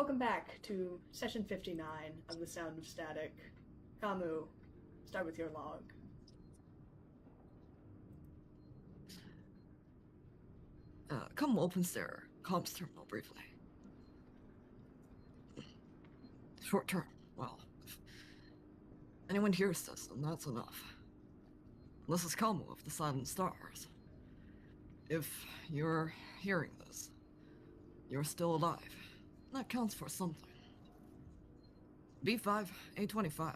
Welcome back to session 59 of The Sound of Static. Kamu, start with your log. Kamu opens their comms terminal briefly. Short term, well, if anyone hears this, then that's enough. This is Kamu of the Silent Stars. If you're hearing this, you're still alive. That counts for something. B5, A25,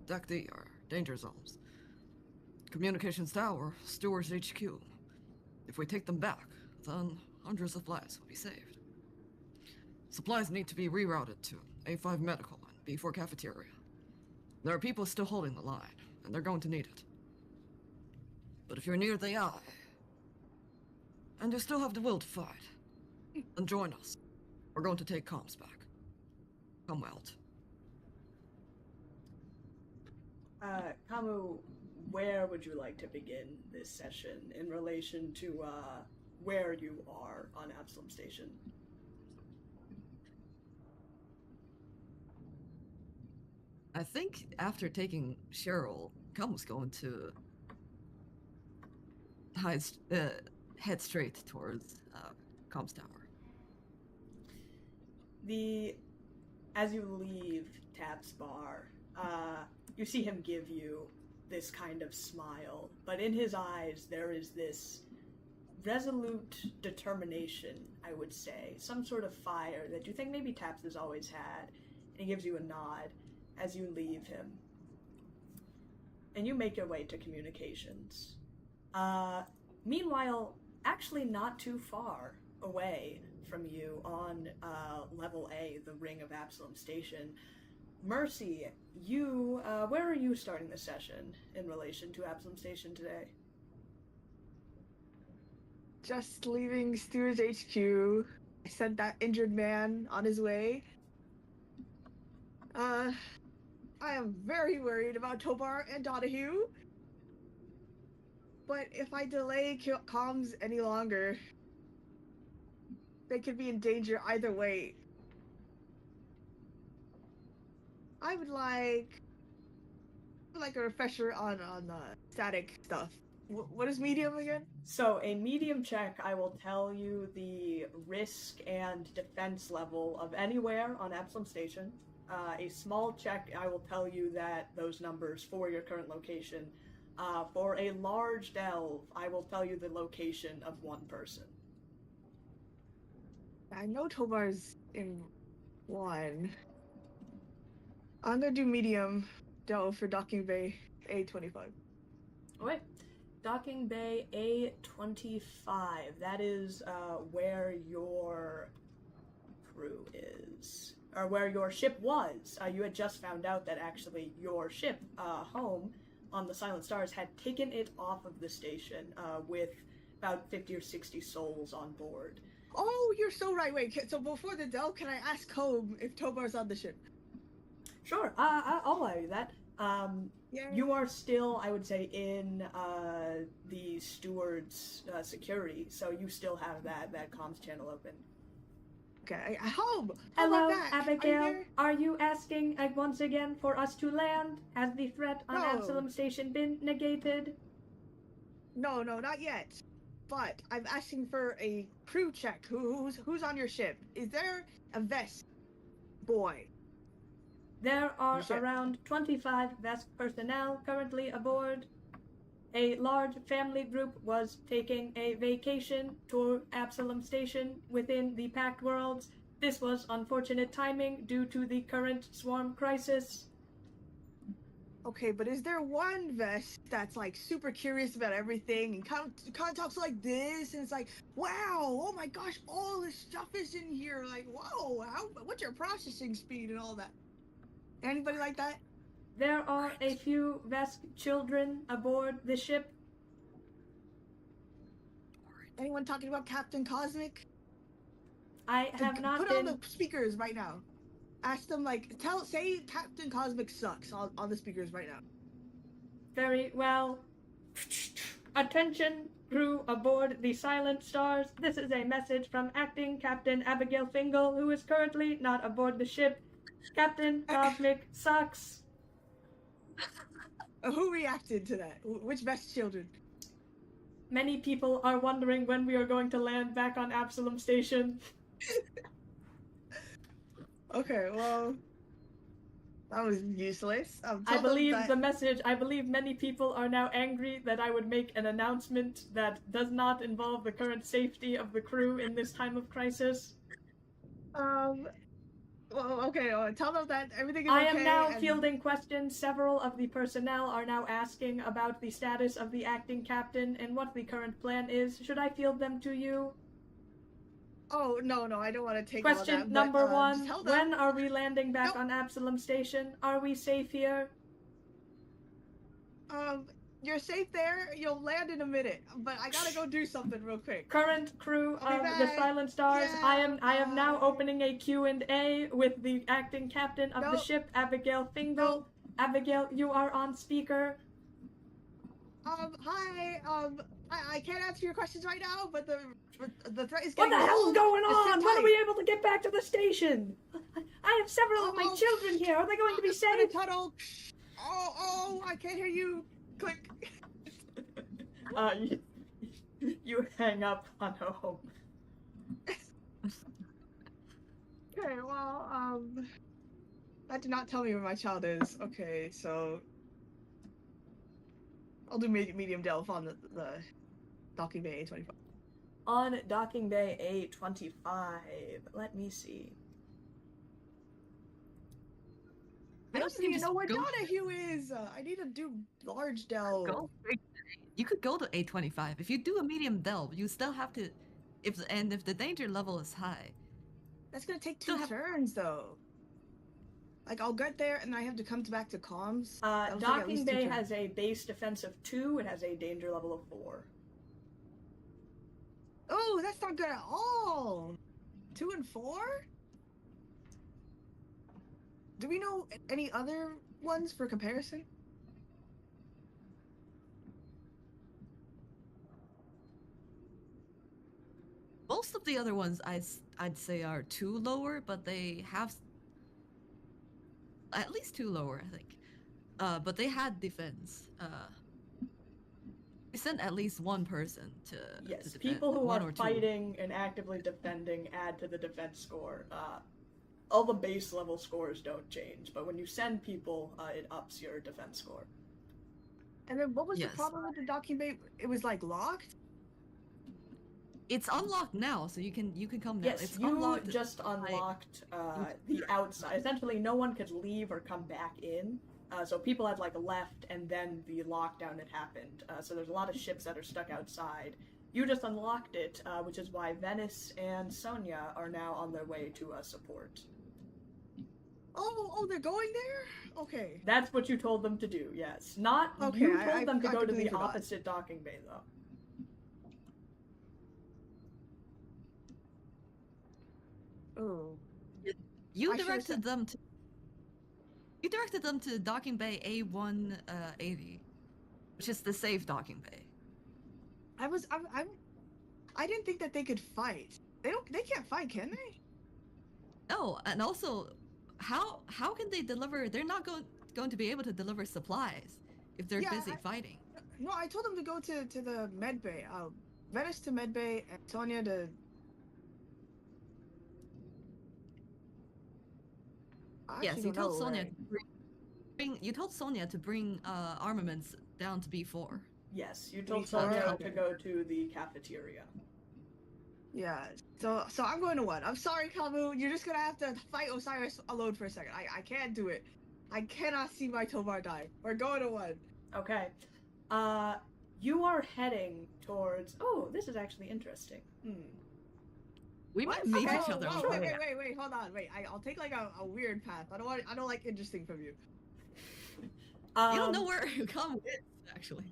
Deck D are danger zones. Communications Tower, Stewards HQ. If we take them back, then hundreds of lives will be saved. Supplies need to be rerouted to A5 Medical and B4 Cafeteria. There are people still holding the line, and they're going to need it. But if you're near the eye, and you still have the will to fight, then join us. We're going to take comms back. Come out. Kamu, where would you like to begin this session in relation to where you are on Absalom Station? I think after taking Cheryl, Kamu's going to head straight towards comms tower. As you leave Tap's bar, you see him give you this kind of smile, but in his eyes there is this resolute determination, I would say, some sort of fire that you think maybe Taps has always had, and he gives you a nod as you leave him. And you make your way to communications. Meanwhile, actually not too far away from you on level A, the Ring of Absalom Station, Mercy, you, where are you starting the session in relation to Absalom Station today? Just leaving Stewards HQ. I sent that injured man on his way. I am very worried about Tobar and Donahue. But if I delay comms any longer, they could be in danger either way. I would like a refresher on static stuff. What is medium again? So a medium check, I will tell you the risk and defense level of anywhere on Absalom Station. A small check, I will tell you that those numbers for your current location. For a large delve, I will tell you the location of one person. I know Tobar's in one. I'm gonna do medium delve for Docking Bay A25. Okay. Docking Bay A25. That is where your crew is. Or where your ship was. You had just found out that actually your ship, home on the Silent Stars, had taken it off of the station with about 50 or 60 souls on board. Oh, you're so right. Wait, so before the delve, can I ask Cobb if Tobar's on the ship? Sure, I'll allow you that. Yeah. You are still, I would say, in the steward's security, so you still have that comms channel open. Okay, home! Hello, back. Abigail. Are you asking once again for us to land? Has the threat on No. Absalom Station been negated? No, not yet. But I'm asking for a crew check. Who's on your ship? Is there a Vest boy? There are Your ship. around 25 Vesk personnel currently aboard. A large family group was taking a vacation to Absalom Station within the Pact Worlds. This was unfortunate timing due to the current swarm crisis. Okay, but is there one Vest that's like super curious about everything and kind of talks like this and it's like, wow, oh my gosh, all this stuff is in here. Like, whoa, what's your processing speed and all that? Anybody like that? There are a few Vesk children aboard the ship. Anyone talking about Captain Cosmic? I have not Put been... on the speakers right now. Ask them, like, say Captain Cosmic sucks on the speakers right now. Very well. Attention, crew aboard the Silent Stars. This is a message from Acting Captain Abigail Fingal, who is currently not aboard the ship. Captain Cosmic sucks. Who reacted to that? Which best children? Many people are wondering when we are going to land back on Absalom Station. Okay, well, that was useless. I believe many people are now angry that I would make an announcement that does not involve the current safety of the crew in this time of crisis. Well, okay, tell them that everything is I okay. am now fielding questions. Several of the personnel are now asking about the status of the acting captain and what the current plan is. Should I field them to you? Oh, no, I don't want to take Question all that, number but, one, tell them. when are we landing back on Absalom Station? Are we safe here? You're safe there. You'll land in a minute, but I gotta go do something real quick. Current crew I'll of be the back. Silent Stars, Yeah, I am now opening a Q&A with the acting captain of the ship, Abigail Fingal. Abigail, you are on speaker. Hi, I can't answer your questions right now, but the threat is What getting the hell is going Just sit on? When are tight. we able to get back to the station? I have several of my children here. Are they going to be I'm in a safe? tunnel. Oh, I can't hear you. Click. You hang up on home. Okay, well, that did not tell me where my child is. Okay, so I'll do medium delve on the docking bay A25. On docking bay A25, let me see. I don't even know where go- Donahue is. I need to do large delve. Go. You could go to A25. If you do a medium delve, you still have to. If the danger level is high, That's gonna take Still 2 have- turns though. Like I'll get there and I have to come back to comms. That was, like, at Docking least 2 bay turns. has a base defense of 2. It has a danger level of 4. Oh, that's not good at all. 2 and 4? Do we know any other ones for comparison? most of the other ones I'd say are 2 lower, but they have at least 2 lower, I think. But they had defense. We sent at least one person to Yes, defend, people who one are or two. fighting and actively defending add to the defense score. All the base level scores don't change, but when you send people, it ups your defense score. And then what was Yes. the problem with the docking bay? It was like locked? It's unlocked now, so you can come now. Yes, It's you unlocked. just unlocked the outside. Essentially, no one could leave or come back in. So people had left, and then the lockdown had happened. So there's a lot of ships that are stuck outside. You just unlocked it, which is why Venice and Sonia are now on their way to support. Oh, they're going there? Okay. That's what you told them to do. Yes, not Okay, you I told them to go to completely the forgot. opposite docking bay though. Oh. You I should've directed said- them to. You directed them to docking bay A180, which is the safe docking bay. I didn't think that they could fight. They can't fight, can they? Oh, and also, how can they deliver? They're not going to be able to deliver supplies if they're Yeah, busy fighting. No, I told them to go to the med bay. Venice to med bay and Sonia to. I Yes, actually you don't told know, Sonia right? to bring. You told Sonia to bring armaments down to B4. Yes, you told B4, Sonia okay. to go to the cafeteria. Yeah. So I'm going to what? I'm sorry, Kamu. You're just gonna have to fight Osiris alone for a second. I can't do it. I cannot see my Tomar die. We're going to one. Okay. You are heading towards. Oh, this is actually interesting. We What? might meet Okay. each other. Whoa, on the way. wait, hold on, wait. I'll take a weird path. I don't like interesting from you. You don't know where you come with, actually.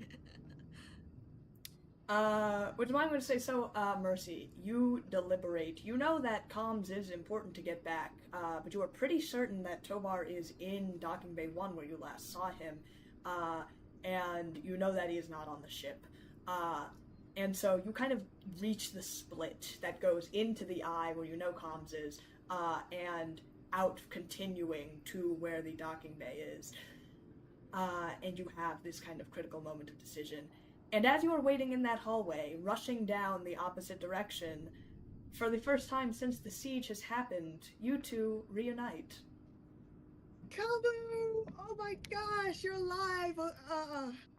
Which is why I'm going to say, Mercy, you deliberate. You know that comms is important to get back, but you are pretty certain that Tobar is in Docking Bay 1 where you last saw him, and you know that he is not on the ship. And so you kind of reach the split that goes into the eye where you know comms is, and out continuing to where the docking bay is. And you have this kind of critical moment of decision. And as you are waiting in that hallway, rushing down the opposite direction, for the first time since the siege has happened, you two reunite. Kabu! Oh my gosh, you're alive!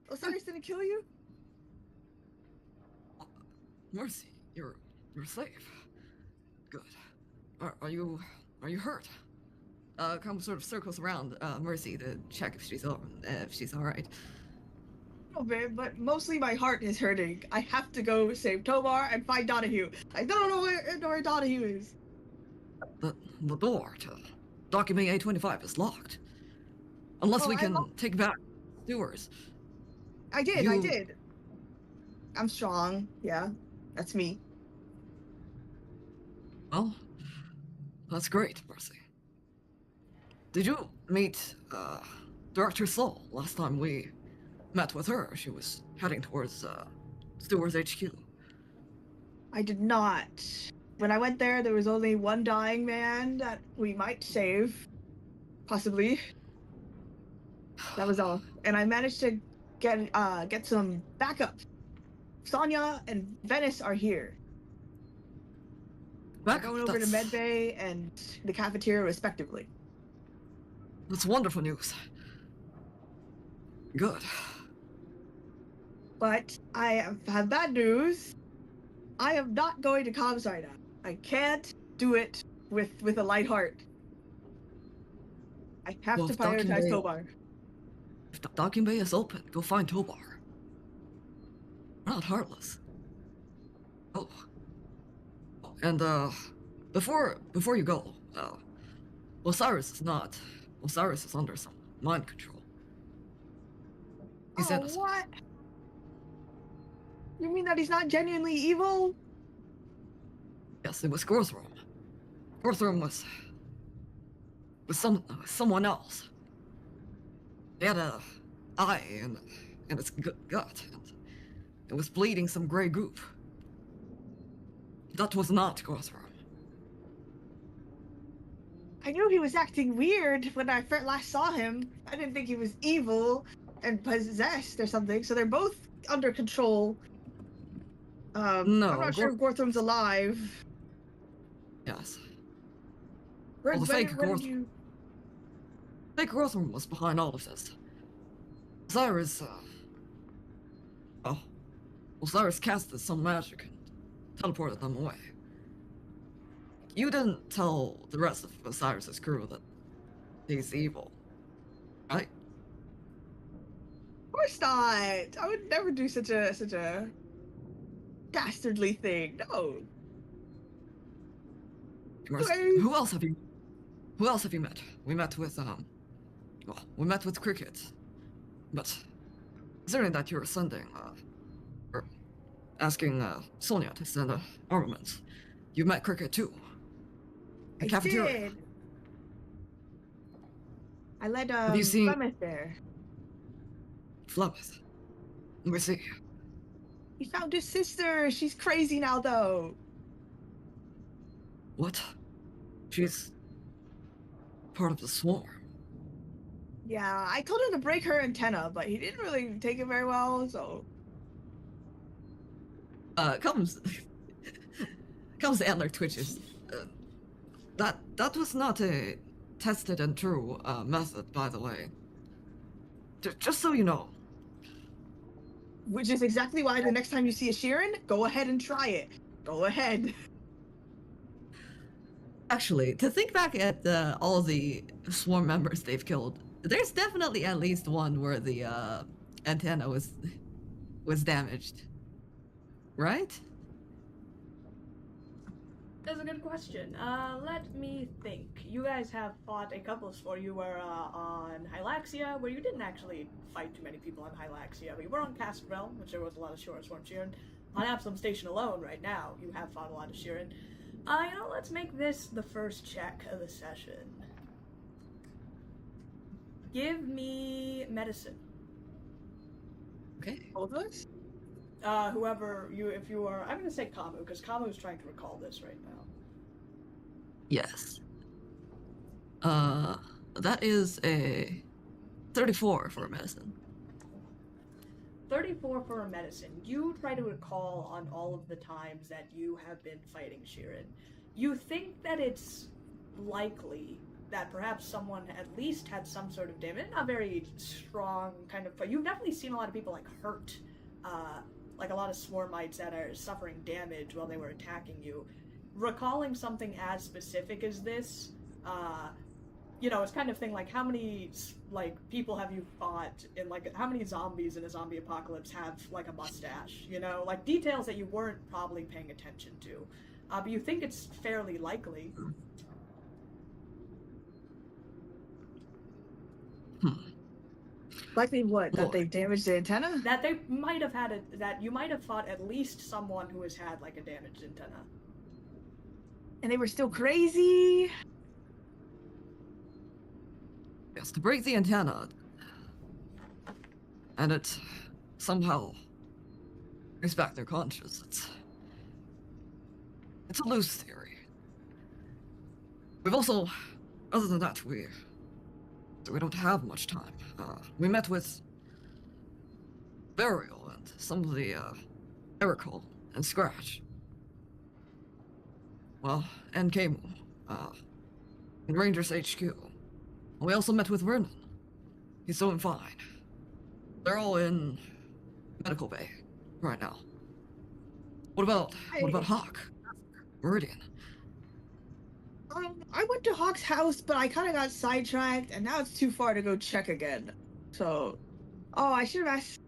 Osiris didn't kill you? Mercy, you're safe. Good. Are you hurt? Come sort of circles around Mercy to check if she's all right. No, babe, but mostly my heart is hurting. I have to go save Tomar and find Donahue. I don't know where Donahue is. The door to document A25 is locked. Unless we can take back Stewards. I did. I'm strong. Yeah, that's me. Well, that's great, Mercy. Did you meet Director Soul last time we met with her? She was heading towards Stewards HQ. I did not. When I went there was only one dying man that we might save. Possibly. That was all. And I managed to get some backup. Sonya and Venice are here. We're going over to Medbay and the cafeteria respectively. That's wonderful news. Good. But I have bad news. I am not going to comms right now. I can't do it with a light heart. I have to prioritize Tobar. If the docking bay is open, go find Tobar. We're not heartless. Oh. And before you go, Osiris is under some mind control. He's innocent. What? You mean that he's not genuinely evil? Yes, it was Gorthram. Gorthram was someone else. He had an eye in its gut, and it was bleeding some gray goop. That was not Gorthram. I knew he was acting weird when I last saw him. I didn't think he was evil and possessed or something, so they're both under control. No, I'm not sure if Gorthram's alive. Yes. Fake Gorthram was behind all of this. Osiris casted some magic and teleported them away. You didn't tell the rest of Osiris's crew that he's evil, right? Of course not. I would never do such a dastardly thing. No. Who else have you met? We met with Cricket. But considering that you were asking Sonya to send armaments, you met Cricket too. I Cafeteria. did. I led Have you seen Flemeth there. Flemeth? Let me see. He found his sister. She's crazy now, though. What? She's part of the swarm. Yeah, I told him to break her antenna, but he didn't really take it very well, so... Comes Antler twitches. That was not a tested and true method, by the way. Just so you know. Which is exactly why the next time you see a Sheeran, go ahead and try it. Go ahead. Actually, to think back at all the swarm members they've killed, there's definitely at least one where the antenna was damaged. Right? That's a good question. Let me think. You guys have fought a couple before. You were on Hylaxia, where you didn't actually fight too many people on Hylaxia, but you were on Cast Realm, which there was a lot of Swarm Sheeran. On Absalom Station alone right now, you have fought a lot of Sheeran. Let's make this the first check of the session. Give me medicine. Okay. Both of us? Whoever you, if you are, I'm gonna say Kamu, because Kamu is trying to recall this right now. Yes. That is a 34 for medicine. 34 for a medicine. You try to recall on all of the times that you have been fighting Sheeran. You think that it's likely that perhaps someone at least had some sort of damage. Not very strong kind of fight. You've definitely seen a lot of people like hurt. Like a lot of swarmites that are suffering damage while they were attacking you. Recalling something as specific as this, you know, it's kind of thing like how many like people have you fought in, like how many zombies in a zombie apocalypse have like a mustache, you know, like details that you weren't probably paying attention to, but you think it's fairly likely. Likely what? That Lord. they damaged the antenna? That they might have had that you might have fought at least someone who has had like a damaged antenna. And they were still crazy? Yes, to break the antenna, and it somehow brings back their conscience. It's a loose theory. We've also, other than that, we don't have much time. We met with Burial and some of the Erical and Scratch. Well, and Kemu, and Rangers HQ. We also met with Vernon. He's doing fine. They're all in medical bay right now. What about Hawk? Meridian? I went to Hawk's house, but I kind of got sidetracked, and now it's too far to go check again. So, I should have asked.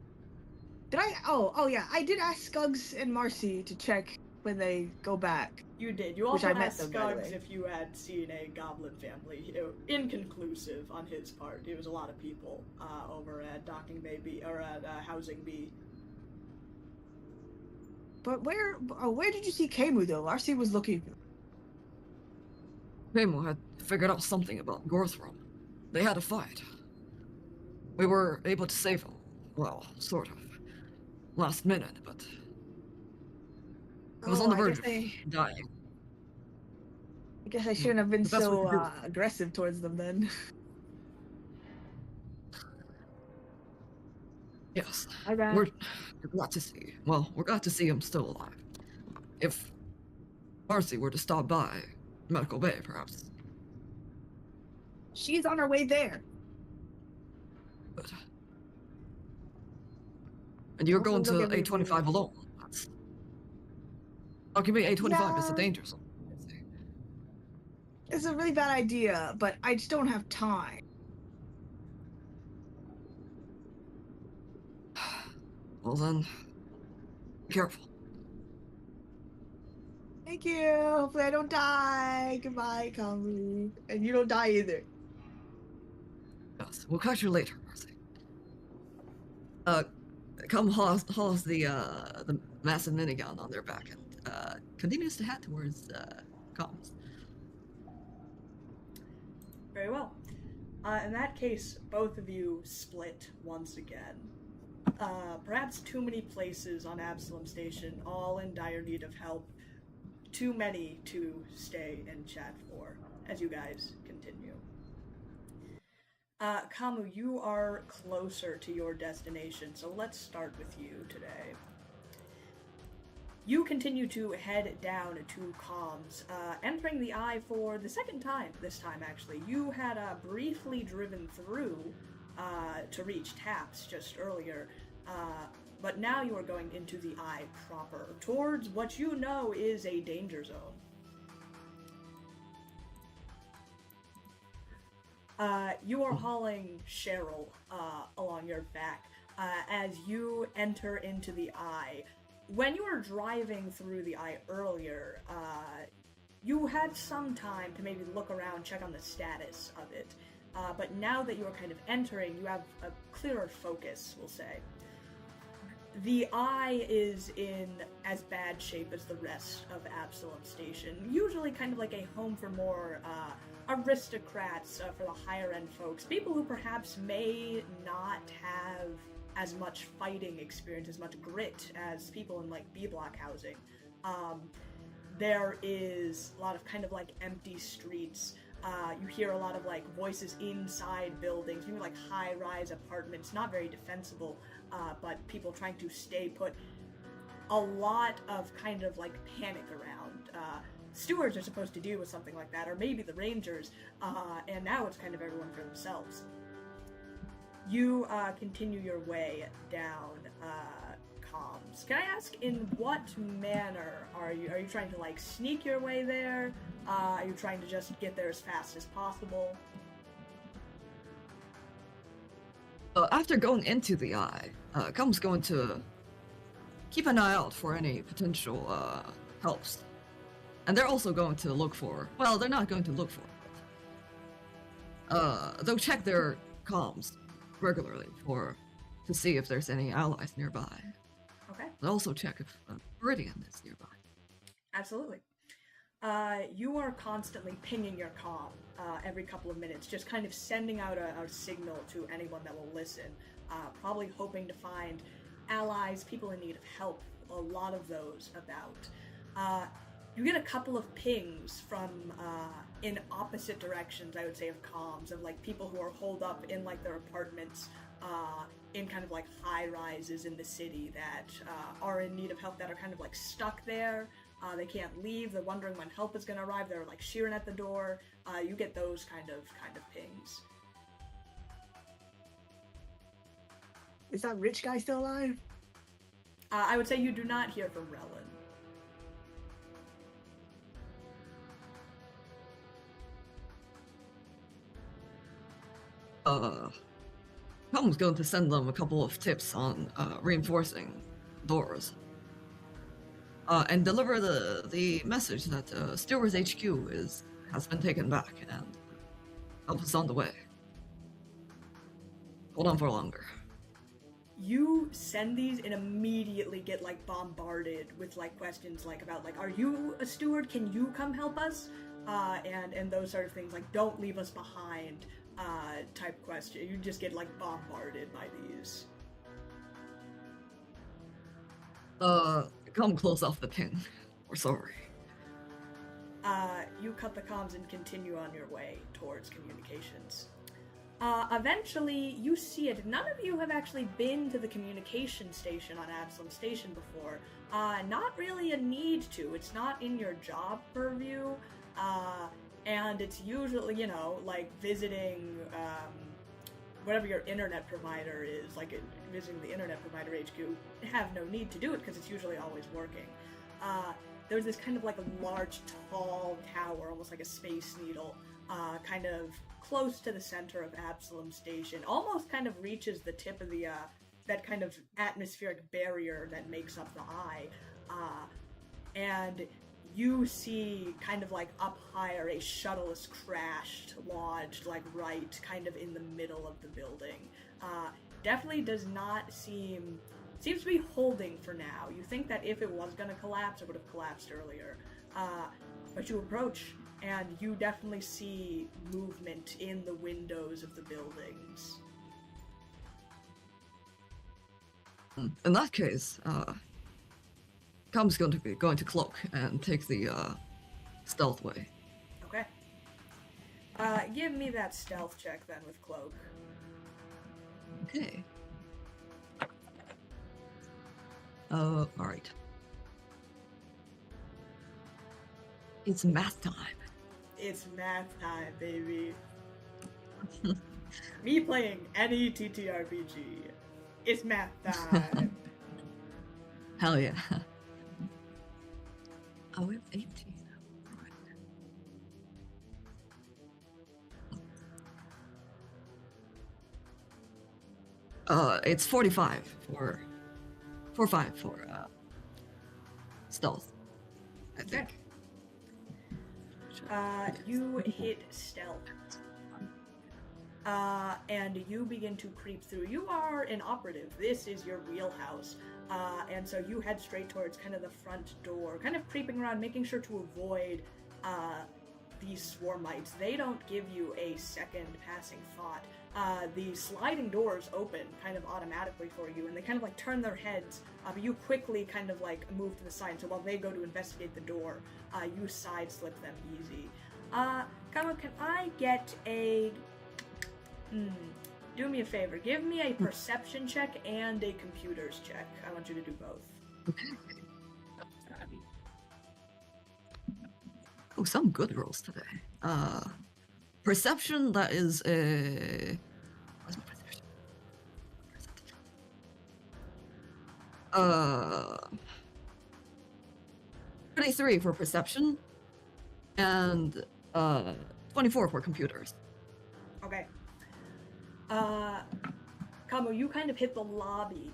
Did I? Oh yeah, I did ask Scuggs and Marcy to check when they go back. You did. You Which also I met asked them, by the Scuggs way. if you had seen a goblin family. Inconclusive on his part. It was a lot of people over at Docking Bay B, or at Housing B. But where did you see Kemu though? Marcy was looking. Kemu had figured out something about Gorthram. They had a fight. We were able to save him. Well, sort of. Last minute, but I was on the verge of dying. I guess I shouldn't have been The best we so could do. aggressive towards them then. Yes. I bet. We're glad to see. Well, we're glad to see him still alive. If Marcy were to stop by Medical Bay, perhaps. She's on her way there. But... And you're going Hopefully to they'll get me A25 alone. That's... How can be A25 is a Yeah. danger zone. It's a really bad idea, but I just don't have time. Well then, be careful. Thank you. Hopefully I don't die. Goodbye, Kamu. And you don't die either. Yes, we'll catch you later, Marcy. Come hauls the massive minigun on their back and continues to head towards comms. Very well. In that case, both of you split once again. Perhaps too many places on Absalom Station, all in dire need of help. Too many to stay and chat for, as you guys continue. Kamu, you are closer to your destination, so let's start with you today. You continue to head down to comms, entering the eye for the second time this time, actually. You had briefly driven through to reach Taps just earlier, but now you are going into the eye proper, towards what you know is a danger zone. You are hauling Cheryl along your back as you enter into the eye. When you were driving through the eye earlier, you had some time to maybe look around, check on the status of it. But now that you are kind of entering, you have a clearer focus, we'll say. The eye is in as bad shape as the rest of Absalom Station. Usually kind of like a home for more aristocrats, for the higher end folks. People who perhaps may not have as much fighting experience, as much grit as people in like B block housing. There is a lot of kind of like empty streets. You hear a lot of like voices inside buildings, maybe like high-rise apartments, not very defensible, but people trying to stay put. A lot of kind of like panic around. Stewards are supposed to deal with something like that, or maybe the rangers, and now it's kind of everyone for themselves. You continue your way down comms. Can I ask, in what manner are you trying to like sneak your way there? Are you trying to just get there as fast as possible? After going into the eye, Com's going to keep an eye out for any potential helps. And they're also going to look for, well, they're not going to look for it. They'll check their comms regularly to see if there's any allies nearby. Okay. They'll also check if Meridian is nearby. Absolutely. You are constantly pinging your comm every couple of minutes, just kind of sending out a signal to anyone that will listen, probably hoping to find allies, people in need of help, a lot of those about. You get a couple of pings from in opposite directions, I would say, of comms, of like people who are holed up in like their apartments in kind of like high rises in the city that are in need of help, that are kind of like stuck there. They can't leave. They're wondering when help is going to arrive. They're like shearing at the door. You get those kind of pings. Is that rich guy still alive? I would say you do not hear from Relin. Com's going to send them a couple of tips on reinforcing doors. And deliver the message that Stewart's HQ has been taken back and help us on the way. Hold on for longer. You send these and immediately get like bombarded with like questions like about like, are you a steward? Can you come help us? And those sort of things, like don't leave us behind type question. You just get like bombarded by these. Come close off the pin. We're sorry. You cut the comms and continue on your way towards communications. Eventually, you see it. None of you have actually been to the communication station on Absalom Station before. Not really a need to. It's not in your job purview. And it's usually, you know, like visiting whatever your internet provider is, like visiting the internet provider HQ, have no need to do it because it's usually always working. There's this kind of like a large, tall tower, almost like a space needle, kind of close to the center of Absalom Station, almost kind of reaches the tip of the, that kind of atmospheric barrier that makes up the eye. And you see kind of like up higher a shuttle is crashed, lodged like right kind of in the middle of the building. Definitely does not seems to be holding for now. You think that if it was going to collapse, it would have collapsed earlier. But you approach and you definitely see movement in the windows of the buildings. In that case, Com's going to cloak and take the stealth way. Okay. Give me that stealth check then with cloak. Okay. Alright. It's math time. It's math time, baby. Me playing any TTRPG. It's math time. Hell yeah. Oh, we have 18. It's 45 for 45 for stealth, I think. You hit stealth. And you begin to creep through. You are an operative. This is your wheelhouse. And so you head straight towards kind of the front door, kind of creeping around, making sure to avoid these swarmites, they don't give you a second passing thought. The sliding doors open kind of automatically for you, and they kind of like turn their heads, but you quickly kind of like move to the side, so while they go to investigate the door, you side slip them easy. Kamo, can I get a... do me a favor, give me a perception check and a computers check. I want you to do both. Okay. Oh, some good rolls today. Perception, that is a... What's my perception? 23 for perception, and 24 for computers. Okay. Kamo, you kind of hit the lobby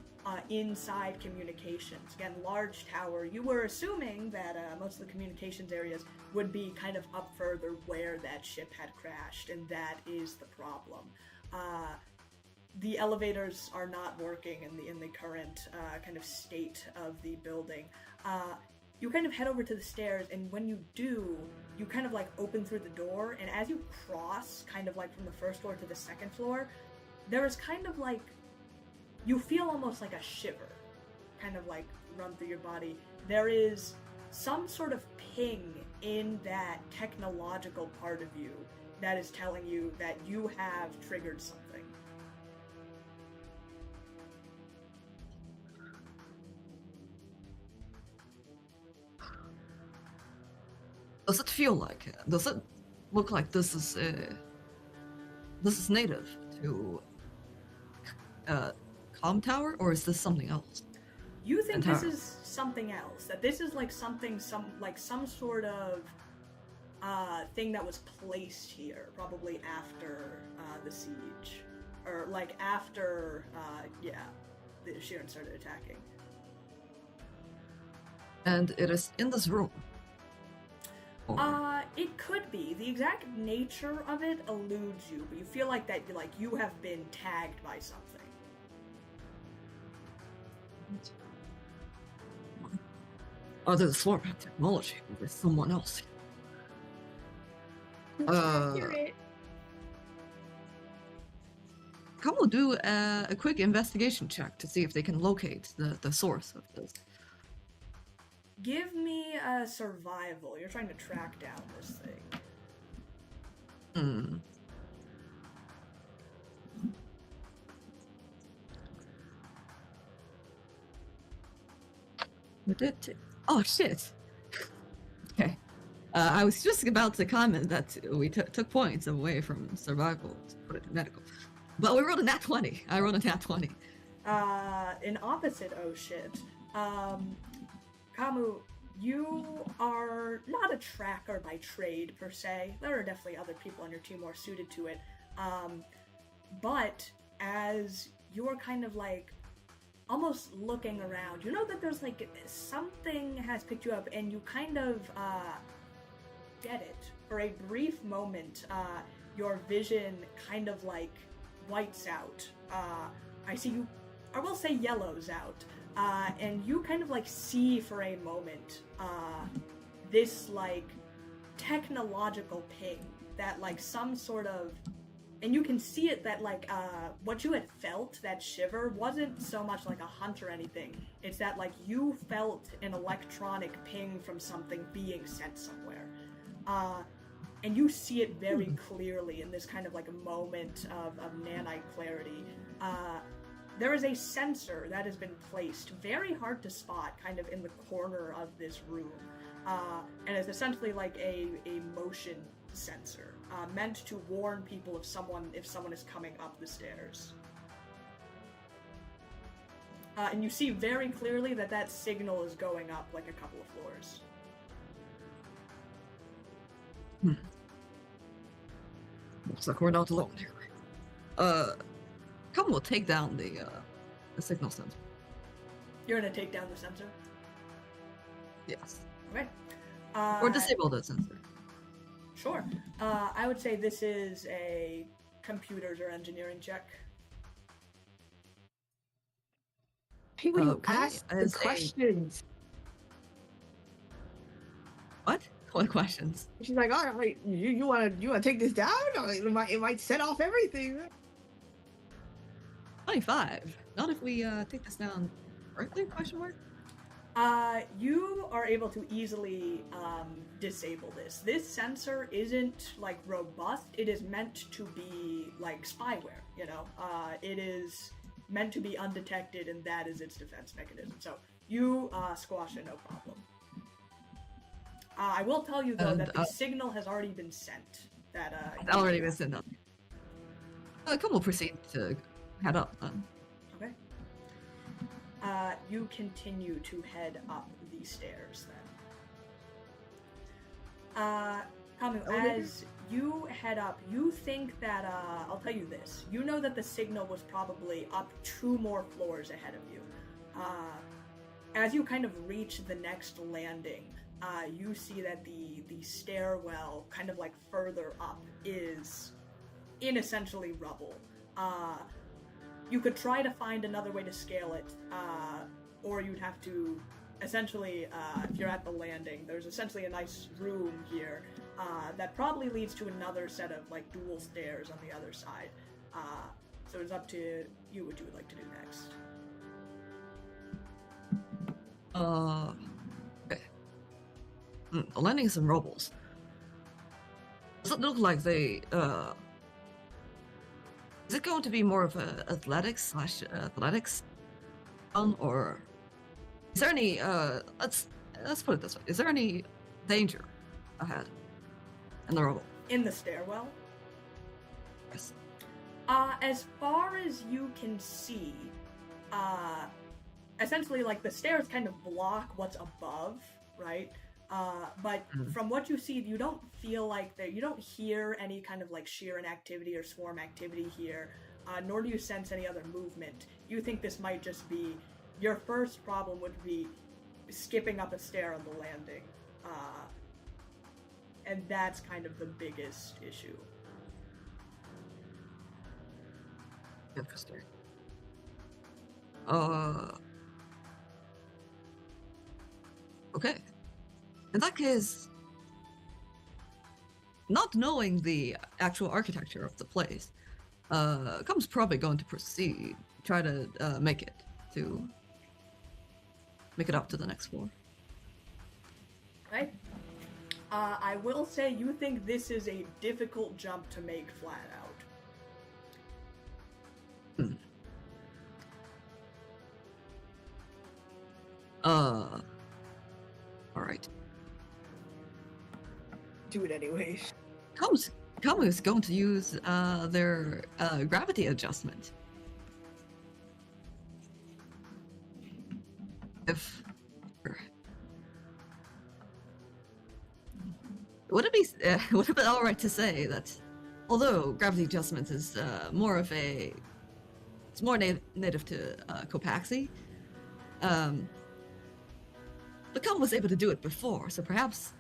inside communications. Again, large tower. You were assuming that most of the communications areas would be kind of up further where that ship had crashed, and that is the problem. The elevators are not working in the current kind of state of the building. You kind of head over to the stairs, and when you do, you kind of like open through the door, and as you cross kind of like from the first floor to the second floor, there is kind of like, you feel almost like a shiver kind of like run through your body. There is some sort of ping in that technological part of you that is telling you that you have triggered something. Does it feel like it? Does it look like this is native to Com Tower, or is this something else? You think this is something else? That this is like something, some sort of thing that was placed here, probably after the siege, or like after the Sheeran started attacking. And it is in this room. It could be. The exact nature of it eludes you, but you feel like that, like you have been tagged by something. Other swarm technology with someone else. Accurate. Come will do a quick investigation check to see if they can locate the source of this. Give me a survival. You're trying to track down this thing. Oh shit. Okay. I was just about to comment that we took points away from survival to put it in medical. But we rolled a nat 20. I rolled a nat 20. An opposite oh shit. Kamu, you are not a tracker by trade per se. There are definitely other people on your team more suited to it. But as you're kind of like almost looking around, you know that there's like something has picked you up, and you kind of get it. For a brief moment, your vision kind of like whites out. I see you, I will say yellows out. And you kind of like see for a moment this like technological ping that like some sort of, and you can see it that like what you had felt, that shiver, wasn't so much like a hunt or anything. It's that like you felt an electronic ping from something being sent somewhere. And you see it very clearly in this kind of like a moment of nanite clarity. There is a sensor that has been placed, very hard to spot, kind of in the corner of this room. And it's essentially like a motion sensor, meant to warn people if someone is coming up the stairs. And you see very clearly that signal is going up like a couple of floors. Looks like we're not alone here. Come, we'll take down the signal sensor. You're gonna take down the sensor? Yes. Okay. Or disable the sensor. Sure. I would say this is a computers or engineering check. Hey, when you Okay, ask the as a- questions. What? What questions? She's like, all right, you wanna take this down? Or it might set off everything. 25. Not if we take this down correctly? Question mark. You are able to easily disable this. This sensor isn't like robust. It is meant to be like spyware. You know, it is meant to be undetected, and that is its defense mechanism. So you squash it, no problem. I will tell you though that the signal has already been sent. That it's already been sent up. Come, we'll proceed to head up then. Okay. You continue to head up the stairs then. As you head up, you think that, I'll tell you this. You know that the signal was probably up 2 more floors ahead of you. As you kind of reach the next landing, you see that the stairwell, kind of like further up, is in essentially rubble. You could try to find another way to scale it, or you'd have to essentially, if you're at the landing, there's essentially a nice room here that probably leads to another set of like dual stairs on the other side. So it's up to you what you would like to do next. Okay. The landing is in rubbles. Does it look like they, is it going to be more of a athletics or is there any, let's put it this way, is there any danger ahead in the rubble? In the stairwell? Yes. As far as you can see, essentially like the stairs kind of block what's above, right? But from what you see, you don't feel like you don't hear any kind of like Sheeran activity or swarm activity here, nor do you sense any other movement. You think this might just be, your first problem would be skipping up a stair on the landing. And that's kind of the biggest issue. Interesting. Okay. In that case, not knowing the actual architecture of the place, Com's probably going to proceed, try to make it up to the next floor. Right. I will say you think this is a difficult jump to make flat out. Alright. Do it anyways. Com is going to use their gravity adjustment. Would it be alright to say that although gravity adjustment is more native to Copaxi, but Com was able to do it before, so perhaps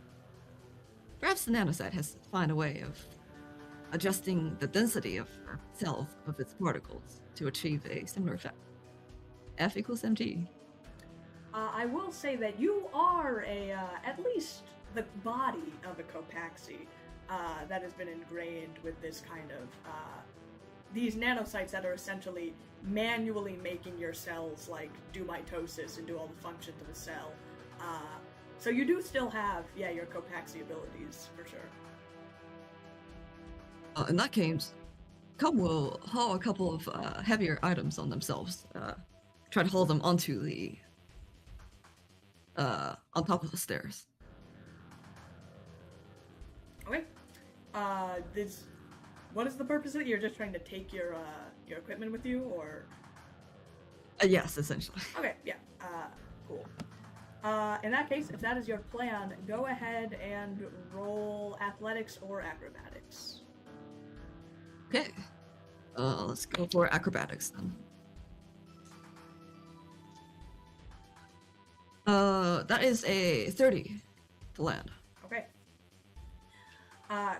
the nanosite has to find a way of adjusting the density of itself, of its particles, to achieve a similar effect. F equals mg. I will say that you are at least the body of a Copaxi that has been ingrained with this kind of, these nanosites that are essentially manually making your cells like do mitosis and do all the functions of a cell. So you do still have, your Copaxi abilities, for sure. In that case, Com will haul a couple of heavier items on themselves, try to hold them onto the, on top of the stairs. Okay. What is the purpose of it? You're just trying to take your equipment with you, or? Yes, essentially. Okay, yeah, cool. In that case, if that is your plan, go ahead and roll athletics or acrobatics. Okay. Let's go for acrobatics then. That is a 30 to land. Okay.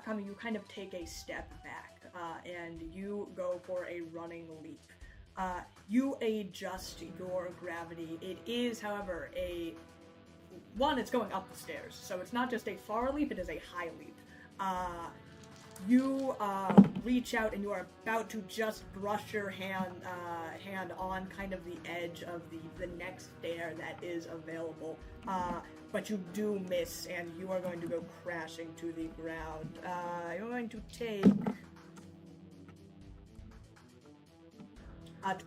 Kami, you kind of take a step back, and you go for a running leap. You adjust your gravity. It is, however, a one, it's going up the stairs, so it's not just a far leap, it is a high leap. You reach out and you are about to just brush your hand on kind of the edge of the next stair that is available, but you do miss and you are going to go crashing to the ground. You're going to take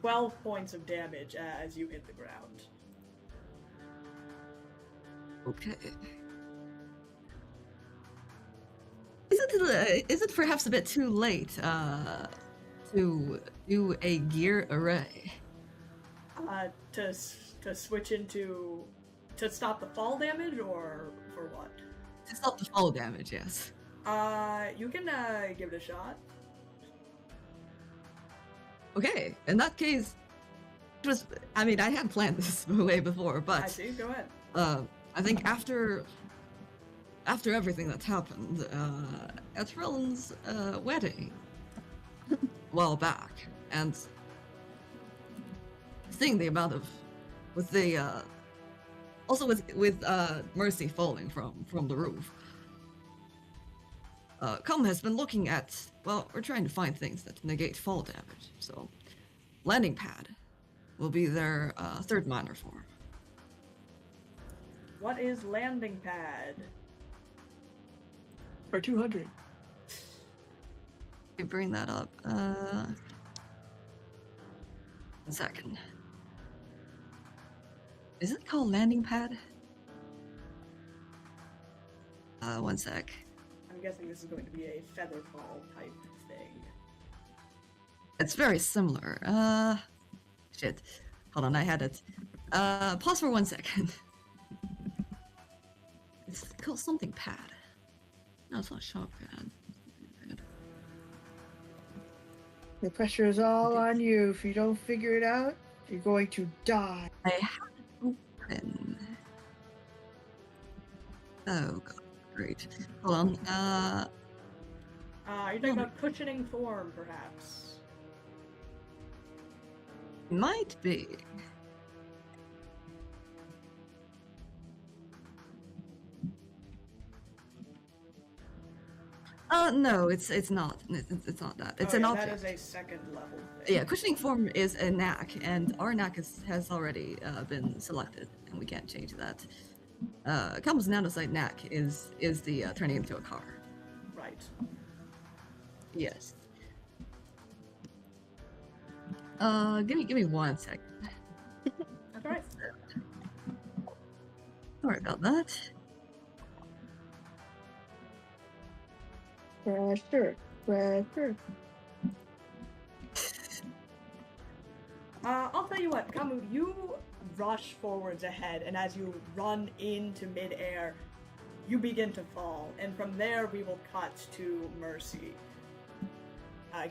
12 points of damage as you hit the ground. Okay. Is it perhaps a bit too late to do a gear array? To switch into to stop the fall damage or for what? To stop the fall damage, yes. You can give it a shot. Okay, in that case, I had planned this way before, but I see. Go ahead. I think after everything that's happened at Thrill's wedding a while back, and seeing the amount of with Mercy falling from the roof, Com has been looking at, well, we're trying to find things that negate fall damage, so landing pad will be their third minor form. What is landing pad? For 200. Let me bring that up. 1 second. Is it called landing pad? 1 sec. I'm guessing this is going to be a feather fall type thing. It's very similar. Shit. Hold on, I had it. Pause for 1 second. It's called something pad. No, it's not shock pad. The pressure is all on you. If you don't figure it out, you're going to die. I have it open. Oh god, great. Hold on. You're talking about cushioning form, perhaps. Might be. No, it's not. It's not that. It's an object. That is a second level thing. Yeah, cushioning form is a knack, and our knack has already been selected, and we can't change that. Combo's nanosite knack is the turning into a car. Right. Yes. Give me 1 second. That's right. Sorry about that. Pressure. I'll tell you what, Kamu, you rush forwards ahead, and as you run into midair, you begin to fall, and from there we will cut to Mercy.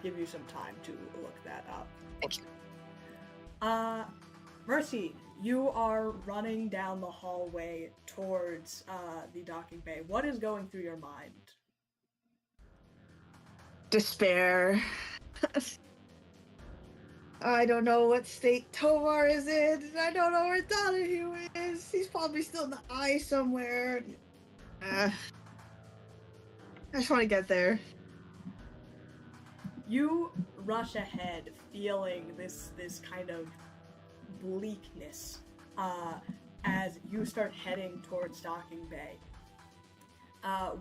Give you some time to look that up. Thank you. Mercy, you are running down the hallway towards the docking bay. What is going through your mind? Despair. I don't know what state Tomar is in. I don't know where Donahue is. He's probably still in the eye somewhere. I just want to get there. You rush ahead, feeling this kind of bleakness as you start heading towards Docking Bay,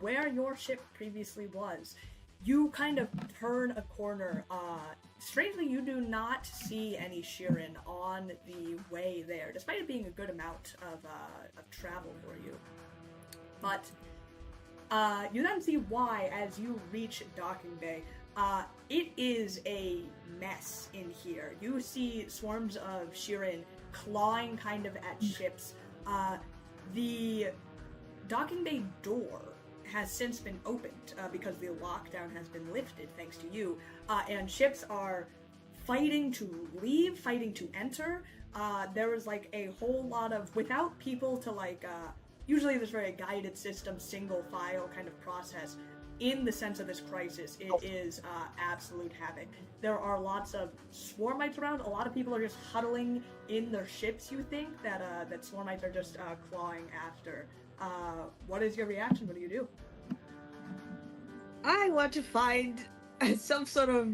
where your ship previously was. You kind of turn a corner. Strangely, you do not see any Shirin on the way there, despite it being a good amount of travel for you. But you then see why as you reach Docking Bay. It is a mess in here. You see swarms of Shirin clawing kind of at ships. The Docking Bay door has since been opened because the lockdown has been lifted thanks to you, and ships are fighting to leave, fighting to enter. There is like a whole lot of, without people to usually there's very guided system, single file kind of process. in the sense of this crisis, it is absolute havoc. There are lots of swarmites around. A lot of people are just huddling in their ships. You think that that swarmites are just clawing after. What is your reaction? What do you do? I want to find some sort of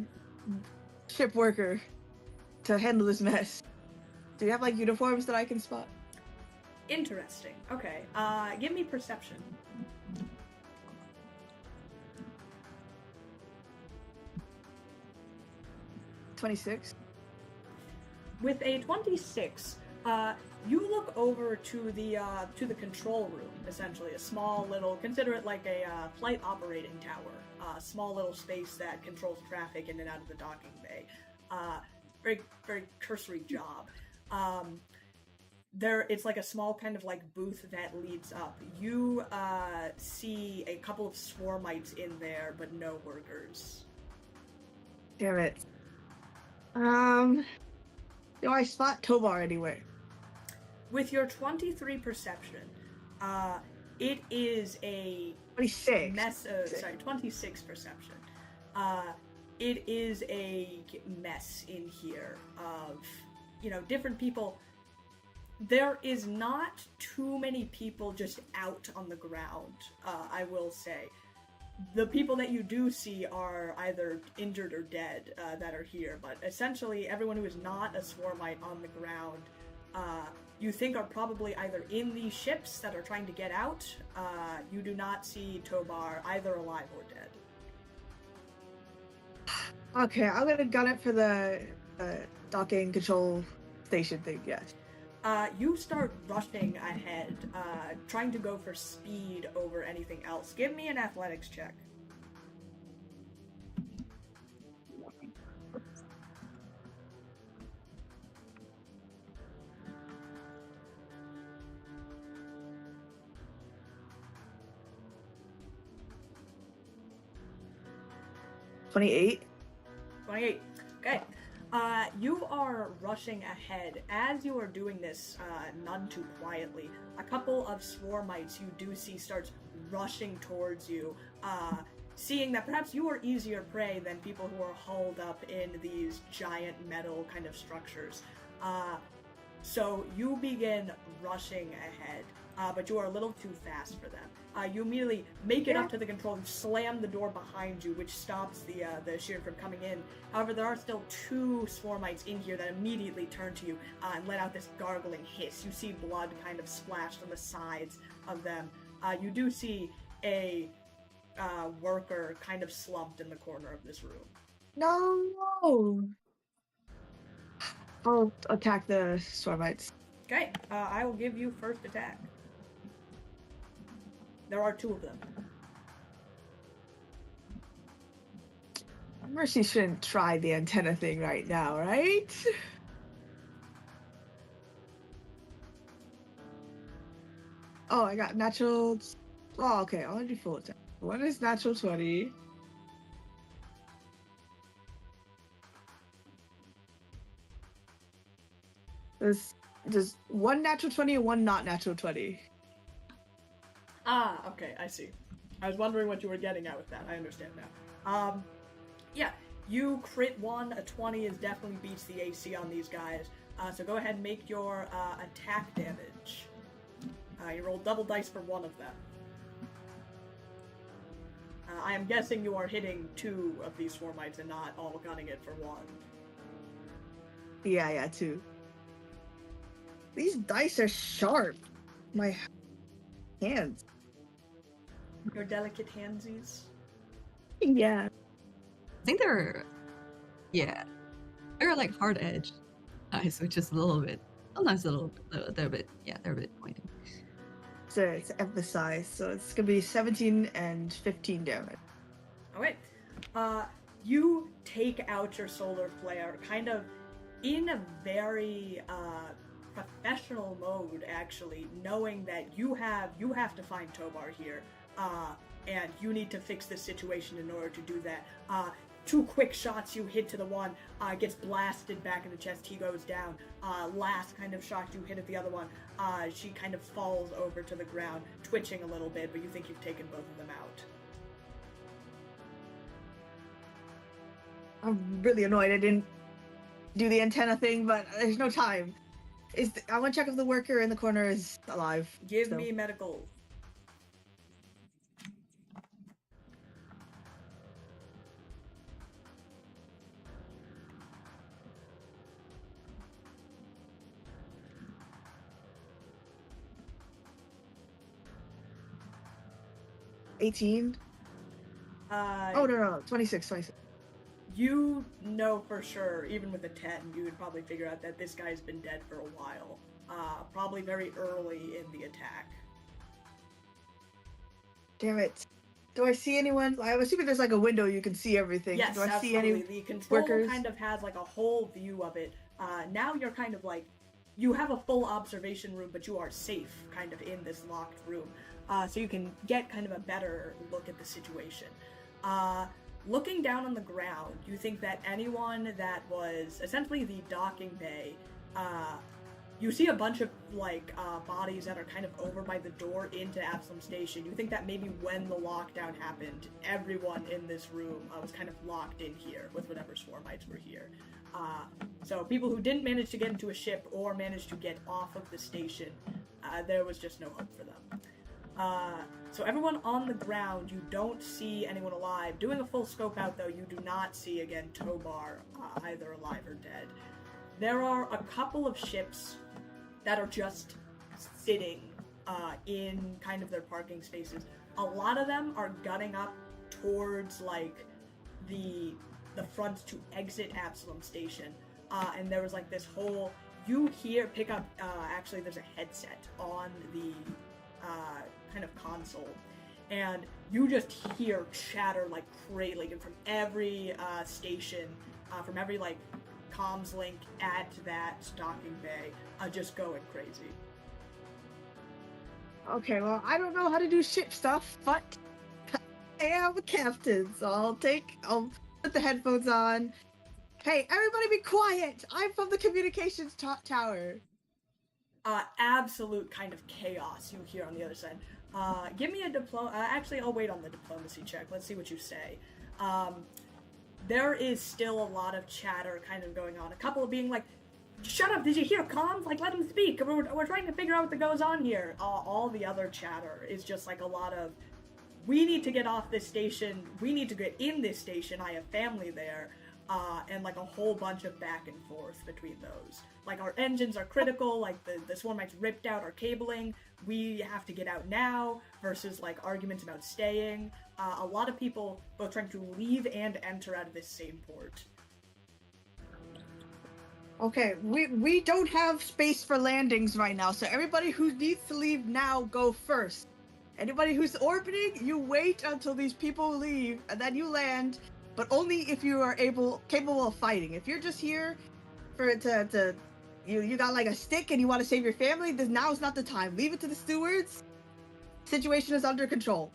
ship worker to handle this mess. Do you have like uniforms that I can spot? Interesting. Okay. Give me perception. 26. With a 26, you look over to the control room. Essentially, a small little, consider it like a flight operating tower, small little space that controls traffic in and out of the docking bay. Very very cursory job. It's like a small kind of like booth that leads up. You see a couple of swarmites in there, but no workers. Damn it. Do I spot Tobar anywhere? With your 23 perception, it is a 26. mess. 26 perception. It is a mess in here of, different people. There is not too many people just out on the ground, I will say. The people that you do see are either injured or dead that are here, but essentially everyone who is not a swarmite on the ground, you think are probably either in these ships that are trying to get out. You do not see Tobar either alive or dead. Okay, I'm gonna gun it for the docking control station thing, yes. You start rushing ahead, trying to go for speed over anything else. Give me an athletics check. $28. 28. Okay. You are rushing ahead. As you are doing this, none too quietly, a couple of swarmites you do see starts rushing towards you, seeing that perhaps you are easier prey than people who are hauled up in these giant metal kind of structures. So you begin rushing ahead, but you are a little too fast for them. You immediately make it up to the control and slam the door behind you, which stops the Sheeran from coming in. However, there are still two swarmites in here that immediately turn to you and let out this gargling hiss. You see blood kind of splashed on the sides of them. You do see a worker kind of slumped in the corner of this room. No! I'll attack the swarmites. Okay, I will give you first attack. There are two of them. Mercy shouldn't try the antenna thing right now, right? Oh, I got natural. Oh, okay. I'll do full attack. One is natural 20. There's just one natural 20 and one not natural 20. Ah, okay, I see. I was wondering what you were getting at with that. I understand now. Yeah, you crit one. A 20 is definitely beats the AC on these guys. So go ahead and make your attack damage. You roll double dice for one of them. I am guessing you are hitting two of these swarmites and not all gunning it for one. Yeah, two. These dice are sharp. My hands. Your delicate handsies. Yeah. I think they're like hard edged eyes, which is a little bit, sometimes they're a bit pointed. So it's emphasized, so it's gonna be 17 and 15 damage. Alright. You take out your solar flare kind of in a very professional mode, actually, knowing that you have to find Tobar here, and you need to fix this situation in order to do that. Two quick shots you hit to the one, gets blasted back in the chest, he goes down. Last kind of shot you hit at the other one, she kind of falls over to the ground, twitching a little bit, but you think you've taken both of them out. I'm really annoyed I didn't do the antenna thing, but there's no time. I want to check if the worker in the corner is alive. Give so. me medical. $18? Oh, no, 26. You know for sure, even with a 10, you would probably figure out that this guy's been dead for a while. Probably very early in the attack. Damn it. Do I see anyone? I'm assuming there's like a window you can see everything. Yes, Do I absolutely. see any The control workers? kind of has like a whole view of it. Now you're kind of like, you have a full observation room, but you are safe kind of in this locked room. So you can get kind of a better look at the situation. Looking down on the ground, you think that anyone that was essentially the docking bay, you see a bunch of like bodies that are kind of over by the door into Absalom Station. You think that maybe when the lockdown happened, everyone in this room was kind of locked in here with whatever swarmites were here. So people who didn't manage to get into a ship or managed to get off of the station, there was just no hope for them. So everyone on the ground, you don't see anyone alive. Doing a full scope out, though, you do not see, again, Tobar, either alive or dead. There are a couple of ships that are just sitting in kind of their parking spaces. A lot of them are gunning up towards, like, the front to exit Absalom Station. And there was, like, this whole... You pick up, actually, there's a headset on the... kind of console, and you just hear chatter like crazy, like from every station, from every like comms link at that docking bay, just going crazy. Okay, well, I don't know how to do ship stuff, but I am a captain, so I'll put the headphones on. Hey, everybody be quiet! I'm from the communications tower. Absolute kind of chaos you hear on the other side. Give me a actually, I'll wait on the diplomacy check. Let's see what you say. There is still a lot of chatter kind of going on. A couple of being like, shut up, did you hear comms? Like, let him speak. We're trying to figure out what goes on here. All the other chatter is just like a lot of, we need to get off this station. We need to get in this station. I have family there. And like a whole bunch of back and forth between those. Like, our engines are critical, like the swarmites ripped out our cabling, we have to get out now, versus like arguments about staying. A lot of people both trying to leave and enter out of this same port. Okay, we don't have space for landings right now, so everybody who needs to leave now, go first. Anybody who's orbiting, you wait until these people leave, and then you land, but only if you are capable of fighting. If you're just here for it to you got like a stick and you want to save your family, then now is not the time. Leave it to the stewards. Situation is under control.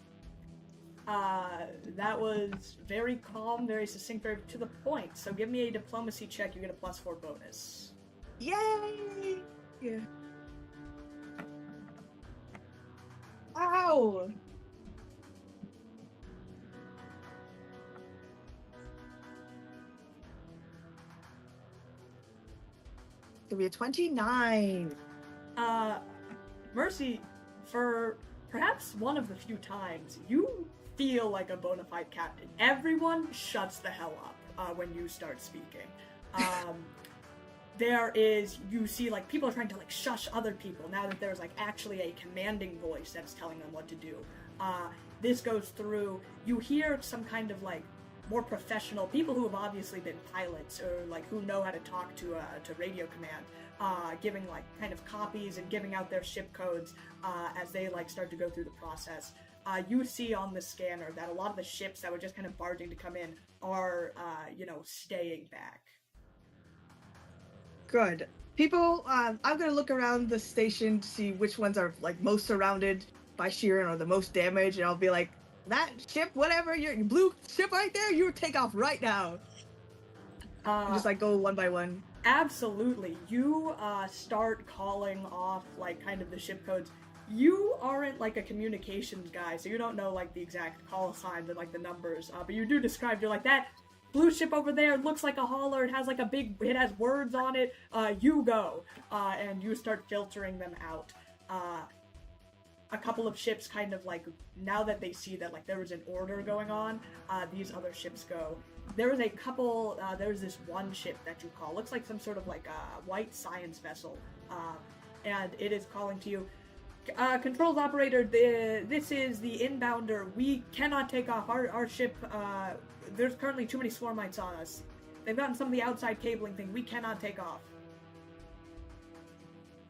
That was very calm, very succinct, very to the point. So give me a diplomacy check, you get a +4 bonus. Yay! Yeah. Ow! It'll be a 29. Mercy, for perhaps one of the few times, you feel like a bona fide captain. Everyone shuts the hell up when you start speaking. You see like people are trying to like shush other people now that there's like actually a commanding voice that's telling them what to do. This goes through, you hear some kind of like more professional people who have obviously been pilots or like who know how to talk to radio command, giving like kind of copies and giving out their ship codes as they like start to go through the process. You see on the scanner that a lot of the ships that were just kind of barging to come in are staying back. Good. People, I'm gonna look around the station to see which ones are like most surrounded by Sheeran or the most damaged, and I'll be like, that ship, whatever, your blue ship right there, you take off right now. And just like go one by one. Absolutely. You start calling off like kind of the ship codes. You aren't like a communications guy, so you don't know like the exact call signs and like the numbers, but you do describe, you're like, that blue ship over there looks like a hauler. It has like it has words on it. You go. And you start filtering them out. A couple of ships kind of like, now that they see that like there is an order going on, these other ships go. There is a couple, there's this one ship that you call, looks like some sort of like a white science vessel, and it is calling to you, controls operator, this is the inbounder, we cannot take off, our ship, there's currently too many swarmites on us. They've gotten some of the outside cabling thing, we cannot take off.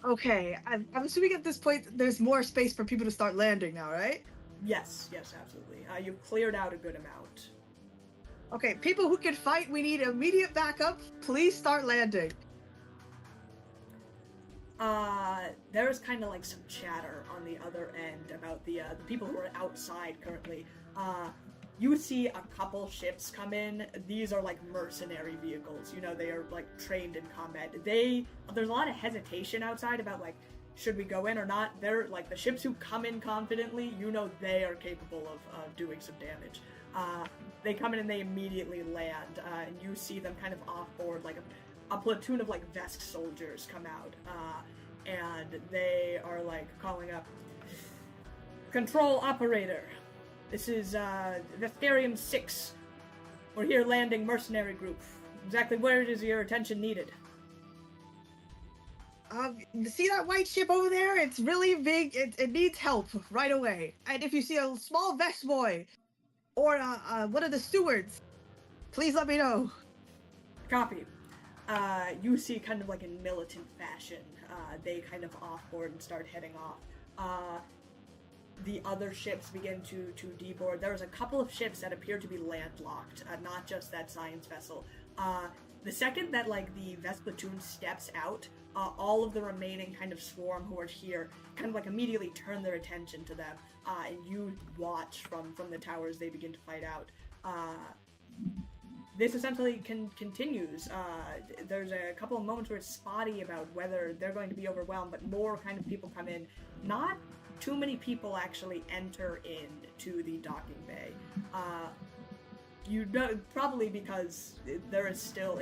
Okay, I'm assuming at this point there's more space for people to start landing now, right? Yes, absolutely. You've cleared out a good amount. Okay, people who can fight, we need immediate backup. Please start landing. There's kind of like some chatter on the other end about the people who are outside currently. You see a couple ships come in. These are like mercenary vehicles. You know, they are like trained in combat. There's a lot of hesitation outside about like, should we go in or not? They're like the ships who come in confidently, you know, they are capable of doing some damage. They come in and they immediately land, and you see them kind of off board, like a platoon of like Vesk soldiers come out, and they are like calling up, control operator, this is Vesperium 6. We're here landing mercenary group. Exactly where is your attention needed? See that white ship over there? It's really big. It needs help right away. And if you see a small Vesk boy or one of the stewards, please let me know. Copy. You see kind of like in militant fashion, they kind of off-board and start heading off. The other ships begin to deboard. There's a couple of ships that appear to be landlocked, not just that science vessel. The second that like the Vesk platoon steps out, all of the remaining kind of swarm who are here kind of like immediately turn their attention to them, and you watch from the towers they begin to fight out. This essentially continues. There's a couple of moments where it's spotty about whether they're going to be overwhelmed, but more kind of people come in. Not too many people actually enter into the docking bay. You know, probably because it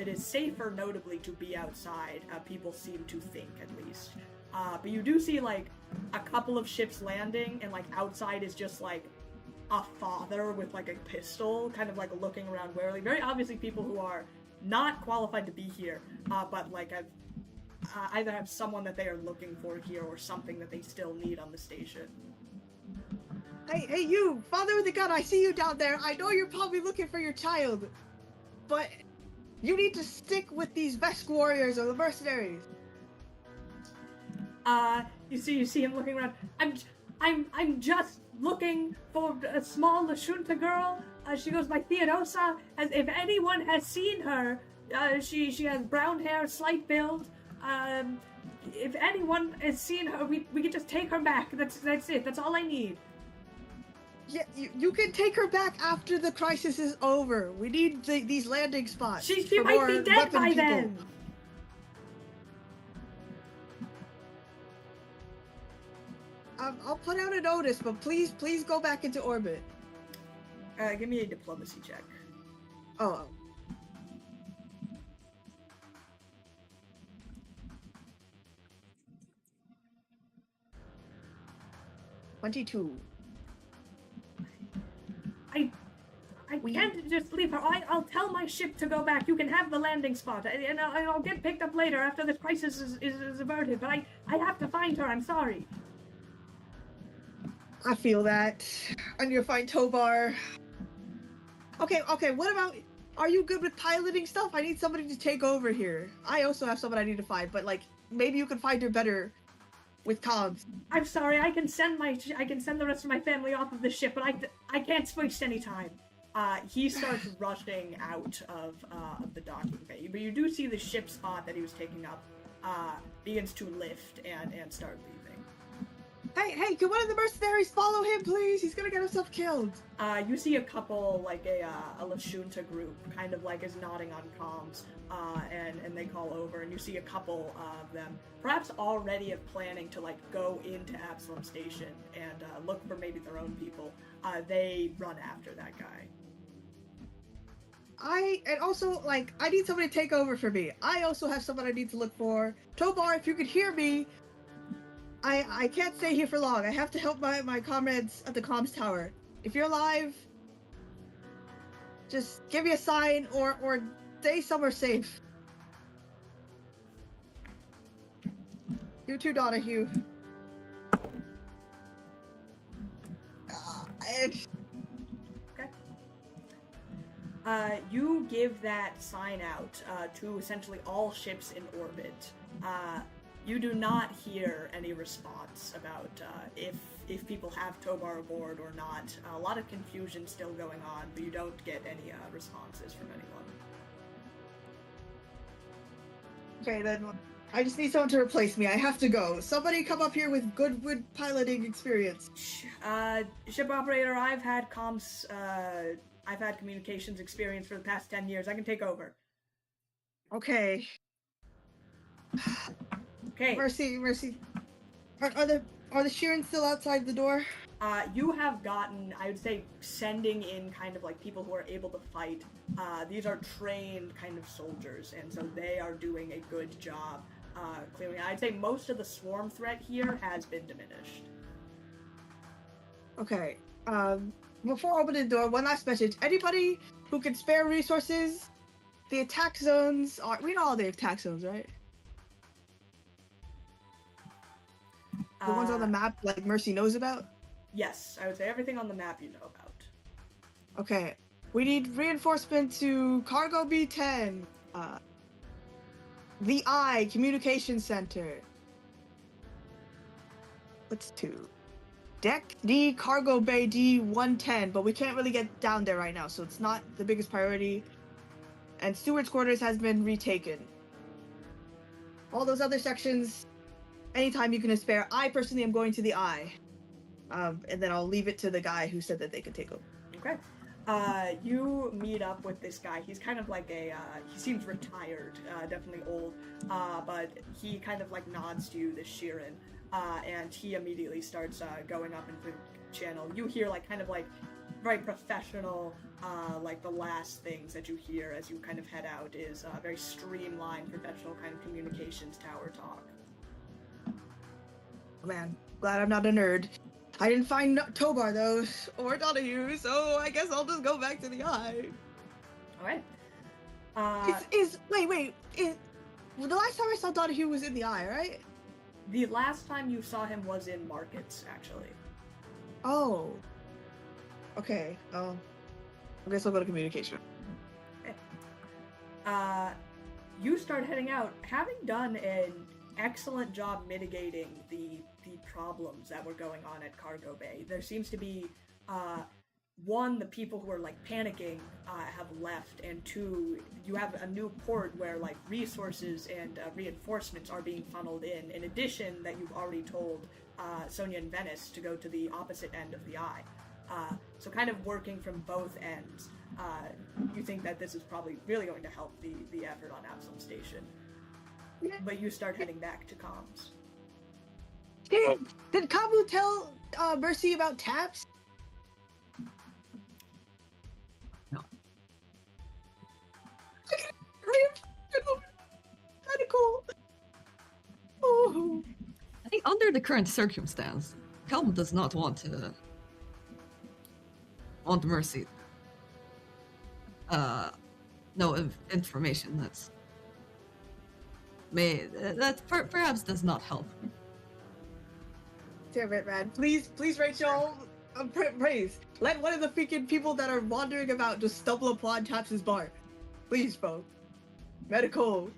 is safer, notably, to be outside. People seem to think, at least. But you do see, like, a couple of ships landing, and, like, outside is just, like, a father with, like, a pistol, kind of, like, looking around warily. Very obviously people who are not qualified to be here, but, like, either have someone that they are looking for here or something that they still need on the station. Hey, you, father with the gun, I see you down there. I know you're probably looking for your child, but you need to stick with these Vesk warriors or the mercenaries. You see him looking around. I'm just looking for a small Lashunta girl. She goes by Theodosa. If anyone has seen her, she has brown hair, slight build. If anyone has seen her, we can just take her back. That's it. That's all I need. Yeah, you can take her back after the crisis is over. We need these landing spots. She might be dead by then. I'll put out a notice, but please go back into orbit. Give me a diplomacy check. Oh. 22. I can't just leave her. I'll tell my ship to go back. You can have the landing spot, and I'll get picked up later after this crisis is averted. But I have to find her. I'm sorry. I feel that. I need to find Tobar. Okay. What about? Are you good with piloting stuff? I need somebody to take over here. I also have someone I need to find, but like maybe you can find her better with comms. I'm sorry. I can send the rest of my family off of the ship, but I can't waste any time. He starts rushing out of the docking bay, but you do see the ship spot that he was taking up begins to lift and start leaving. Hey, can one of the mercenaries follow him, please? He's gonna get himself killed. You see a couple, like a Lashunta group, kind of like is nodding on comms, and they call over, and you see a couple of them, perhaps already planning to like go into Absalom Station and look for maybe their own people. They run after that guy. and also like I need somebody to take over for me. I also have someone I need to look for. Tobar, if you could hear me, I can't stay here for long. I have to help my comrades at the comms tower. If you're alive, just give me a sign or stay somewhere safe. You too, Donahue. And You give that sign out to essentially all ships in orbit. You do not hear any response about if people have Tobar aboard or not. A lot of confusion still going on, but you don't get any responses from anyone. okay, then I just need someone to replace me. I have to go. Somebody come up here with good piloting experience. Ship operator, I've had comms. I've had communications experience for the past 10 years. I can take over. Okay. Okay. Mercy. Are the Sheerans still outside the door? You have gotten, I would say, sending in kind of like people who are able to fight. These are trained kind of soldiers, and so they are doing a good job clearing. I'd say most of the swarm threat here has been diminished. Okay. Before opening the door, one last message. Anybody who can spare resources, the attack zones are. We know all the attack zones, right? The ones on the map, like Mercy knows about? Yes, I would say everything on the map you know about. Okay. We need reinforcement to Cargo B10. The I Communication Center. What's 2? Deck D Cargo Bay D110, but we can't really get down there right now, so it's not the biggest priority. And Steward's Quarters has been retaken. All those other sections, anytime you can spare. I personally am going to the I. And then I'll leave it to the guy who said that they could take over. Okay. You meet up with this guy. He's kind of like he seems retired, definitely old, but he kind of like nods to you, this Sheeran, and he immediately starts going up into the channel. You hear like kind of like very professional, like the last things that you hear as you kind of head out is very streamlined, professional kind of communications tower talk. Man, glad I'm not a nerd. I didn't find Tobar though, or Donahue, so I guess I'll just go back to the eye. Alright. Wait, the last time I saw Donahue was in the eye, right? The last time you saw him was in markets, actually. Oh. Okay, I guess I'll go to communication. Okay. You start heading out, having done an excellent job mitigating the problems that were going on at Cargo Bay. There seems to be, one, the people who are like panicking have left, and two, you have a new port where like resources and reinforcements are being funneled in addition that you've already told Sonia and Venice to go to the opposite end of the eye. So kind of working from both ends, you think that this is probably really going to help the effort on Absalom Station. But you start heading back to comms. Did Kabu tell Mercy about taps? No. Kind of cool. Oh. I think under the current circumstance, Calvin does not want Mercy. No information perhaps does not help. Damn it, man. Please, Rachel, praise. Let one of the freaking people that are wandering about just stumble upon Taps' bar. Please, bro. Medical.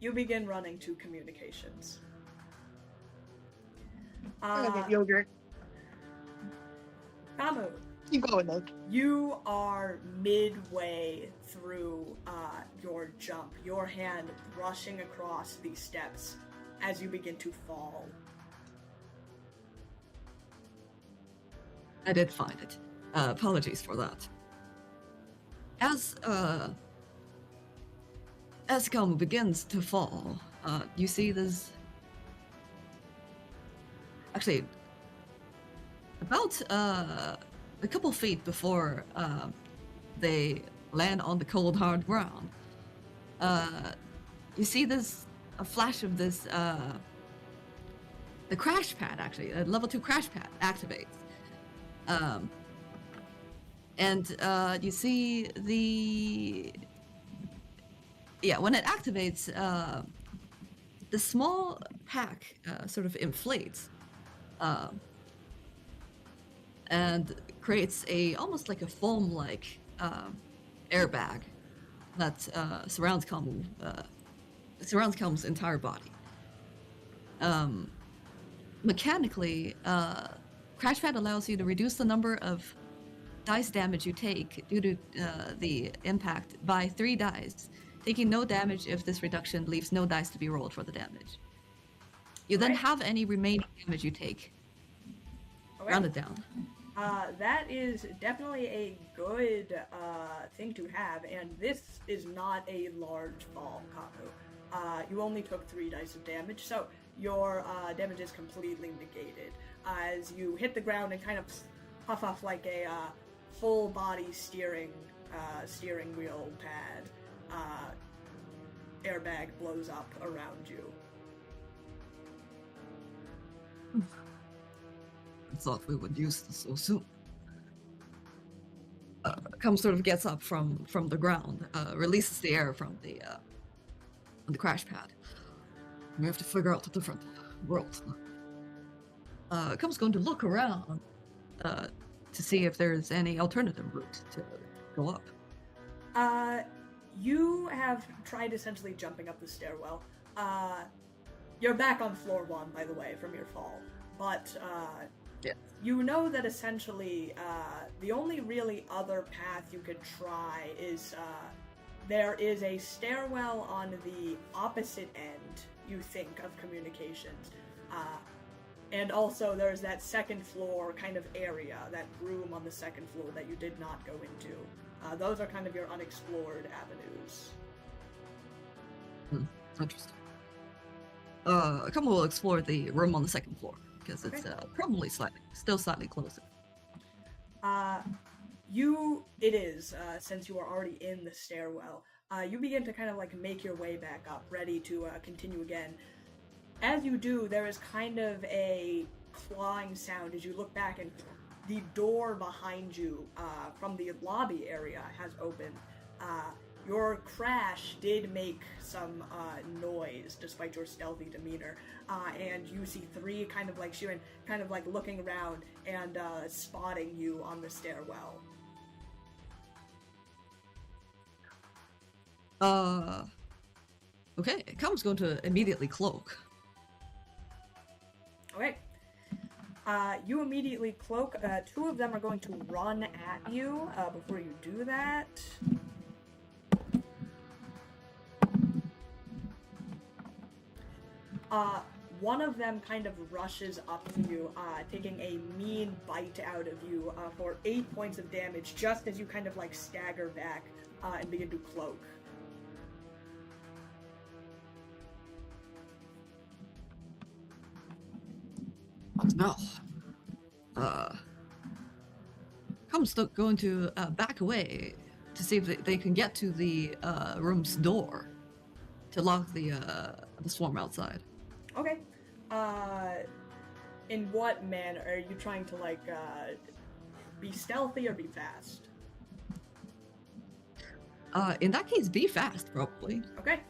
You begin running to communications. I'm gonna get yogurt. Kamu, Keep going, though. you are midway through your jump, your hand rushing across these steps as you begin to fall. I did find it. Apologies for that. As Calmu begins to fall, you see this. Actually, about a couple feet before they land on the cold, hard ground. You see a flash of this, the crash pad, actually, a level 2 crash pad activates. And you see when it activates, the small pack sort of inflates and creates almost like a foam-like airbag that surrounds Calum's entire body. Mechanically, Crashpad allows you to reduce the number of dice damage you take due to the impact by 3 dice, taking no damage if this reduction leaves no dice to be rolled for the damage. You then have any remaining damage you take. Okay. Round it down. That is definitely a good thing to have, and this is not a large fall, Kaku. You only took 3 dice of damage, so your damage is completely negated. As you hit the ground and kind of puff off like a full body steering wheel pad, airbag blows up around you. I thought we would use this so soon. Sort of gets up from the ground, releases the air from the crash pad. We have to figure out a different world. Comes going to look around to see if there's any alternative route to go up. You have tried essentially jumping up the stairwell. You're back on floor 1, by the way, from your fall. But you know that essentially the only really other path you could try is there is a stairwell on the opposite end, you think, of communications. And also there's that second floor kind of area, that room on the second floor that you did not go into. Those are kind of your unexplored avenues. Interesting. Come we'll explore the room on the second floor, because it's probably still slightly closer. It is, since you are already in the stairwell, you begin to kind of like make your way back up, ready to continue again. As you do, there is kind of a clawing sound as you look back, and the door behind you from the lobby area has opened. Your crash did make some noise, despite your stealthy demeanor, and you see 3 kind of like Sheeran kind of like looking around and spotting you on the stairwell. Okay, Calum's going to immediately cloak. Okay. You immediately cloak. 2 of them are going to run at you. Before you do that, one of them kind of rushes up to you, taking a mean bite out of you for 8 points of damage, just as you kind of like stagger back and begin to cloak. No. Calum's still going to back away to see if they can get to the room's door to lock the swarm outside. Okay. In what manner? Are you trying to, like, be stealthy or be fast? In that case, be fast, probably. Okay.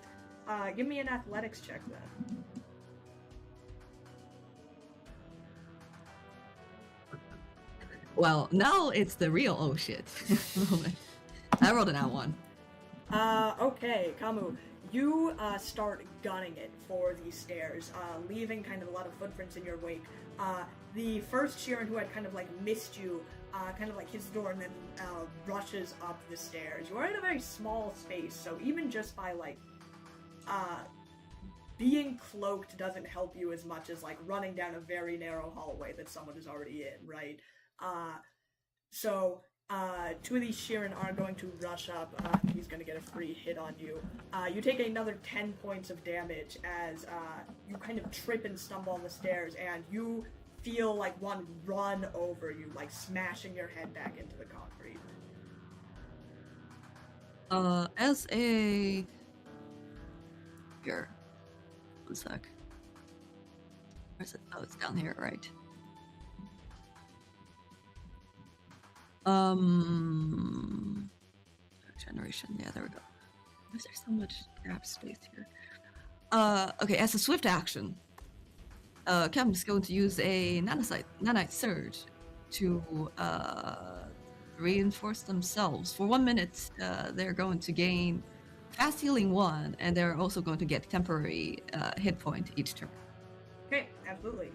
Give me an athletics check, then. Well, now it's the real oh shit moment. I rolled an @1. Okay, Kamu. You start gunning it for these stairs, leaving kind of a lot of footprints in your wake. The first Sheeran who had kind of like missed you, kind of like hits the door and then rushes up the stairs. You are in a very small space, so even just by like being cloaked doesn't help you as much as like running down a very narrow hallway that someone is already in, right? So 2 of these Sheeran are going to rush up. He's going to get a free hit on you. You take another 10 points of damage as you kind of trip and stumble on the stairs, and you feel like one run over you, like smashing your head back into the concrete. As a... Here. 1 sec. Where's it? Oh, it's down here, right. Generation, yeah, there we go. Why is there so much gap space here? Okay, as a swift action, Cam is going to use a nanite surge to reinforce themselves. For 1 minute, they're going to gain fast healing 1, and they're also going to get temporary hit point each turn. Okay, absolutely.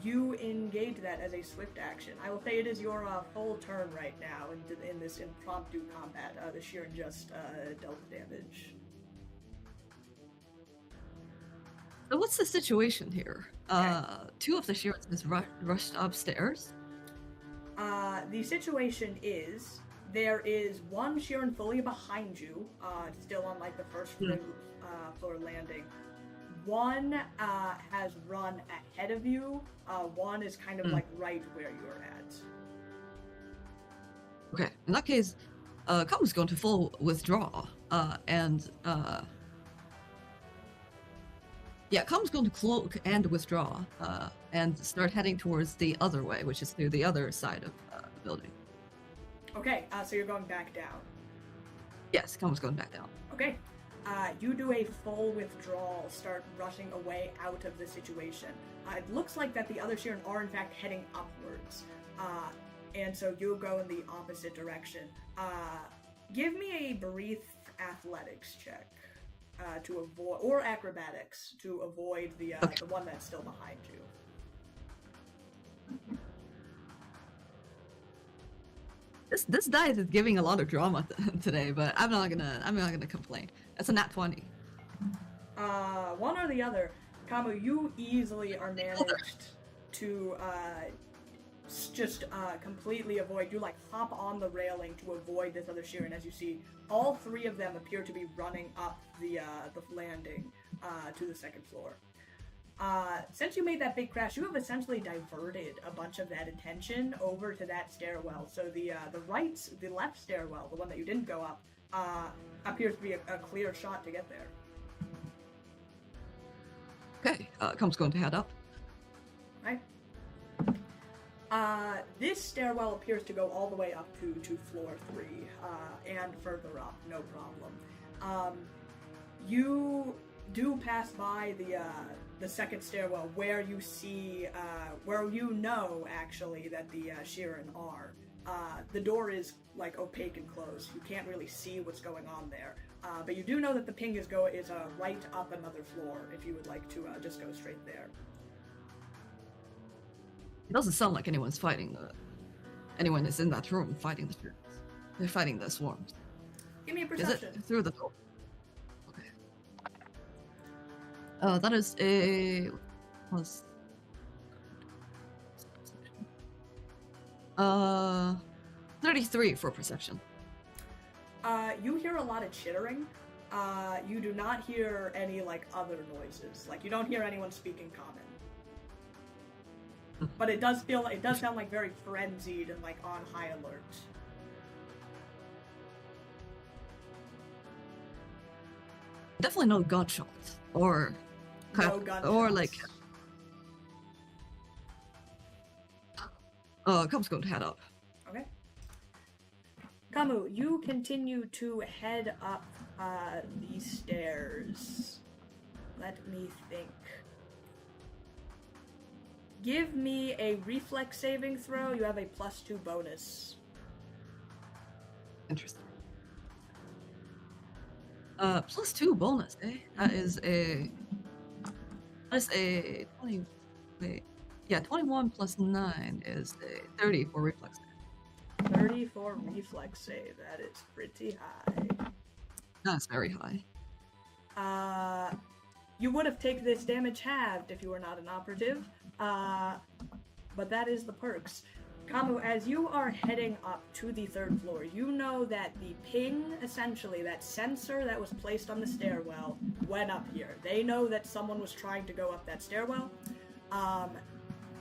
You engage that as a swift action. I will say it is your full turn right now in this impromptu combat. The Sheeran just dealt damage. So what's the situation here? Two of the Sheerans has rushed upstairs. The situation is there is one Sheeran fully behind you, still on like the first floor landing. One has run ahead of you. One is kind of like right where you're at. Okay, in that case, Kamu's going to full withdraw, and Kamu's going to cloak and withdraw, and start heading towards the other way, which is to the other side of the building. Okay, so you're going back down. Yes, Kamu's going back down. Okay. You do a full withdrawal, start rushing away out of the situation. It looks like that the other Sheeran are in fact heading upwards. And so you'll go in the opposite direction. Give me a brief athletics check to avoid, or acrobatics, to avoid the one that's still behind you. This dice is giving a lot of drama today, but I'm not gonna complain. It's a nat 20. One or the other. Kamu, you easily are managed to just completely avoid. You like hop on the railing to avoid this other Sheeran. As you see, all 3 of them appear to be running up the landing to the 2nd floor. Since you made that big crash, you have essentially diverted a bunch of that attention over to that stairwell. So the left stairwell, the one that you didn't go up, appears to be a clear shot to get there. Okay, Kamu's going to head up. Right. This stairwell appears to go all the way up to floor 3, and further up, no problem. You do pass by the 2nd stairwell where you see, where you know actually that the Sheeran are. The door is like opaque and closed. You can't really see what's going on there. But you do know that the ping is right up another floor if you would like to just go straight there. It doesn't sound like anyone's fighting anyone is in that room fighting the Sheerans. They're fighting the swarms. Give me a perception. Is it through the door? Okay. That is a plus 33 for perception. You hear a lot of chittering. You do not hear any like other noises. Like you don't hear anyone speaking common. But it does sound like very frenzied and like on high alert. Definitely no gunshots or or like Kamu's going to head up. Okay. Kamu, you continue to head up these stairs. Let me think. Give me a reflex saving throw. You have a +2 bonus. Interesting. +2 bonus, eh? That is a 20. Wait, yeah, 21 plus 9 is a 30 for reflex save. 30 for reflex save. That is pretty high. That's very high. You would have taken this damage halved if you were not an operative. But that is the perks. Kamu, as you are heading up to the 3rd floor, you know that the ping, essentially, that sensor that was placed on the stairwell, went up here. They know that someone was trying to go up that stairwell.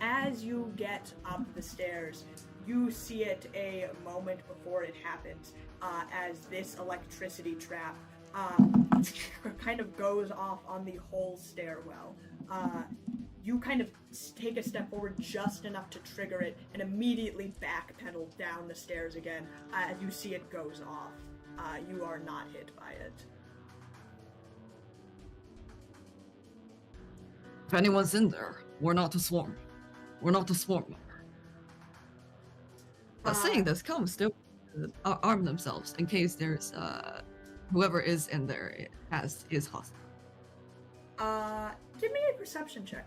As you get up the stairs, you see it a moment before it happens, as this electricity trap kind of goes off on the whole stairwell. You kind of take a step forward just enough to trigger it and immediately backpedal down the stairs again as you see it goes off. You are not hit by it. If anyone's in there, we're not to swarm. We're not to swarm. But saying this, come still arm themselves in case there's whoever is in there is hostile. Give me a perception check.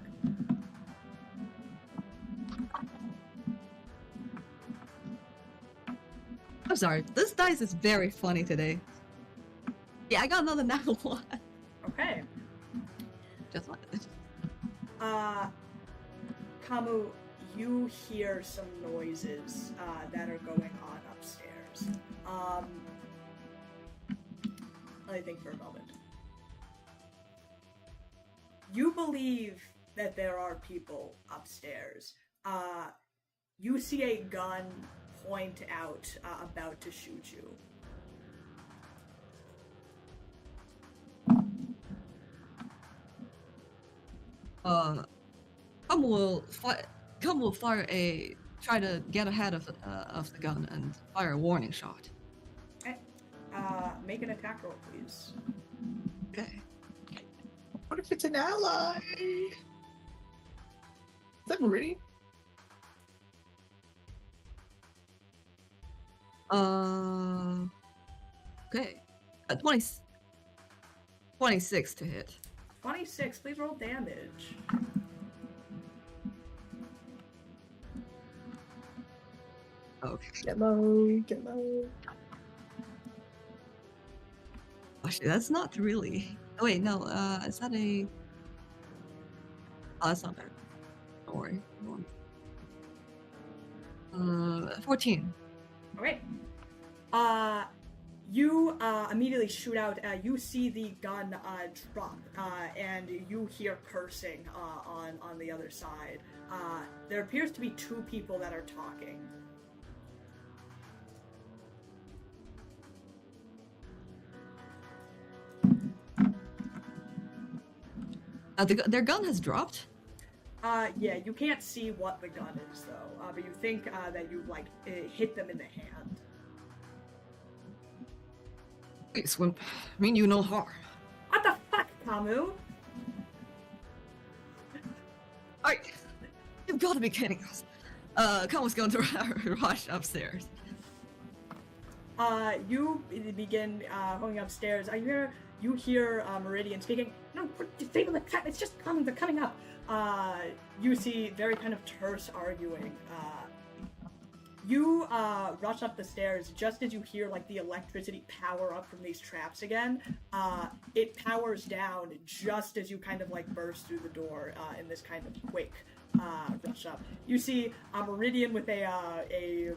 I'm sorry, this dice is very funny today. Yeah, I got another natural one. Okay. Just like it. Kamu, you hear some noises that are going on upstairs. Let me think for a moment. You believe that there are people upstairs. You see a gun point out, about to shoot you. Come will try to get ahead of the gun and fire a warning shot. Okay. Make an attack roll, please. Okay. What if it's an ally? Is that Meridian? Okay. 26 to hit. 26, please roll damage. Okay. Get low, get low. Actually, that's not really. Oh wait, no. Is that a? Oh, that's not bad. Don't worry. 14. Okay. You immediately shoot out. You see the gun drop, and you hear cursing on the other side. There appears to be two people that are talking. Their gun has dropped. Yeah, you can't see what the gun is though, but you think that you hit them in the hand. Wait, Swimp. Mean you no harm. What the fuck, Kamu? You've got to be kidding us. Kamu's going to rush upstairs. You begin going upstairs. You hear Meridian speaking. No, disable the trap. It's just coming. They're coming up. You see very kind of terse arguing. You rush up the stairs just as you hear the electricity power up from these traps again. It powers down just as you kind of burst through the door in this kind of quick rush up. You see Meridian with a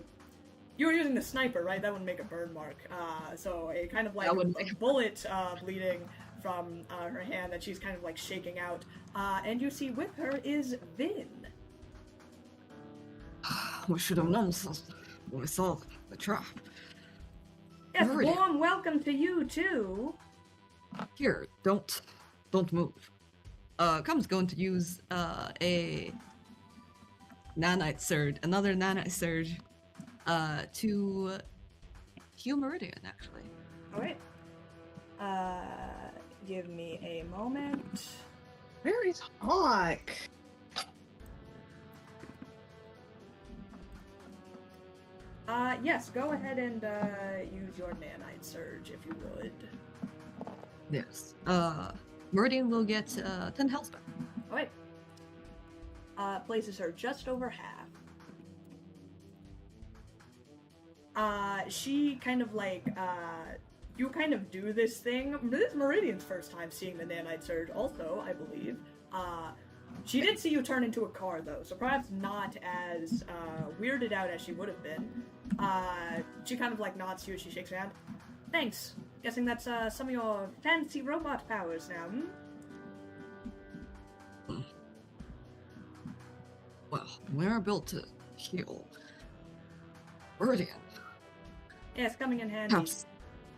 you were using the sniper, right? That wouldn't make a burn mark. So a kind of a bullet bleeding from her hand that she's kind of shaking out. And you see with her is Vin. We should have known something when we saw the trap. Yes, Meridian. warm welcome to you too. Here, don't move. Kam's going to use a nanite surge, another nanite surge, to heal Meridian, actually. Alright. Give me a moment. Where is Hawk? Yes, go ahead and use your nanite surge if you would. Yes. Meridian will get 10 health back. Alright. Places her just over half. She kind of you kind of do this thing. This is Meridian's first time seeing the nanite surge also, I believe. She did see you turn into a car though, so perhaps not as weirded out as she would have been. She kind of nods to you as she shakes her hand. Thanks. Guessing that's some of your fancy robot powers now, hmm? Well, we're built to heal. Meridian. Yes, coming in handy. Taps.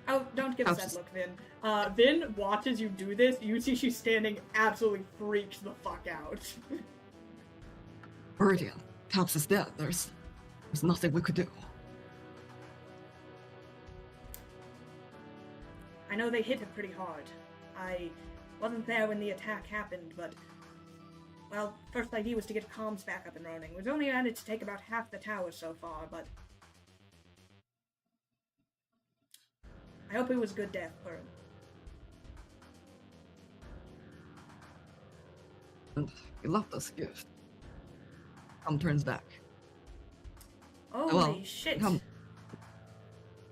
Oh, don't give us that Taps. look, Vin. Vin watches you do this. You see she's standing absolutely freaked the fuck out. Meridian. Taps is dead. There's nothing we could do. I know they hit him pretty hard. I wasn't there when the attack happened, but... Well, first idea was to get comms back up and running. We've only managed to take about half the tower so far, but... I hope it was a good death for him. And he left us a gift. Turns back. Holy Well, shit.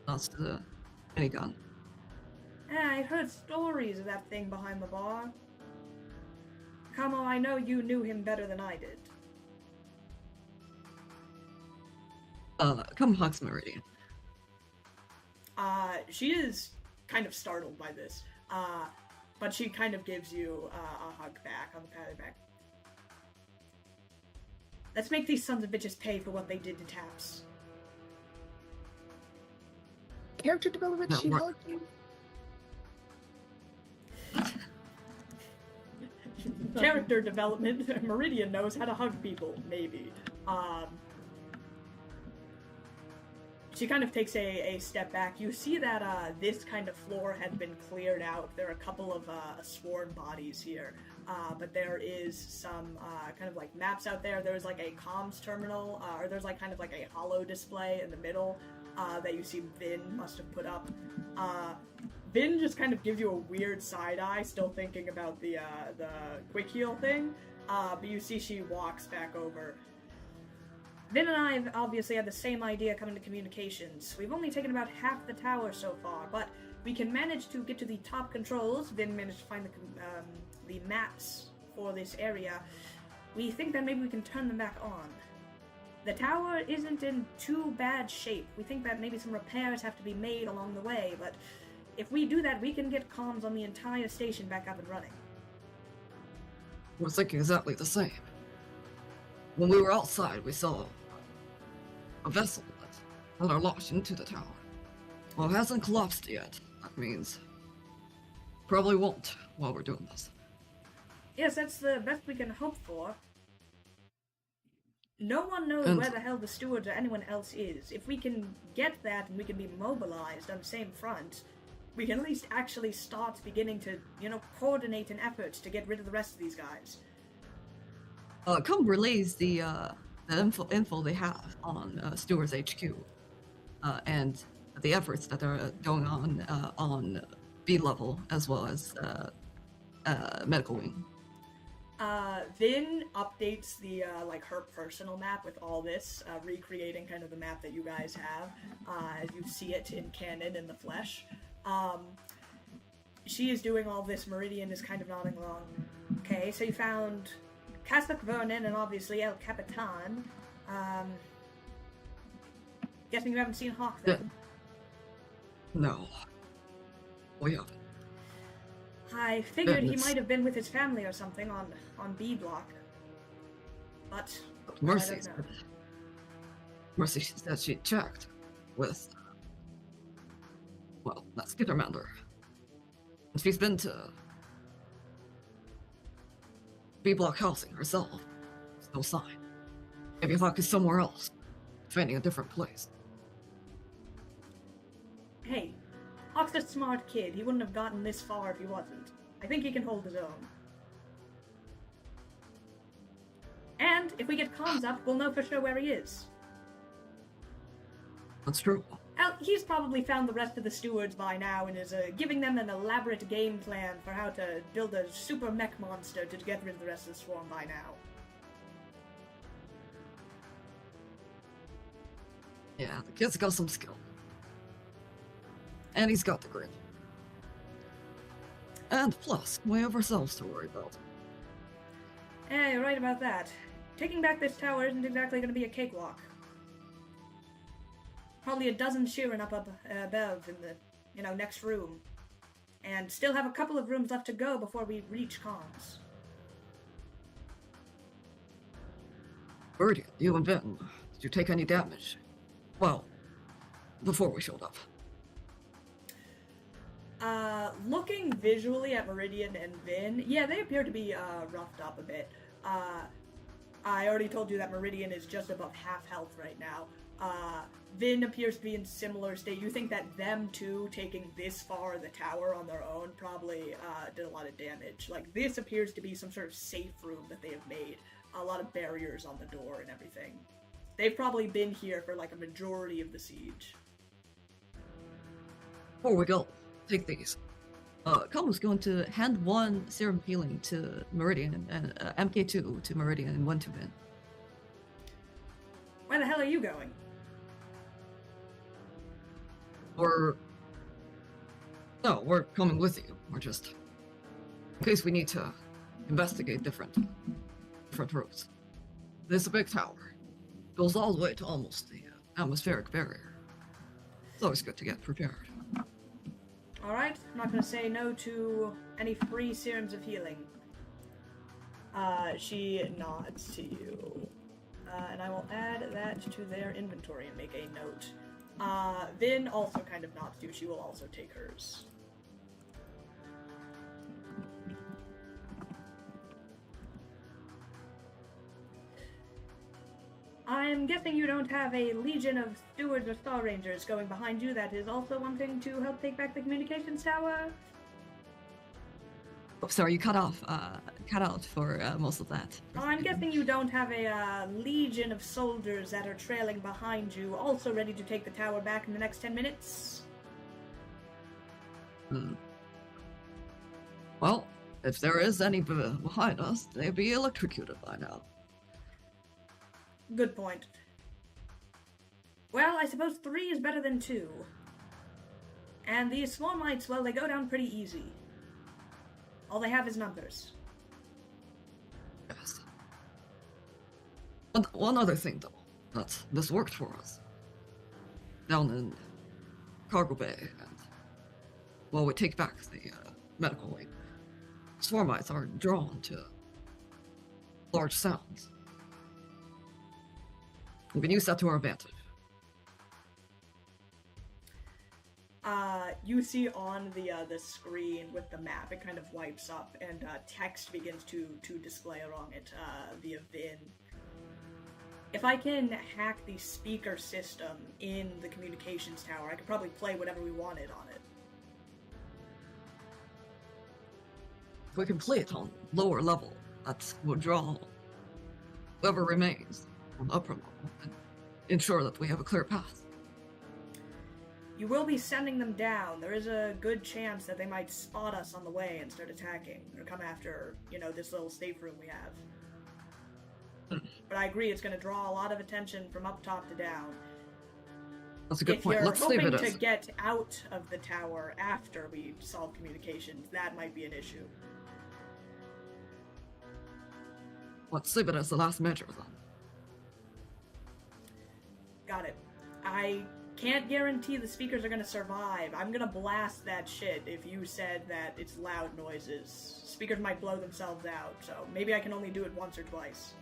Lost the minigun. Yeah, I heard stories of that thing behind the bar. Kamo, I know you knew him better than I did. Come hugs Meridian. She is kind of startled by this. But she kind of gives you a hug back on the pat back. Let's make these sons of bitches pay for what they did to Taps. Character development, No, she we're- hugged you. Character development, Meridian knows how to hug people, maybe. She kind of takes a step back. You see that this kind of floor had been cleared out. There are a couple of sworn bodies here, but there is some kind of like maps out there. There's like a comms terminal, or there's like kind of like a holo display in the middle that you see Vin must have put up. Vin just kind of gives you a weird side eye, still thinking about the quick heal thing. But you see she walks back over. Vin and I have obviously had the same idea coming to communications. We've only taken about half the tower so far, but we can manage to get to the top controls. Vin managed to find the maps for this area. We think that maybe we can turn them back on. The tower isn't in too bad shape. We think that maybe some repairs have to be made along the way, but if we do that, we can get comms on the entire station back up and running. We're thinking exactly the same. When we were outside, we saw a vessel that had launched into the tower. Well, it hasn't collapsed yet. That means probably won't while we're doing this. Yes, that's the best we can hope for. No one knows And- where the hell the stewards or anyone else is. If we can get that and we can be mobilized on the same front, we can at least actually start beginning to, coordinate an effort to get rid of the rest of these guys. Come release the info they have on Stewart's HQ and the efforts that are going on B level as well as medical wing. Vin updates the her personal map with all this, recreating kind of the map that you guys have as you see it in canon in the flesh. She is doing all this. Meridian is kind of nodding along. Okay, so you found Castle Vernon and obviously El Capitan. Guessing you haven't seen Hawk then? No. We haven't. I figured he Goodness. might have been with his family or something on B block. But Mercy I don't know. Mercy said she checked with, well, that's Skittermander. And she's been to B-block housing herself. There's no sign. Maybe Hawk is somewhere else, finding a different place. Hey, Hawk's a smart kid. He wouldn't have gotten this far if he wasn't. I think he can hold his own. And if we get comms up, we'll know for sure where he is. That's true. He's probably found the rest of the stewards by now and is giving them an elaborate game plan for how to build a super mech monster to get rid of the rest of the swarm by now. Yeah, the kid's got some skill. And he's got the grit. And plus, we have ourselves to worry about. Yeah, you're right about that. Taking back this tower isn't exactly going to be a cakewalk. Probably a dozen Sheeran up above in the, next room. And still have a couple of rooms left to go before we reach comms. Meridian, you and Ben, did you take any damage? Well, before we showed up. Looking visually at Meridian and Vin, yeah, they appear to be roughed up a bit. I already told you that Meridian is just above half health right now. Vin appears to be in similar state. You think that them two taking this far the tower on their own probably did a lot of damage. Like, this appears to be some sort of safe room that they have made. A lot of barriers on the door and everything. They've probably been here for like a majority of the siege. Before we go, take these. Kamu's going to hand one serum healing to Meridian and MK2 to Meridian and one to Vin. Where the hell are you going? We're coming with you. We're just, in case we need to investigate different routes. This is a big tower. Goes all the way to almost the atmospheric barrier. It's always good to get prepared. Alright, I'm not gonna say no to any free serums of healing. She nods to you. And I will add that to their inventory and make a note. Vin also kind of nods to you. She will also take hers. I'm guessing you don't have a legion of stewards or Star Rangers going behind you that is also wanting to help take back the communications tower? Oh, sorry, you cut out for most of that. I'm guessing you don't have a legion of soldiers that are trailing behind you, also ready to take the tower back in the next 10 minutes? Well, if there is any behind us, they'd be electrocuted by now. Good point. Well, I suppose 3 is better than 2. And these Swarmites, well, they go down pretty easy. All they have is numbers. Yes. One other thing, though, that this worked for us. Down in Cargo Bay, and while we take back the medical wing, Swarmites are drawn to large sounds. We can use that to our advantage. You see on the screen with the map, it kind of wipes up, and text begins to display along it via Vin. If I can hack the speaker system in the communications tower, I could probably play whatever we wanted on it. If we can play it on lower level, that will draw whoever remains on upper level and ensure that we have a clear path. You will be sending them down. There is a good chance that they might spot us on the way and start attacking, or come after, this little safe room we have. But I agree, it's going to draw a lot of attention from up top to down. That's a good point. Let's If leave you're it hoping as... to get out of the tower after we solve communications, that might be an issue. Let's leave it as the last measure, then. Got it. I can't guarantee the speakers are going to survive. I'm going to blast that shit if you said that it's loud noises. Speakers might blow themselves out, so maybe I can only do it once or twice.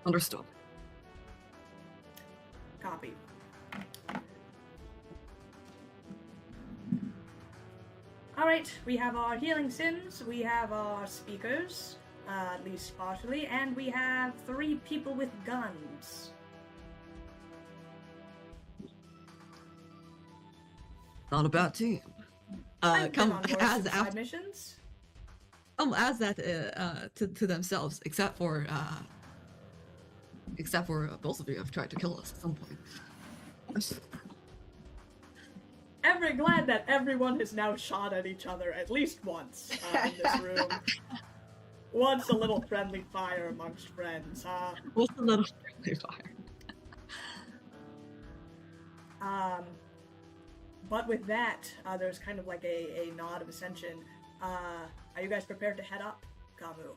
Understood. Copy. Alright, we have our healing sims, we have our speakers, at least partially, and we have 3 people with guns. Not a bad team. I've been Come on more as suicide missions. as that to themselves, except for both of you have tried to kill us at some point. Glad that everyone has now shot at each other at least once in this room. Once a little friendly fire amongst friends, huh? What's a little friendly fire? But with that, there's kind of like a nod of ascension. Are you guys prepared to head up, Kamu?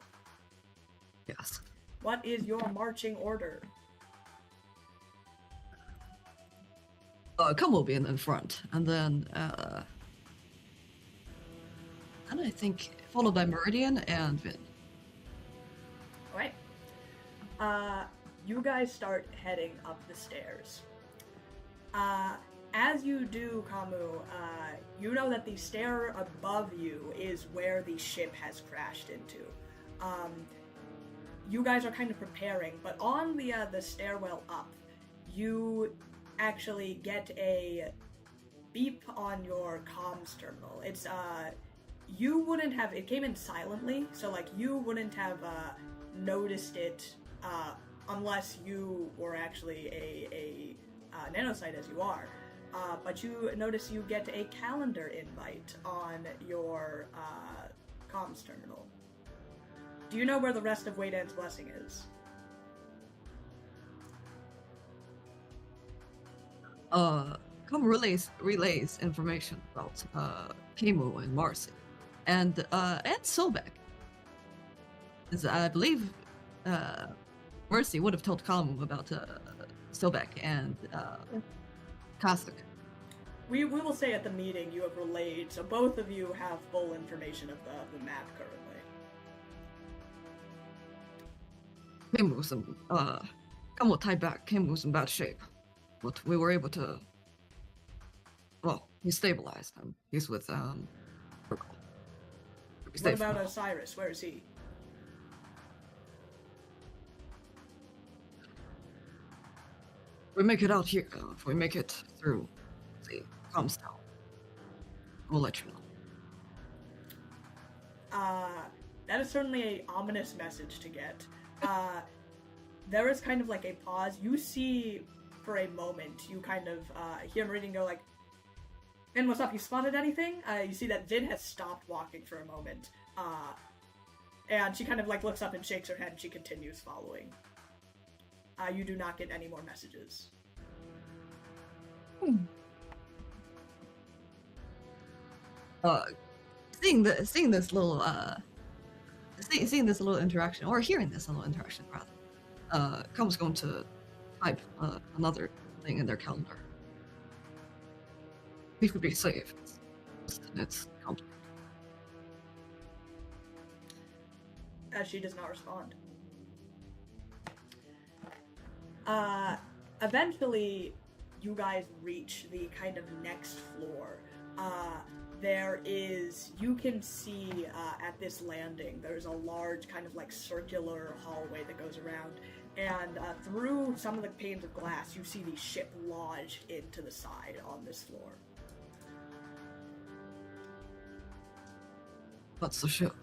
Yes. What is your marching order? Kamu will be in front, and then I think followed by Meridian and Vin. Alright. You guys start heading up the stairs. As you do, Kamu, you know that the stair above you is where the ship has crashed into. You guys are kind of preparing, but on the stairwell up, you actually get a beep on your comms terminal. It's you wouldn't have, it came in silently, so like you wouldn't have noticed it unless you were actually a nanocyte as you are. But you notice you get a calendar invite on your comms terminal. Do you know where the rest of Waydan's blessing is? Come relays information about Kimu and Marcy, and Sobek. As I believe Mercy would have told Kamu about Sobek and Kazakh. We will say at the meeting you have relayed, so both of you have full information of the map currently. Kimu's in Kamu tied back. Kimu's in bad shape, but we were able to. Well, he's stabilized. He's with Urkel. What about Osiris? Where is he? We make it out here. If we make it through the comms tower, we'll let you know. That is certainly an ominous message to get. There is kind of like a pause. You see, for a moment, you kind of hear Meridian go like, "Vin, what's up? You spotted anything?" You see that Vin has stopped walking for a moment. And she kind of like looks up and shakes her head and she continues following. You do not get any more messages. Seeing this little interaction, or hearing this little interaction rather, Kamu's going to type another thing in their calendar. We could be safe. It's complicated. As she does not respond. Eventually, you guys reach the kind of next floor. You can see at this landing, there's a large kind of like circular hallway that goes around, and through some of the panes of glass, you see the ship lodged into the side on this floor. What's the ship?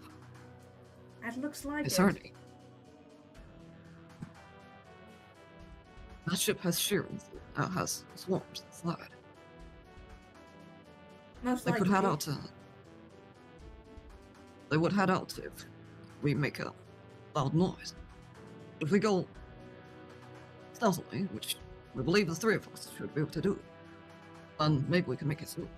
That looks like It's it. Ernie. That ship has shearings. Has swarms inside. Most They likely. could head out. They would head out if we make a loud noise. If we go stealthily, which we believe the three of us should be able to do, then maybe we can make it through.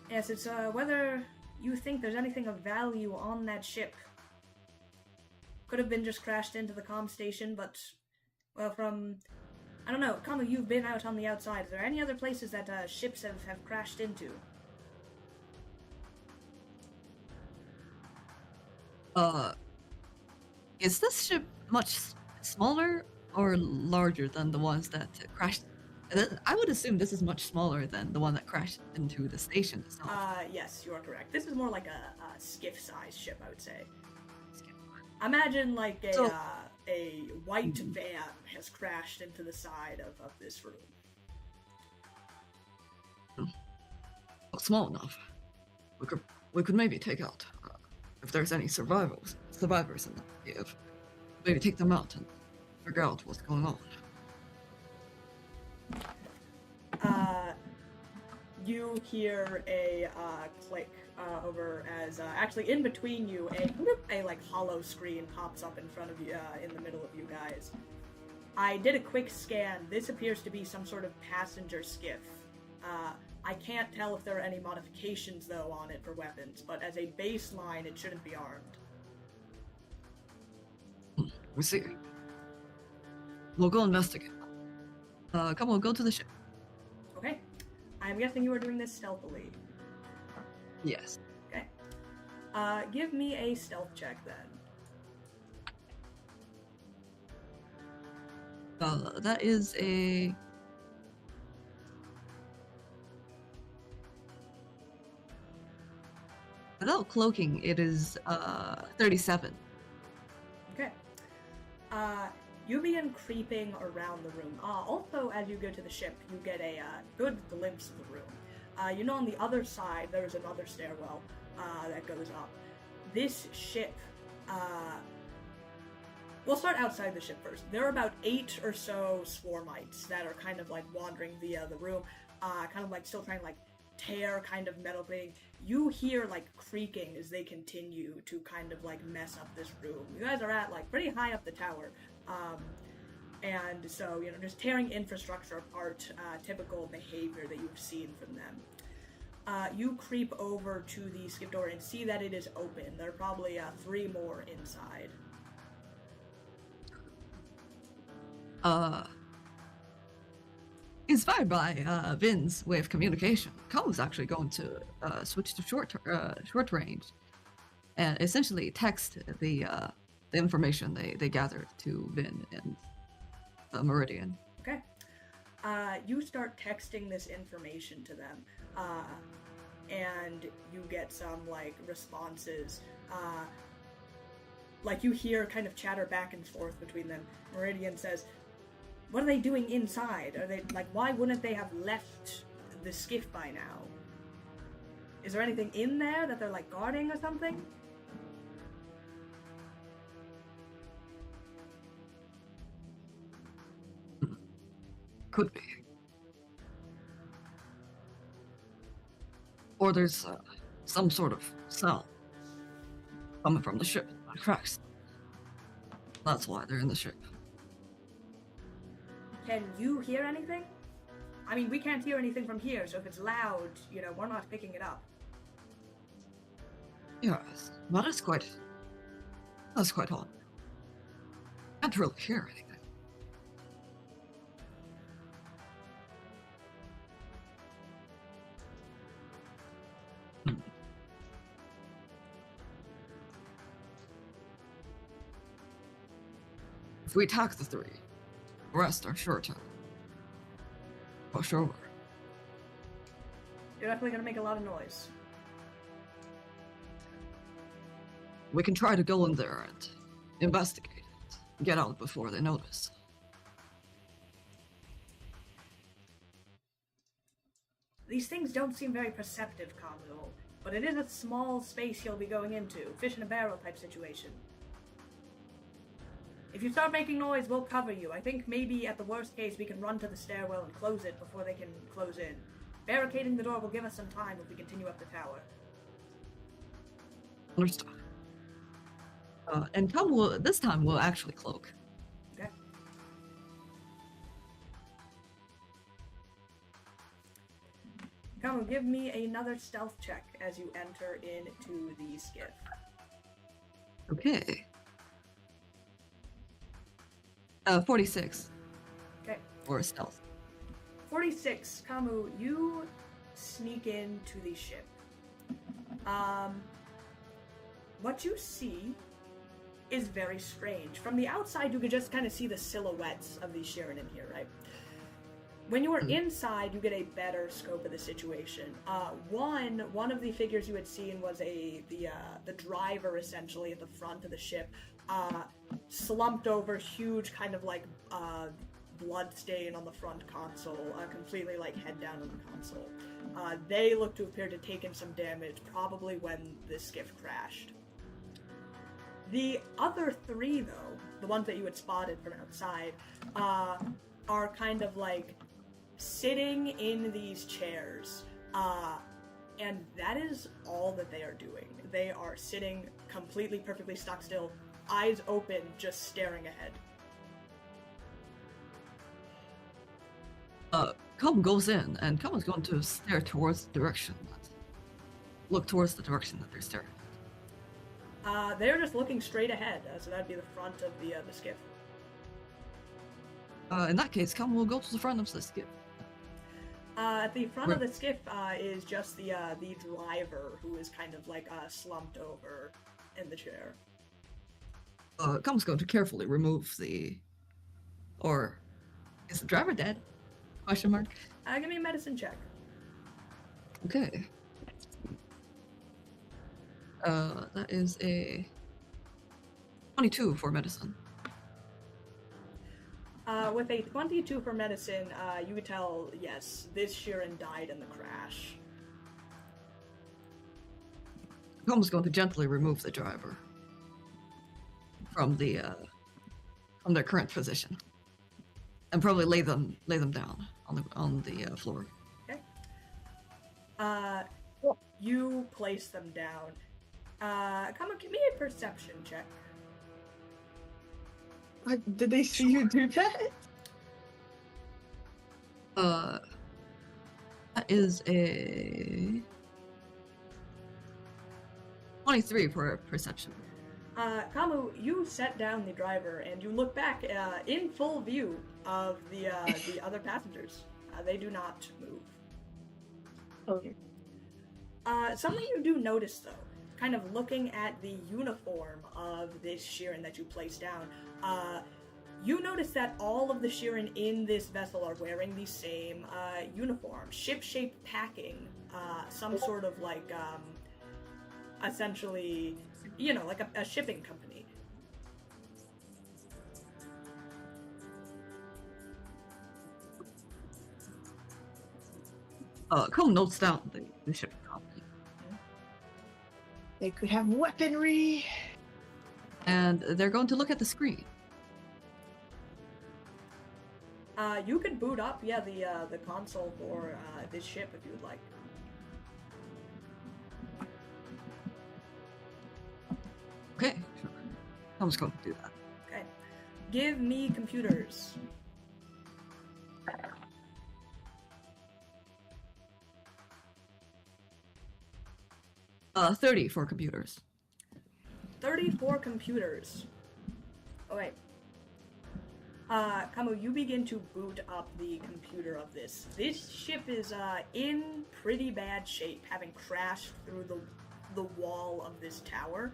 Yes, it's whether you think there's anything of value on that ship. Could have been just crashed into the comm station, but, well, I don't know, Kamu, you've been out on the outside. Is there any other places that ships have crashed into? Is this ship much smaller or larger than the ones that crashed? I would assume this is much smaller than the one that crashed into the station itself. Yes, you are correct. This is more like a skiff-sized ship, I would say. Imagine like a white van has crashed into the side of this room. Well, small enough. We could maybe take out if there's any survivors in the cave. Maybe take them out and figure out what's going on. You hear a click over as actually in between you a like hollow screen pops up in front of you in the middle of you guys. I did a quick scan. This appears to be some sort of passenger skiff. I can't tell if there are any modifications though on it for weapons, but as a baseline it shouldn't be armed. We see. We'll go investigate. Come on, go to the ship. Okay. I'm guessing you are doing this stealthily. Yes. Okay. Give me a stealth check then. That is a... Without cloaking, it is 37. Okay. You begin creeping around the room. Also, as you go to the ship, you get a good glimpse of the room. You know, on the other side, there's another stairwell that goes up. This ship, we'll start outside the ship first. There are about 8 or so swarmites that are kind of like wandering via the room, kind of like still trying to like tear kind of metal plating. You hear like creaking as they continue to kind of like mess up this room. You guys are at like pretty high up the tower. And so, you know, just tearing infrastructure apart, typical behavior that you've seen from them. You creep over to the skip door and see that it is open. There are probably 3 more inside. Inspired by Vin's way of communication, Cal was actually going to switch to short range and essentially text the information they gathered to Vin and Meridian. Okay. You start texting this information to them, and you get some like responses. Like you hear kind of chatter back and forth between them. Meridian says, "What are they doing inside? Are they like, why wouldn't they have left the skiff by now? Is there anything in there that they're like guarding or something?" Could be. Or there's some sort of sound coming from the ship. Cracks. That's why they're in the ship. Can you hear anything? I mean, we can't hear anything from here, so if it's loud, you know, we're not picking it up. Yes, but that's quite odd. Can't really hear anything. If we attack the 3, the rest are sure to push over. You're definitely gonna make a lot of noise. We can try to go in there and investigate it. Get out before they notice. These things don't seem very perceptive, Commodore, but it is a small space he'll be going into. Fish in a barrel type situation. If you start making noise, we'll cover you. I think maybe at the worst case we can run to the stairwell and close it before they can close in. Barricading the door will give us some time if we continue up the tower. Understood. And this time we'll actually cloak. Okay. Come, give me another stealth check as you enter into the skiff. Okay. 46. Okay. Or stealth. 46, Kamu, you sneak into the ship. What you see is very strange. From the outside, you could just kind of see the silhouettes of these Shirin in here, right? When you are inside, you get a better scope of the situation. One of the figures you had seen was the driver, essentially, at the front of the ship, slumped over, huge kind of like blood stain on the front console, completely like head down on the console. They look to appear to have taken some damage, probably when the skiff crashed. The other 3, though, the ones that you had spotted from outside, are kind of like sitting in these chairs, and that is all that they are doing. They are sitting completely, perfectly stock still, eyes open, just staring ahead. Cum goes in, and Cum is going to stare towards the direction look towards the direction that they're staring at. They're just looking straight ahead, so that'd be the front of the skiff. In that case, Cum will go to the front of the skiff. At the front of the skiff is just the driver, who is kind of like slumped over in the chair. Cum's going to carefully remove or Is the driver dead? Question mark. Give me a medicine check. Okay. That is a 22 for medicine. With a 22 for medicine, you could tell, yes, this Sheeran died in the crash. Cole's going to gently remove the driver from their current position, and probably lay them down on the floor. Okay. You place them down. Come on, give me a perception check. Did they see you do that? That is a 23 for perception. Kamu, you set down the driver and you look back in full view of the other passengers. They do not move. Okay. Something you do notice, though, kind of looking at the uniform of this Sheeran that you placed down, you notice that all of the Sheeran in this vessel are wearing the same uniform, ship-shaped packing, some sort of like, essentially, you know, like a shipping company. Cole notes down the shipping company. They could have weaponry. And they're going to look at the screen. You could boot up, yeah, the console for this ship if you would like. Okay, sure. I'm just going to do that. Okay. Give me computers. 30 for computers. 34 computers. Okay. Kamu, you begin to boot up the computer of this. This ship is in pretty bad shape, having crashed through the wall of this tower.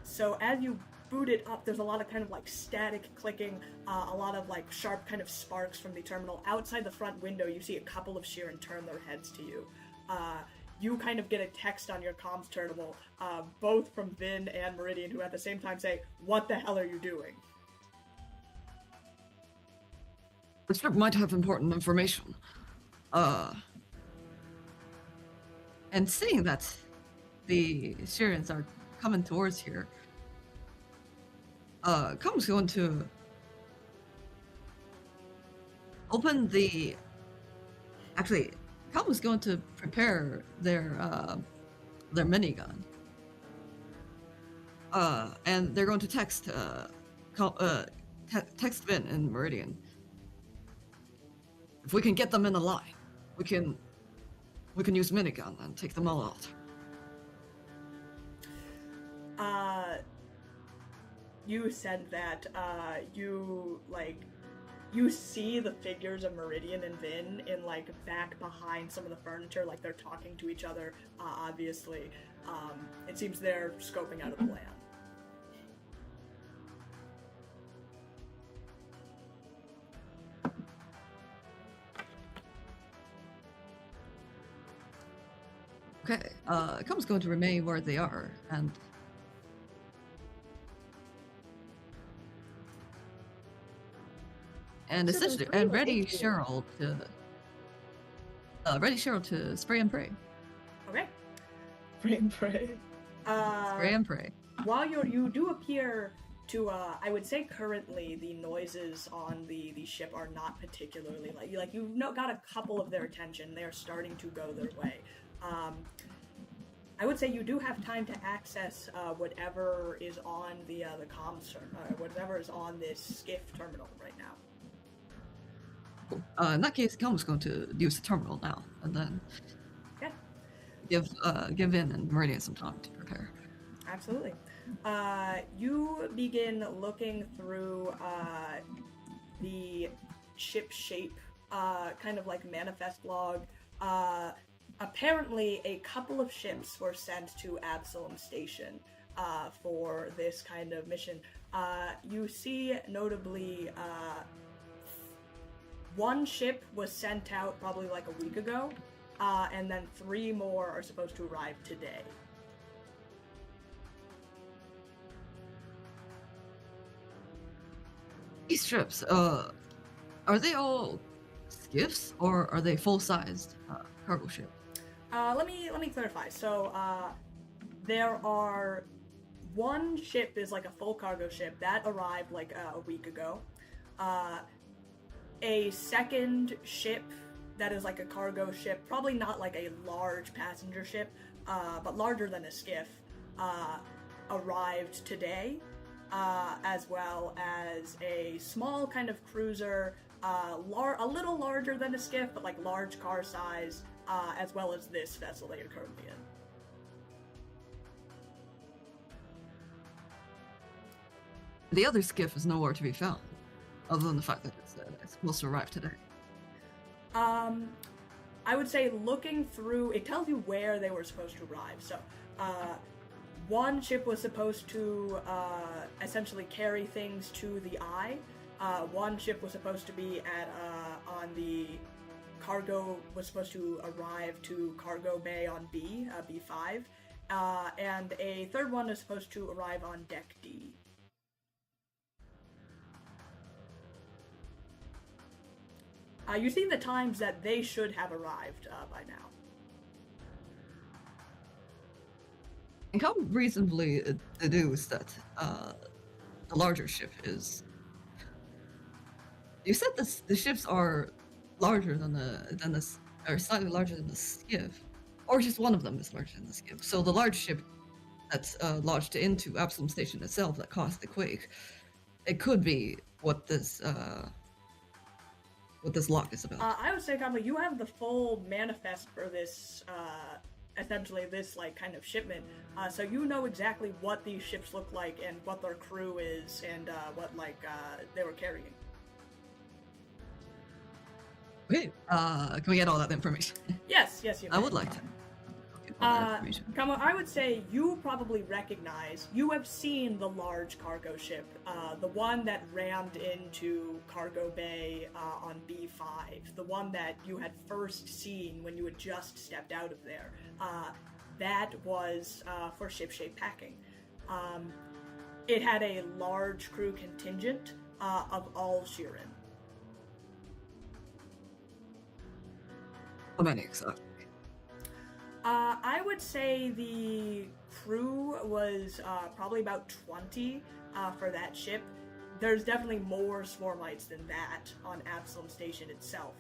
So as you boot it up, there's a lot of kind of like static clicking, a lot of like sharp kind of sparks from the terminal. Outside the front window, you see a couple of Sheeran turn their heads to you. You kind of get a text on your comms terminal, both from Vin and Meridian, who at the same time say, "What the hell are you doing?" The ship might have important information. And seeing that the Sheerans are coming towards here, Com's going to open the... Actually, Com was going to prepare their minigun. And they're going to text text Vin and Meridian. If we can get them in a line, we can use minigun and take them all out. You said that, you see the figures of Meridian and Vin in, like, back behind some of the furniture, like they're talking to each other, obviously. It seems they're scoping out a plan. Okay, Com's going to remain where they are, and essentially, and ready Cheryl to spray and pray. Okay. Pray and pray. Spray and pray. While you do appear to, I would say currently the noises on the ship are not particularly like you've got a couple of their attention. They're starting to go their way. I would say you do have time to access whatever is on the comms, whatever is on this skiff terminal right now. Cool. In that case, Com's going to use the terminal now, and then give in and Meridian some time to prepare. Absolutely. You begin looking through the ship shape, kind of like manifest log. Apparently, a couple of ships were sent to Absalom Station for this kind of mission. You see, notably, one ship was sent out probably like a week ago, and then 3 more are supposed to arrive today. These ships, are they all skiffs or are they full-sized cargo ships? Let me clarify. So there are one ship is like a full cargo ship that arrived like a week ago. A second ship that is like a cargo ship, probably not like a large passenger ship, but larger than a skiff, arrived today, as well as a small kind of cruiser, a little larger than a skiff, but like large car size, as well as this vessel that you're currently in. The other skiff is nowhere to be found, other than the fact that it's supposed to arrive today. I would say looking through, it tells you where they were supposed to arrive. So, one ship was supposed to essentially carry things to the eye. One ship was supposed to be at on the cargo, was supposed to arrive to cargo bay on B, B5, and a third one is supposed to arrive on deck D. You see the times that they should have arrived by now. I can reasonably deduce that the larger ship is. You said the ships are larger than the or slightly larger than the skiff, or just one of them is larger than the skiff. So the large ship that's launched into Absalom Station itself that caused the quake, it could be what this lock is about. I would say, Kamala, you have the full manifest for this, essentially this, like, kind of shipment. So you know exactly what these ships look like and what their crew is and what, like, they were carrying. Okay, can we get all that information? Yes, you may. I would like to. Kamo, I would say you probably recognize, you have seen the large cargo ship, the one that rammed into cargo bay on B5, the one that you had first seen when you had just stepped out of there. That was for shipshape packing. It had a large crew contingent of all Shirin. How many exactly? I would say the crew was probably about 20 for that ship. There's definitely more Swarmites than that on Absalom Station itself.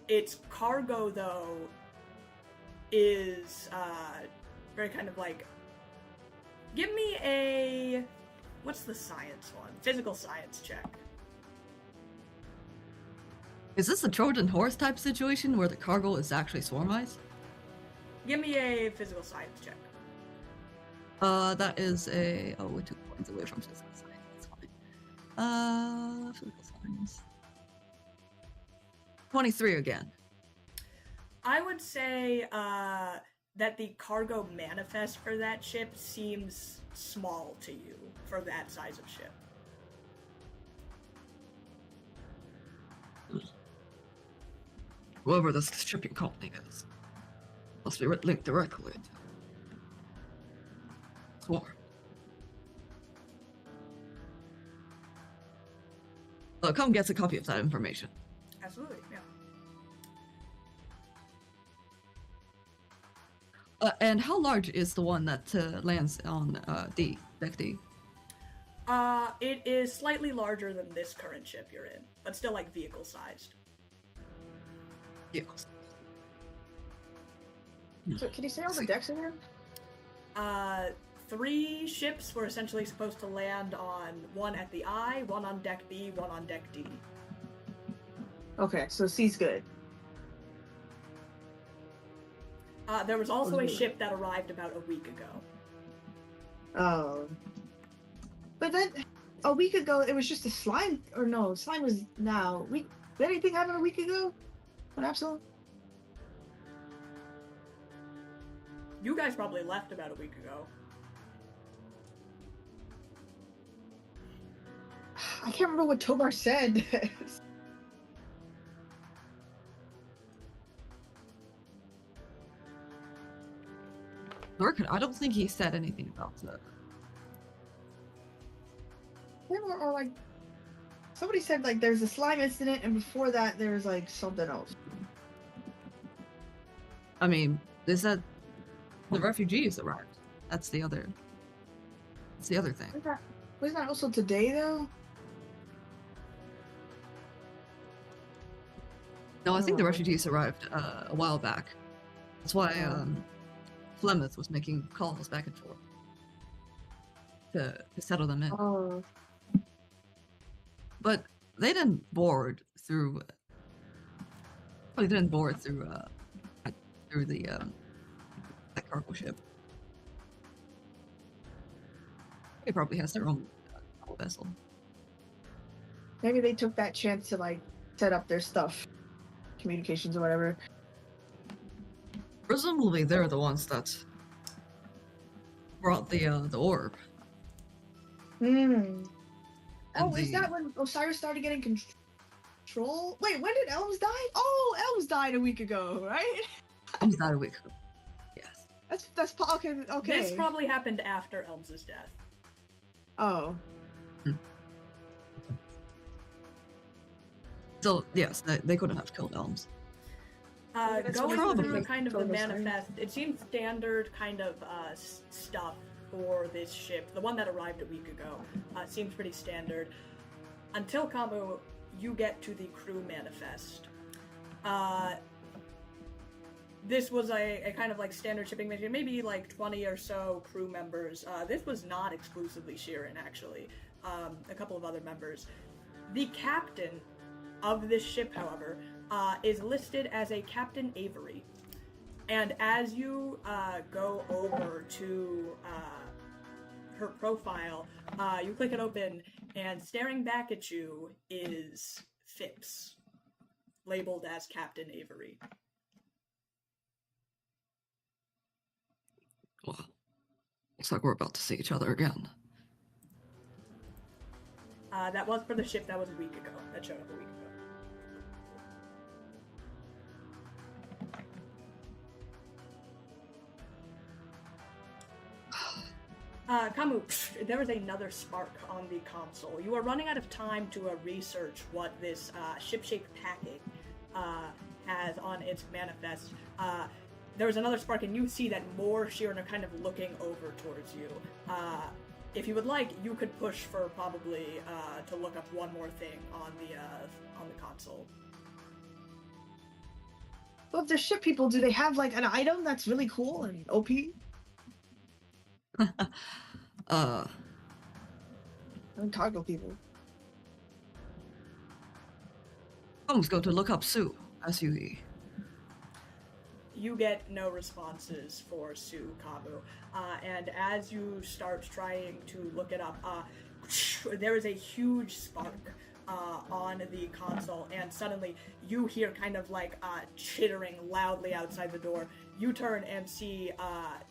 Its cargo, though, is very kind of like... Give me a... What's the science one? Physical science check. Is this a Trojan horse type situation where the cargo is actually Swarmites? Give me a physical science check. That is a... Oh, we're 2 points away from physical science. That's fine. Physical science. 23 again. I would say that the cargo manifest for that ship seems small to you for that size of ship. Whoever this shipping company is must be linked directly to Swarm. Come get a copy of that information. Absolutely, yeah. And how large is the one that lands on D, deck D? It is slightly larger than this current ship you're in, but still like vehicle-sized. Yes. So can you say all the decks again? 3 ships were essentially supposed to land on, one at the I, one on deck B, one on deck D. Okay, so C's good. There was also a ship that arrived about a week ago. Oh. But then, a week ago, it was just a slime, or no, slime was now. Did anything happen a week ago? On Absalom? You guys probably left about a week ago. I can't remember what Tobar said. working. I don't think he said anything about that. Or like, somebody said like there's a slime incident, and before that there's like something else. I mean, they said the refugees arrived. That's the other thing. Wasn't that also today though? No, I think the refugees arrived a while back. That's why Flemeth was making calls back and forth to settle them in. Oh. But they didn't board through. They didn't board through the that cargo ship. It probably has their own vessel. Maybe they took that chance to like set up their stuff, communications or whatever. Presumably, they're the ones that brought the orb. Hmm. And Oh, is that when Osiris started getting control? Wait, when did Elms die? Oh, Elms died a week ago, right? Elms died a week ago. Yes. Okay. This probably happened after Elms' death. Oh. So yes, they couldn't have killed Elms. Going through kind of the manifest, it seems standard kind of stuff for this ship. The one that arrived a week ago seems pretty standard. Until Kamu, you get to the crew manifest. This was a kind of like standard shipping mission, maybe like 20 or so crew members. This was not exclusively Sheeran, actually. A couple of other members. The captain of this ship, however, is listed as a Captain Avery. And as you go over to her profile, you click it open, and staring back at you is Phipps, labeled as Captain Avery. Well, looks like we're about to see each other again. That was for the ship that was a week ago. That showed up a week ago. Kamu, there is another spark on the console. You are running out of time to research what this ship-shaped packet has on its manifest. There's another spark, and you see that more Sheeran are kind of looking over towards you. If you would like, you could push for probably to look up one more thing on the console. Well, if they're ship people, do they have like an item that's really cool and OP? And cargo people. I'm just going to look up Sue, S-U-E. You get no responses for Sue Kamu. And as you start trying to look it up, there is a huge spark on the console, and suddenly you hear kind of like chittering loudly outside the door. You turn and see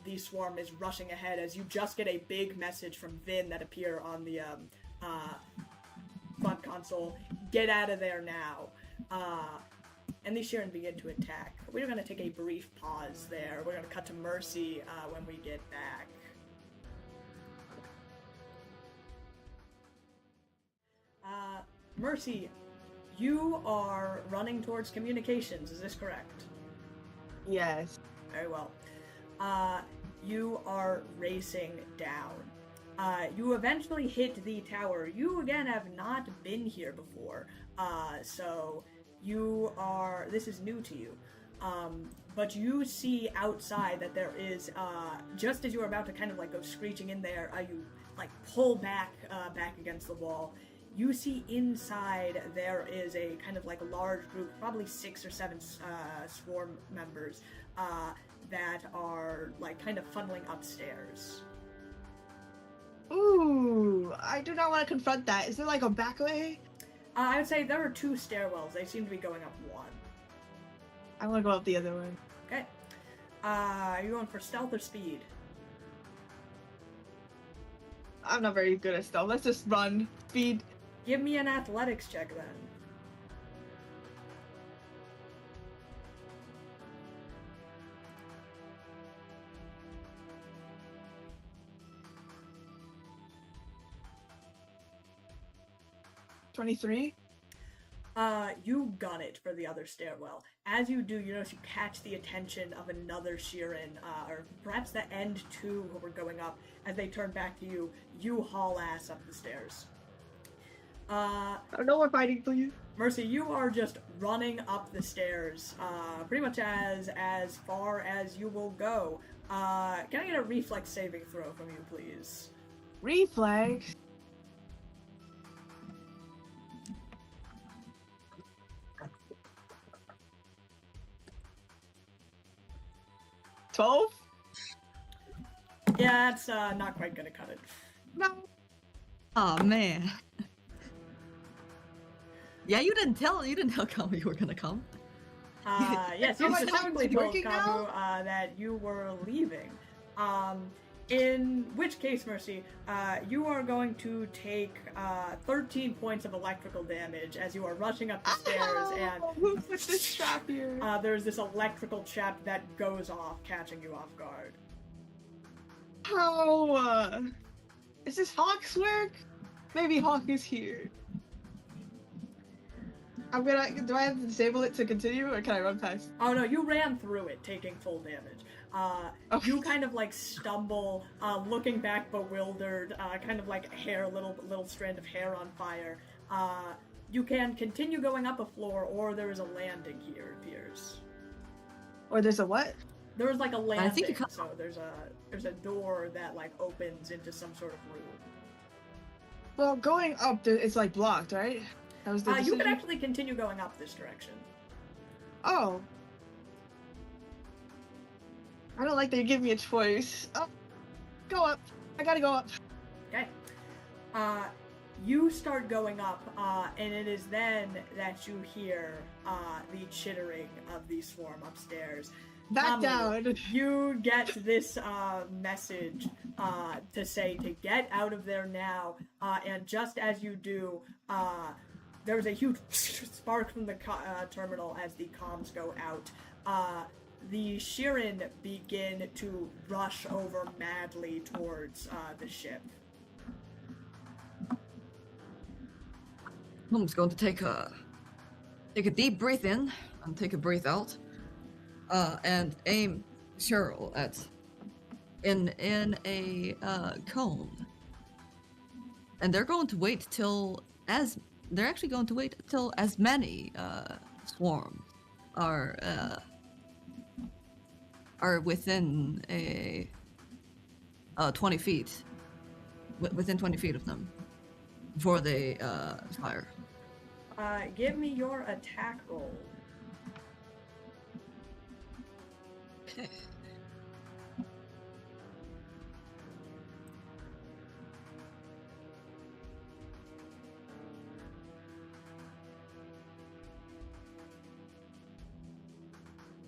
the swarm is rushing ahead as you just get a big message from Vin that appear on the front console. Get out of there now. And these Sheeran begin to attack. We're going to take a brief pause there. We're going to cut to Mercy when we get back. Mercy, you are running towards communications, is this correct? Yes. Very well. You are racing down. You eventually hit the tower. You, again, have not been here before, so this is new to you. But you see outside that there is, just as you are about to kind of like go screeching in there, you like pull back against the wall. You see inside there is a kind of like a large group, probably 6 or 7 swarm members that are like kind of funneling upstairs. Ooh, I do not want to confront that. Is there like a back way? I would say there are 2 stairwells. They seem to be going up one. I want to go up the other way. Okay. Are you going for stealth or speed? I'm not very good at stealth. Let's just run. Speed. Give me an athletics check then. 23. You gun it for the other stairwell. As you do, you notice you catch the attention of another Sheeran, or perhaps the end two who were going up. As they turn back to you, you haul ass up the stairs. No more fighting, please. Mercy, you are just running up the stairs, pretty much as far as you will go. Can I get a reflex saving throw from you, please? Reflex. $12? Yeah, that's not quite gonna cut it. No. Oh man. Yeah, you didn't tell Kamu you were gonna come. Yes, Oh you my specifically God, told working Kamu that you were leaving. In which case, Mercy, you are going to take 13 points of electrical damage as you are rushing up the stairs, and who put this trap here? there's this electrical trap that goes off, catching you off guard. How? Is this Hawk's work? Maybe Hawk is here. Do I have to disable it to continue, or can I run past? Oh no, you ran through it, taking full damage. You kind of like stumble, looking back bewildered, kind of like hair, little strand of hair on fire. You can continue going up a floor, or there is a landing here, it appears. Or there's a what? There is like a landing, I think you so there's a door that like opens into some sort of room. Well, going up, it's like blocked, right? That was the You decision? can actually continue going up this direction. Oh. I don't like that you give me a choice. Oh, go up. I gotta go up. Okay. You start going up, and it is then that you hear the chittering of the swarm upstairs. Back down. You get this message to say to get out of there now, and just as you do, there's a huge spark from the terminal as the comms go out. The Sheeran begin to rush over madly towards the ship. I'm just going to take a deep breath in and take a breath out, and aim Cheryl in a cone. And they're going to wait till as many swarms are within 20 feet, within 20 feet of them, before they fire. Give me your attack roll. Okay.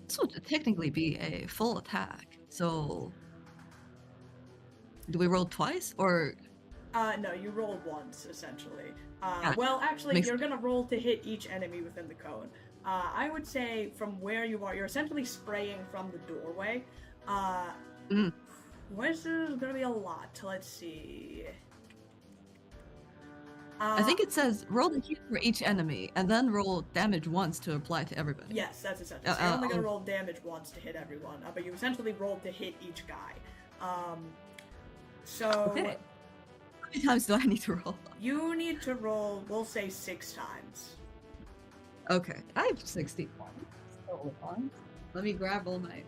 This would technically be a full attack. So, do we roll twice, or? No, you roll once, essentially. Gotcha. Well, actually, Makes- you're gonna roll to hit each enemy within the cone. I would say from where you are, you're essentially spraying from the doorway. This is gonna be a lot. Let's see. I think it says roll the hit for each enemy, and then roll damage once to apply to everybody. Yes, that's essential. So you're only gonna roll damage once to hit everyone, but you essentially rolled to hit each guy. So Okay. How many times do I need to roll? you need to roll, we'll say 6 times. Okay, I have 60 points. So let me grab all my.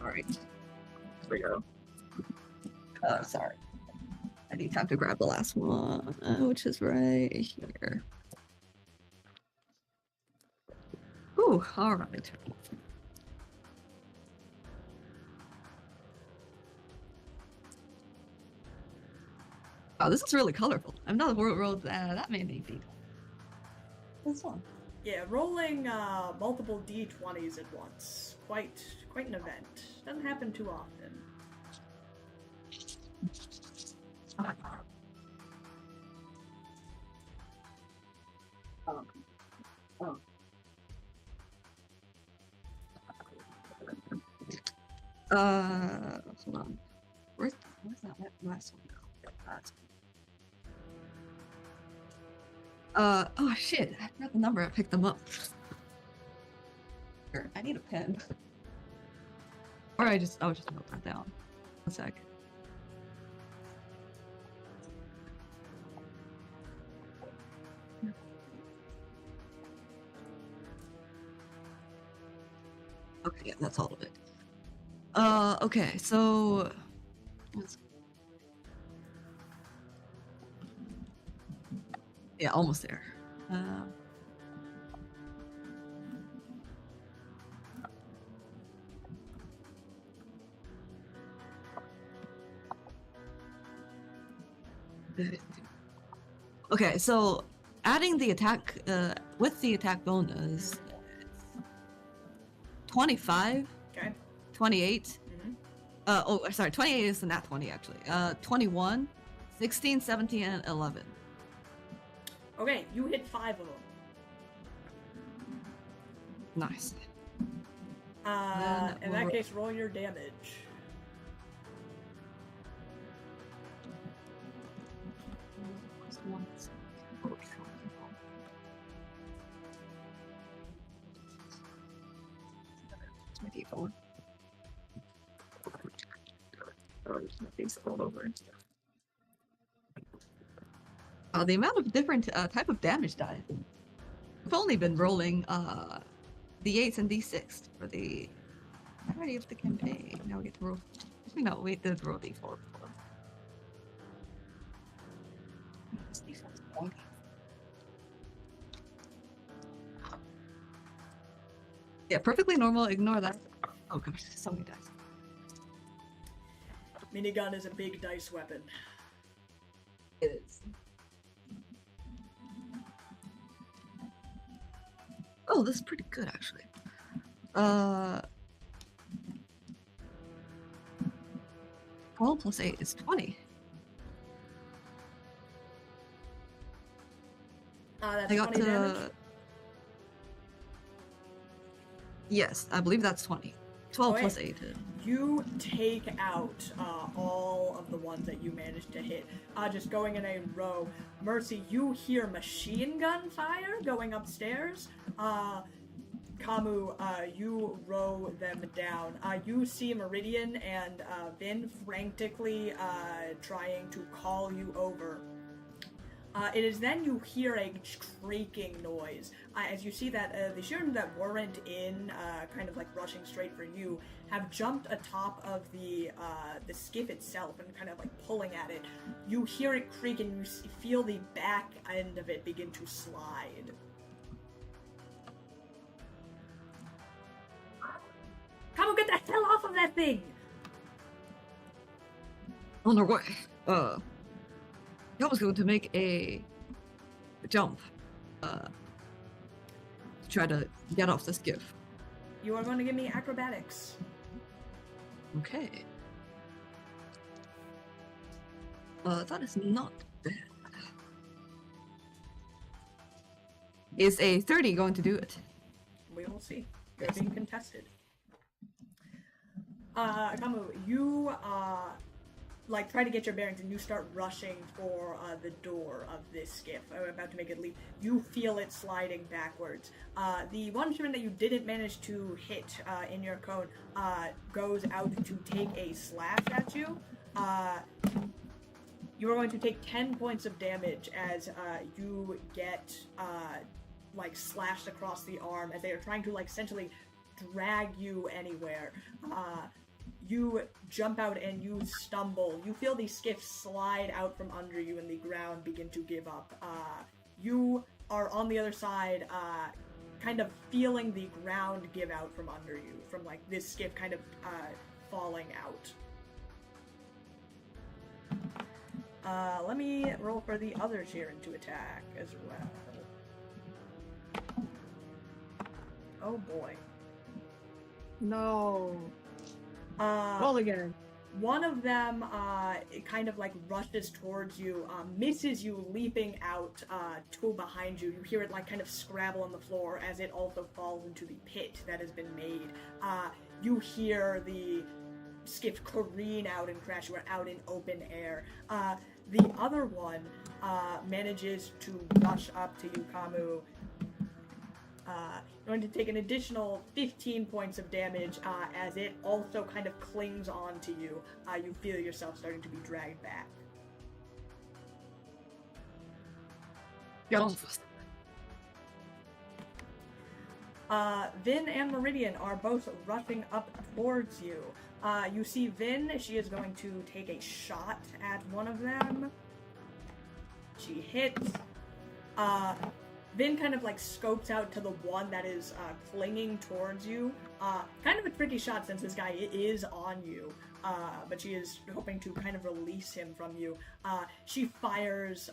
Alright. Here we go. Sorry. I need time to grab the last one, which is right here. Ooh, alright. Wow, this is really colorful. I've not rolled that many people. This one. Yeah, rolling multiple d20s at once. Quite an event. Doesn't happen too often. Hold on. Where's that last one go? Oh shit, I forgot the number, I picked them up. Here, I need a pen. Or I'll just note that down. 1 sec. Okay, yeah, that's all of it. Okay, so yeah, almost there. Okay, so adding the attack with the attack bonus, 25, Okay. 28. Mm-hmm. Sorry, 28 is the nat 20 actually. 21, 16, 17, and 11. Okay, you hit 5 of them. Nice. In that case, roll your damage. My D4. The amount of different type of damage die. I've only been rolling D8s and D6 for the entirety of the campaign. Now we get to roll. No, we did roll D4 before. Yeah, perfectly normal. Ignore that. Oh gosh, so many dice. Minigun is a big dice weapon. It is. Oh, this is pretty good actually. 12 plus 8 is 20. That's I got 20 damage? Yes, I believe that's 20. 12 Okay. plus 8. You take out all of the ones that you managed to hit. Just going in a row. Mercy, you hear machine gun fire going upstairs. Kamu, you row them down. You see Meridian and Vin frantically trying to call you over. It is then you hear a creaking noise. As you see that the children that weren't in, kind of like rushing straight for you, have jumped atop of the skiff itself and kind of like pulling at it. You hear it creak and you feel the back end of it begin to slide. Come get the hell off of that thing! On our way. I was going to make a jump. To try to get off the skiff. You are going to give me acrobatics. Okay. That is not bad. Is a 30 going to do it? We will see. You're being contested. Kamu, you like try to get your bearings and you start rushing for the door of this skiff. I'm about to make it leave. You feel it sliding backwards. The one shipment that you didn't manage to hit in your cone goes out to take a slash at you. You are going to take 10 points of damage as you get like slashed across the arm as they are trying to like essentially drag you anywhere. You jump out and you stumble. You feel the skiff slide out from under you and the ground begin to give up. You are on the other side, kind of feeling the ground give out from under you, from like this skiff kind of falling out. Let me roll for the other Sheeran to attack as well. Oh boy. No. Roll Roll again. One of them it kind of like rushes towards you, misses you, leaping out to behind you. You hear it like kind of scrabble on the floor as it also falls into the pit that has been made. You hear the skiff careen out and crash. You are out in open air. The other one manages to rush up to you, Kamu. Going to take an additional 15 points of damage as it also kind of clings on to you. You feel yourself starting to be dragged back. Get off us. Vin and Meridian are both rushing up towards you. You see Vin, she is going to take a shot at one of them. She hits. Vin kind of like scopes out to the one that is clinging towards you. Kind of a tricky shot since this guy is on you. But she is hoping to kind of release him from you. She fires,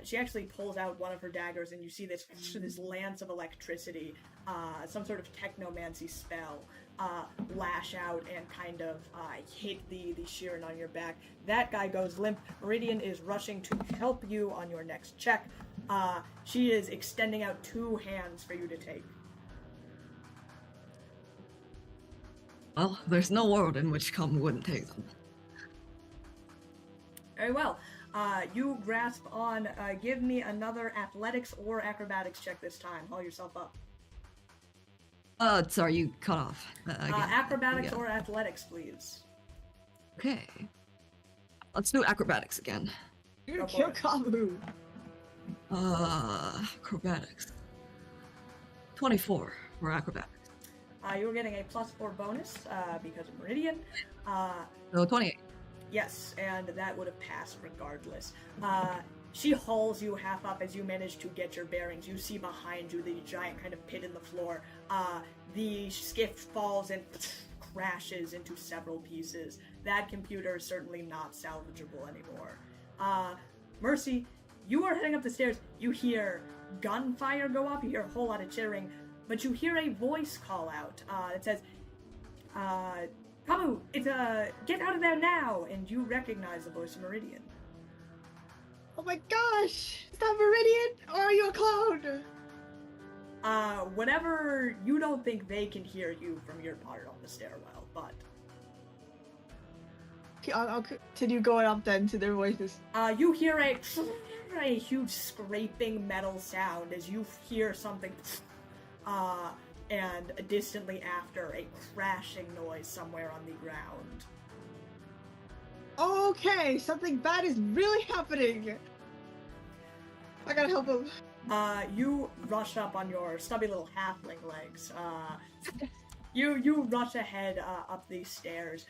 she actually pulls out one of her daggers, and you see this lance of electricity, some sort of technomancy spell, lash out and kind of hit the Sheeran on your back. That guy goes limp. Meridian is rushing to help you on your next check. She is extending out 2 hands for you to take. Well, there's no world in which Kamu wouldn't take them. Very well. You grasp on, give me another athletics or acrobatics check this time. Haul yourself up. Sorry, you cut off. Again. Acrobatics or athletics, please. Okay. Let's do acrobatics again. You're gonna Go kill for it. Kamu. Acrobatics. 24 for acrobatics. You're getting a +4 bonus because of Meridian. So 28. Yes, and that would have passed regardless. She hauls you half up as you manage to get your bearings. You see behind you the giant kind of pit in the floor. The skiff falls and crashes into several pieces. That computer is certainly not salvageable anymore. Mercy, you are heading up the stairs. You hear gunfire go off. You hear a whole lot of chittering. But you hear a voice call out that says, Kamu, it's get out of there now! And you recognize the voice of Meridian. Oh my gosh! Is that Meridian? Or are you a clone? Whenever you don't think they can hear you from your part on the stairwell, but... Okay, I'll continue going up then to their voices. You hear a huge scraping metal sound as you hear something... and distantly after, a crashing noise somewhere on the ground. Okay, something bad is really happening. I gotta help him. You rush up on your stubby little halfling legs. You rush ahead up these stairs,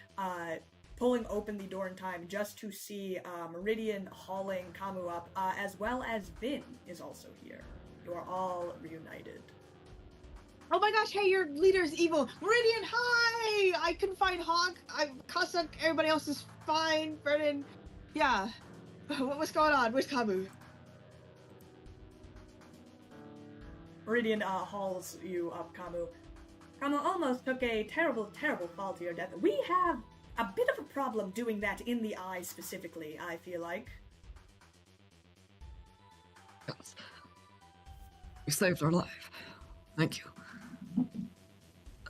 pulling open the door in time just to see Meridian hauling Kamu up, as well as Vin is also here. You are all reunited. Oh my gosh, hey, your leader's evil. Meridian, hi! I couldn't find Hawk. Kasuk, everybody else is fine. Brennan, yeah. What's going on? Where's Kamu? Meridian hauls you up, Kamu. Kamu almost took a terrible, terrible fall to your death. We have a bit of a problem doing that in the eye specifically, I feel like. Yes. You saved our life. Thank you.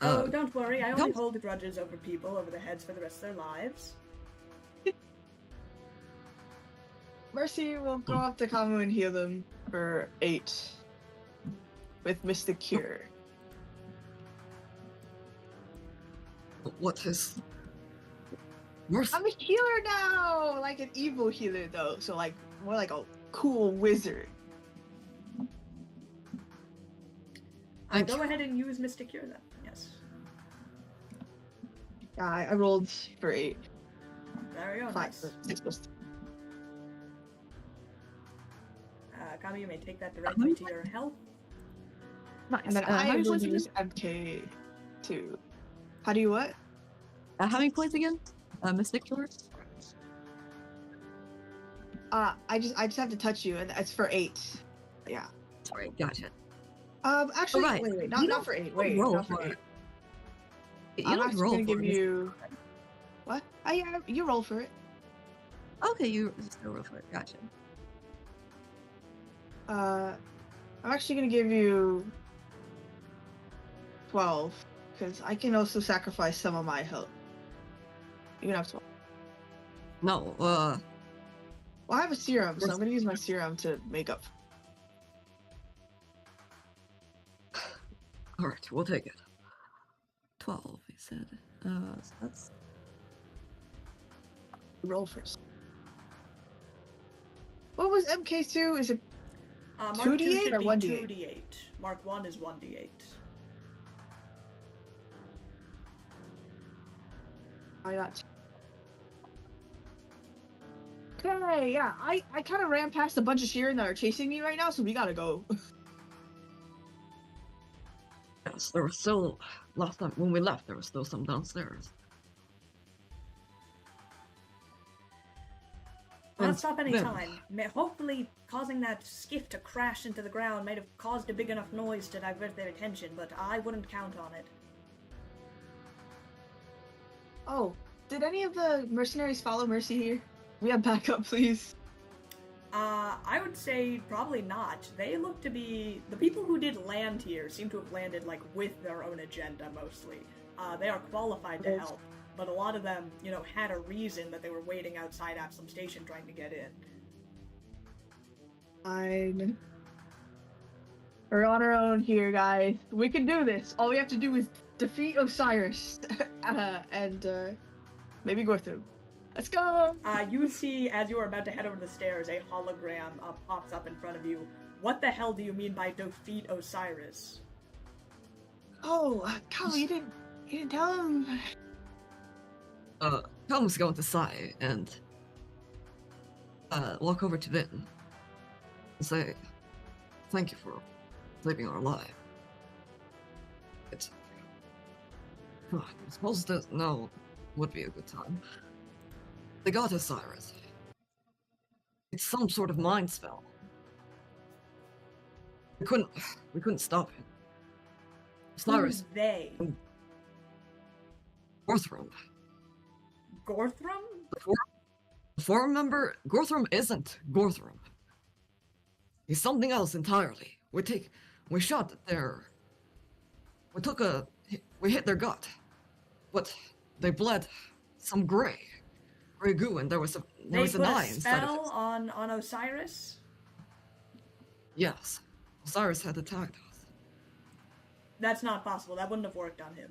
Oh, don't worry, I only hold grudges over people over their heads for the rest of their lives. Mercy will go up to Kamu and heal them for 8 with Mystic Cure. What is... Mercy? I'm a healer now! Like an evil healer though, so like more like a cool wizard. Go ahead and use Mystic Cure then, yes. Yeah, I rolled for 8. There we go, 5 nice. for 6 plus 3. Kamu, you may take that directly to your health. Nice. And then how I many will points use again? MK2. How do you what? How many points again? Mystic Cure? I just have to touch you, and it's for 8. Yeah. Sorry, gotcha. Actually, Right. wait, You not for 8. Wait, roll not for for 8. it. You I'm don't actually roll gonna for give it. you. What? Yeah, you roll for it. Okay, you still roll for it. Gotcha. I'm actually gonna give you 12 because I can also sacrifice some of my health. You can have 12. No, Well, I have a serum, so I'm gonna use my serum to make up. alright, we'll take it. 12, he said. So that's... Roll first. What was MK2? Is it Mark 2d8 2 should or be 1d8? 2d8. Mark 1 is 1d8. I got. Okay, yeah, I kind of ran past a bunch of Sheeran that are chasing me right now, so we gotta go. Yes, there was still... Last time, when we left, there was still some downstairs. Well, And not stop any then- time. Hopefully, causing that skiff to crash into the ground might have caused a big enough noise to divert their attention, but I wouldn't count on it. Oh, did any of the mercenaries follow Mercy here? We have backup, please. I would say probably not. They look to be... The people who did land here seem to have landed, like, with their own agenda, mostly. They are qualified to help, but a lot of them, you know, had a reason that they were waiting outside Absalom Station trying to get in. Fine. We're on our own here, guys. We can do this. All we have to do is defeat Osiris. and maybe go through. Let's go! You see, as you are about to head over the stairs, a hologram pops up in front of you. What the hell do you mean by defeat Osiris? Oh, Kyle, you didn't tell him? Calum's going to sigh and walk over to Vin and say, "Thank you for saving our life. It's... I suppose that now would be a good time. They got Osiris. It's some sort of mind spell. We couldn't stop him. Osiris, Who's they? Gorthram. Gorthram? The forum member, Gorthram isn't Gorthram. He's something else entirely. We shot their... We hit their gut. But they bled some gray goo, and there was an eye inside of They put a it. spell on Osiris? Yes. Osiris had attacked us. That's not possible. That wouldn't have worked on him.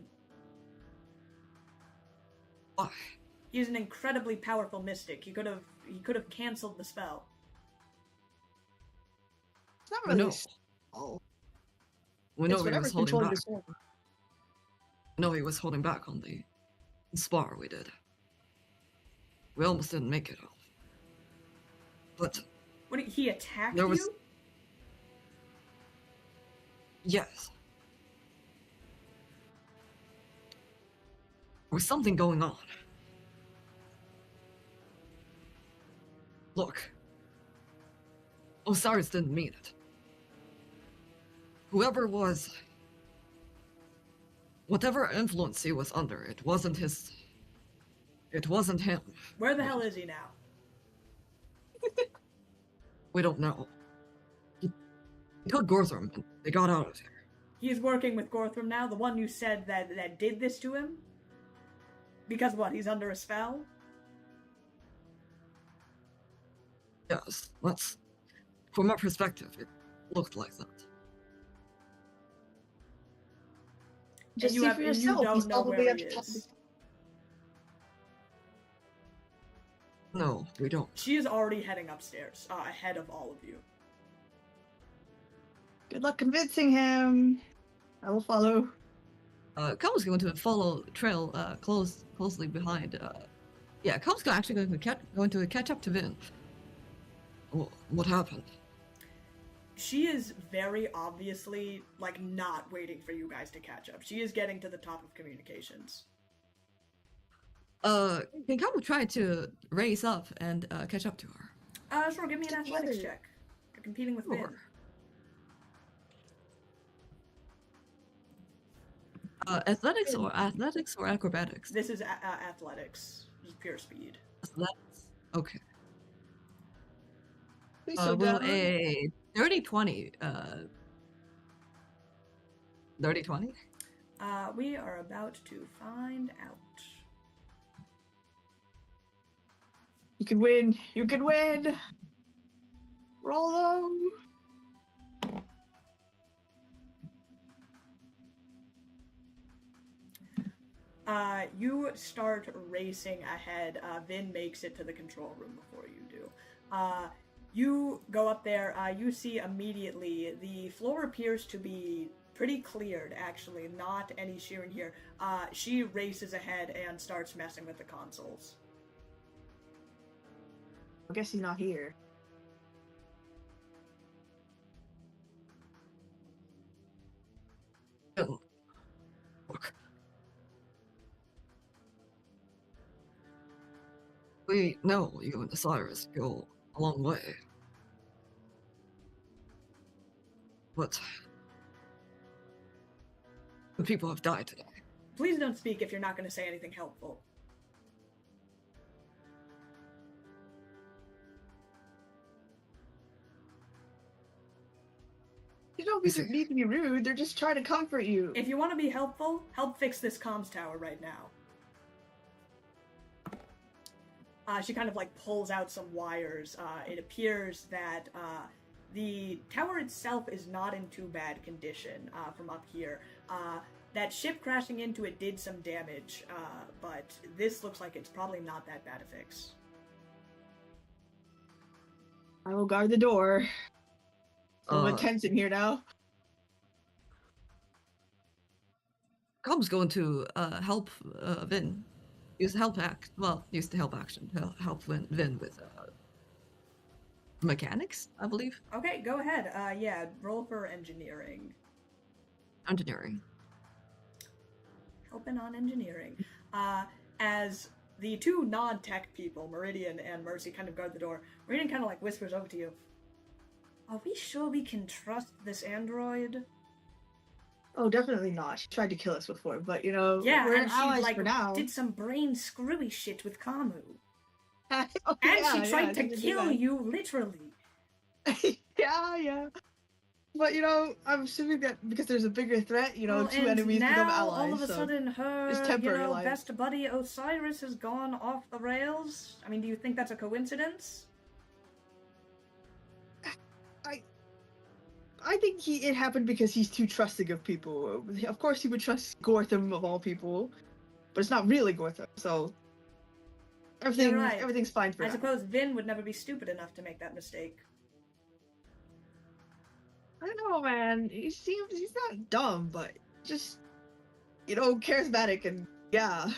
Why? He's an incredibly powerful mystic. He could have canceled the spell. It's not really No. a spell. We know It's he whatever's was holding controlling back. the storm. No, he was holding back on the spar we did. We almost didn't make it off. But What, he attacked There was- you? yes. There was something going on. Look. Osiris didn't mean it. Whatever influence he was under, it wasn't him. Where the hell is he now? We don't know. He took Gorthram and they got out of here. He's working with Gorthram now, the one you said that did this to him? Because what, he's under a spell? Yes, from our perspective, it looked like that. Just you see have- for and you yourself. don't He's know probably where at he the top of is. the- No, we don't. She is already heading upstairs, ahead of all of you. Good luck convincing him. I will follow. Calum's going to follow trail closely behind. Calum's actually going to catch up to Vin. What happened? She is very obviously, like, not waiting for you guys to catch up. She is getting to the top of communications. Can Calum try to raise up and catch up to her? Sure, give me an athletics check. You're competing with Vin. Sure. Athletics or acrobatics? This is athletics. This is pure speed. Athletics. Okay. Please slow Well, down. a dirty 20. Dirty 20? We are about to find out. You can win. You can win. Roll them. You start racing ahead. Vin makes it to the control room before you do. You go up there. You see immediately the floor appears to be pretty cleared, actually. Not any shearing here. She races ahead and starts messing with the consoles. I guess he's not here. Look. We know you and Osiris go a long way. But the people have died today. Please don't speak if you're not going to say anything helpful. You don't need to be rude. They're just trying to comfort you. If you want to be helpful, help fix this comms tower right now. She kind of like pulls out some wires. It appears that the tower itself is not in too bad condition from up here. That ship crashing into it did some damage, but this looks like it's probably not that bad a fix. I will guard the door. A little bit tense in here now. Cobb's going to help Vin. Use the help act. Well, use the help action. Help Vin with mechanics, I believe. Okay, go ahead. Yeah, roll for engineering. Engineering. Helping on engineering. As the two non-tech people, Meridian and Mercy, kind of guard the door, Meridian kind of like whispers over to you. Are we sure we can trust this android? Oh, definitely not. She tried to kill us before, but you know, Yeah, we're and allies she like for now. did some brain screwy shit with Kamu. Oh, And yeah, she tried to did kill that. you, literally. Yeah. But you know, I'm assuming that because there's a bigger threat, you know, Well, two and enemies now, become allies. all of a so sudden, her, it's temporary alliance. best buddy Osiris has gone off the rails. I mean, do you think that's a coincidence? I think it happened because he's too trusting of people. Of course, he would trust Gortham of all people, but it's not really Gortham, so everything's fine for I now. suppose Vin would never be stupid enough to make that mistake. I don't know, man. He's not dumb, but just charismatic and yeah.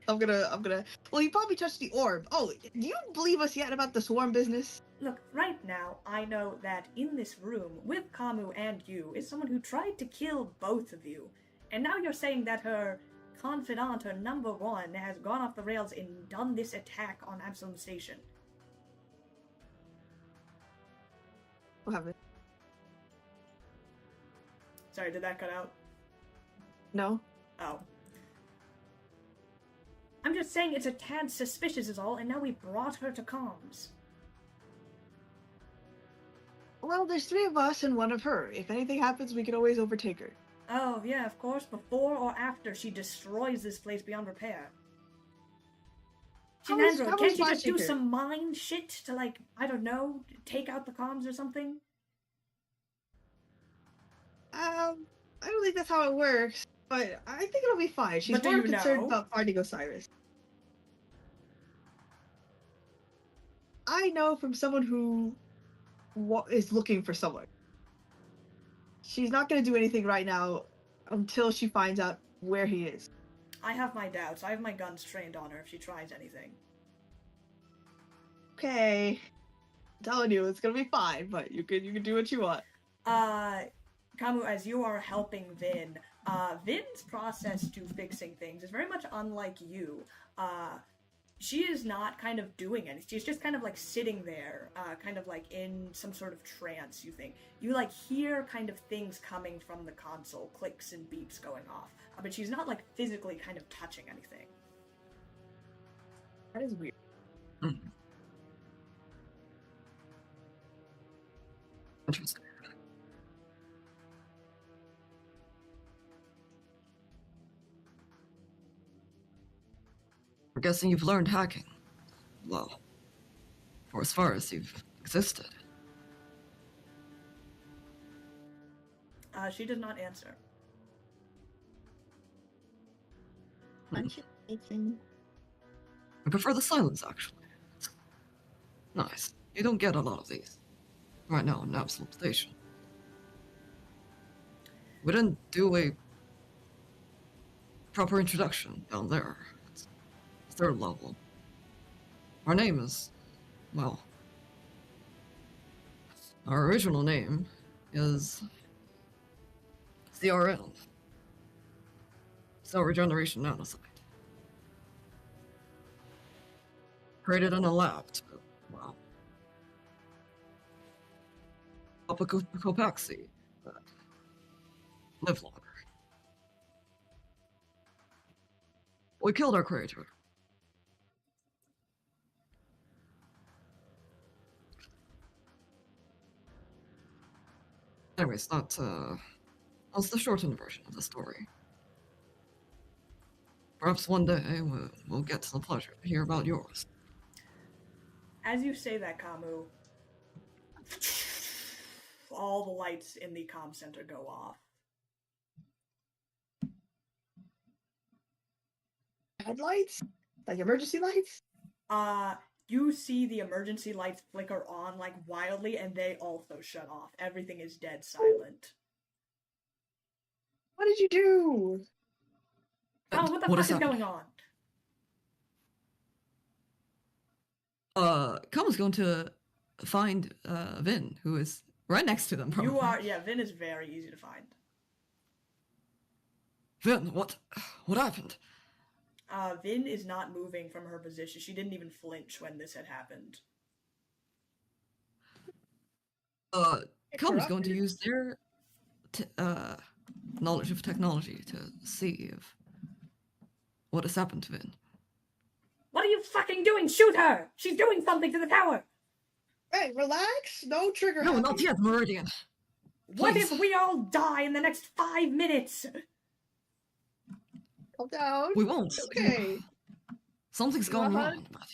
I'm gonna. Well, he probably touched the orb. Oh, do you believe us yet about the swarm business? Look, right now, I know that in this room, with Kamu and you, is someone who tried to kill both of you. And now you're saying that her confidant, her number one, has gone off the rails and done this attack on Absalom Station. What happened? Sorry, did that cut out? No. Oh. I'm just saying it's a tad suspicious is all, and now we brought her to comms. Well, there's three of us and one of her. If anything happens, we can always overtake her. Oh, yeah, of course, before or after she destroys this place beyond repair. Shenandro, can't you just do some mind shit to, like, I don't know, take out the comms or something? I don't think that's how it works, but I think it'll be fine. She's more concerned about finding Osiris. I know from someone who is looking for someone. She's not going to do anything right now until she finds out where he is. I have my doubts. I have my guns trained on her if she tries anything. Okay. I'm telling you, it's going to be fine, but you can do what you want. Kamu, as you are helping Vin, Vin's process to fixing things is very much unlike you. She is not kind of doing anything. She's just kind of like sitting there, kind of like in some sort of trance, you think. You like hear kind of things coming from the console, clicks and beeps going off. But she's not like physically kind of touching anything. That is weird. Interesting. I'm guessing you've learned hacking. Well, for as far as you've existed. She does not answer. I prefer the silence, actually. It's nice. You don't get a lot of these right now in Absalom Station. We didn't do a proper introduction down there. It's third level. Our name is, well, our original name is CRN. Cell Regeneration Nanosite. Created in a lab to, well, help a Copaxi live longer. We killed our creator. Anyways, that's the shortened version of the story. Perhaps one day we'll get to the pleasure to hear about yours. As you say that, Kamu, all the lights in the comm center go off. Headlights? Like emergency lights? You see the emergency lights flicker on like wildly, and they also shut off. Everything is dead silent. What did you do? Oh, what the fuck is going on? Kamu's going to find Vin, who is right next to them. Probably. Vin is very easy to find. Vin, what happened? Vin is not moving from her position. She didn't even flinch when this had happened. Kamu's going to use their knowledge of technology to see if what has happened to Vin. What are you fucking doing? Shoot her! She's doing something to the tower! Hey, relax. No trigger. No, not yet, Meridian. What if we all die in the next 5 minutes? Calm down. We won't. Okay. Something's going wrong. But...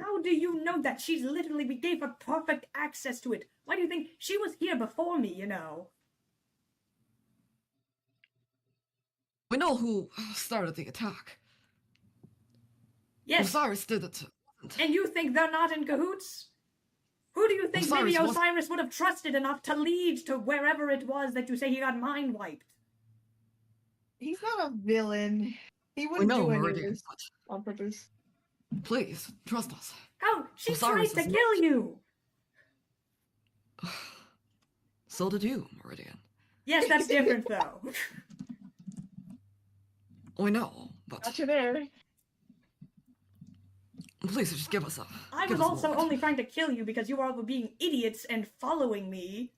How do you know that? She's literally, we gave her perfect access to it. Why do you think she was here before me, you know? We know who started the attack. Yes. Osiris did it. And you think they're not in cahoots? Who do you think maybe Osiris would have trusted enough to lead to wherever it was that you say he got mind wiped? He's not a villain. He wouldn't do any of this on purpose. Please, trust us. Oh, she tried to kill you! So did you, Meridian. Yes, that's different, though. We know, but... Got you there. Please, just give us a... I was also only trying to kill you because you were all being idiots and following me.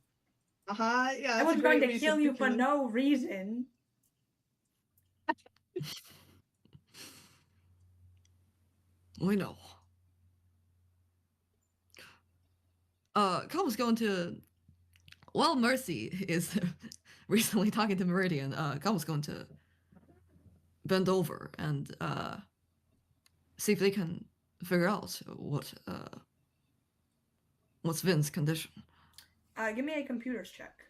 Yeah. I wasn't going to kill you for no reason. We know. Kamu's going to... While Mercy is recently talking to Meridian, Kamu's going to bend over and see if they can figure out what's Vin's condition. Give me a computers check.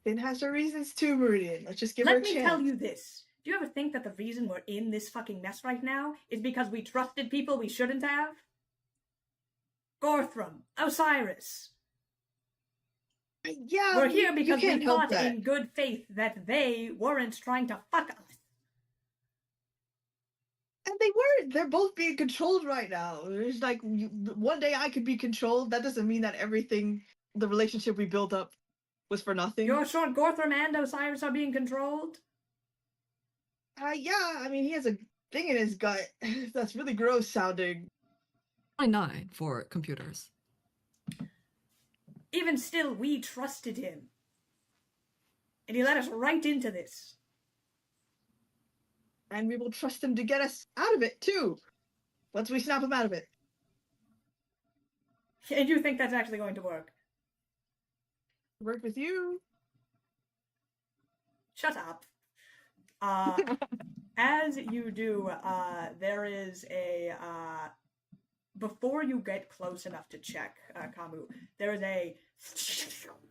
Vin has her reasons too, Meridian. Let's just give her a chance. Let me tell you this. Do you ever think that the reason we're in this fucking mess right now is because we trusted people we shouldn't have? Gorthram, Osiris. Yeah, we're here because we thought in good faith that they weren't trying to fuck us. And they weren't. They're both being controlled right now. It's like, one day I could be controlled. That doesn't mean that everything, the relationship we built up, was for nothing. You're sure Gorthram and Osiris are being controlled? Yeah, I mean, he has a thing in his gut that's really gross sounding. 29 for computers. Even still, we trusted him. And he let us right into this. And we will trust him to get us out of it, too. Once we snap him out of it. And you think that's actually going to work? Work with you? Shut up. As you do, there is a before you get close enough to check, Kamu, there is a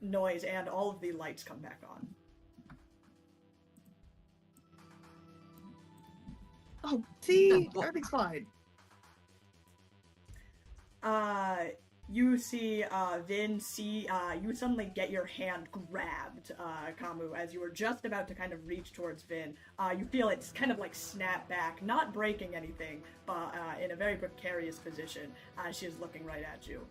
noise and all of the lights come back on. Oh, see, Yeah, everything's fine. You see, Vin, you suddenly get your hand grabbed, Kamu, as you were just about to kind of reach towards Vin. You feel it's kind of like snap back, not breaking anything, but in a very precarious position. She is looking right at you.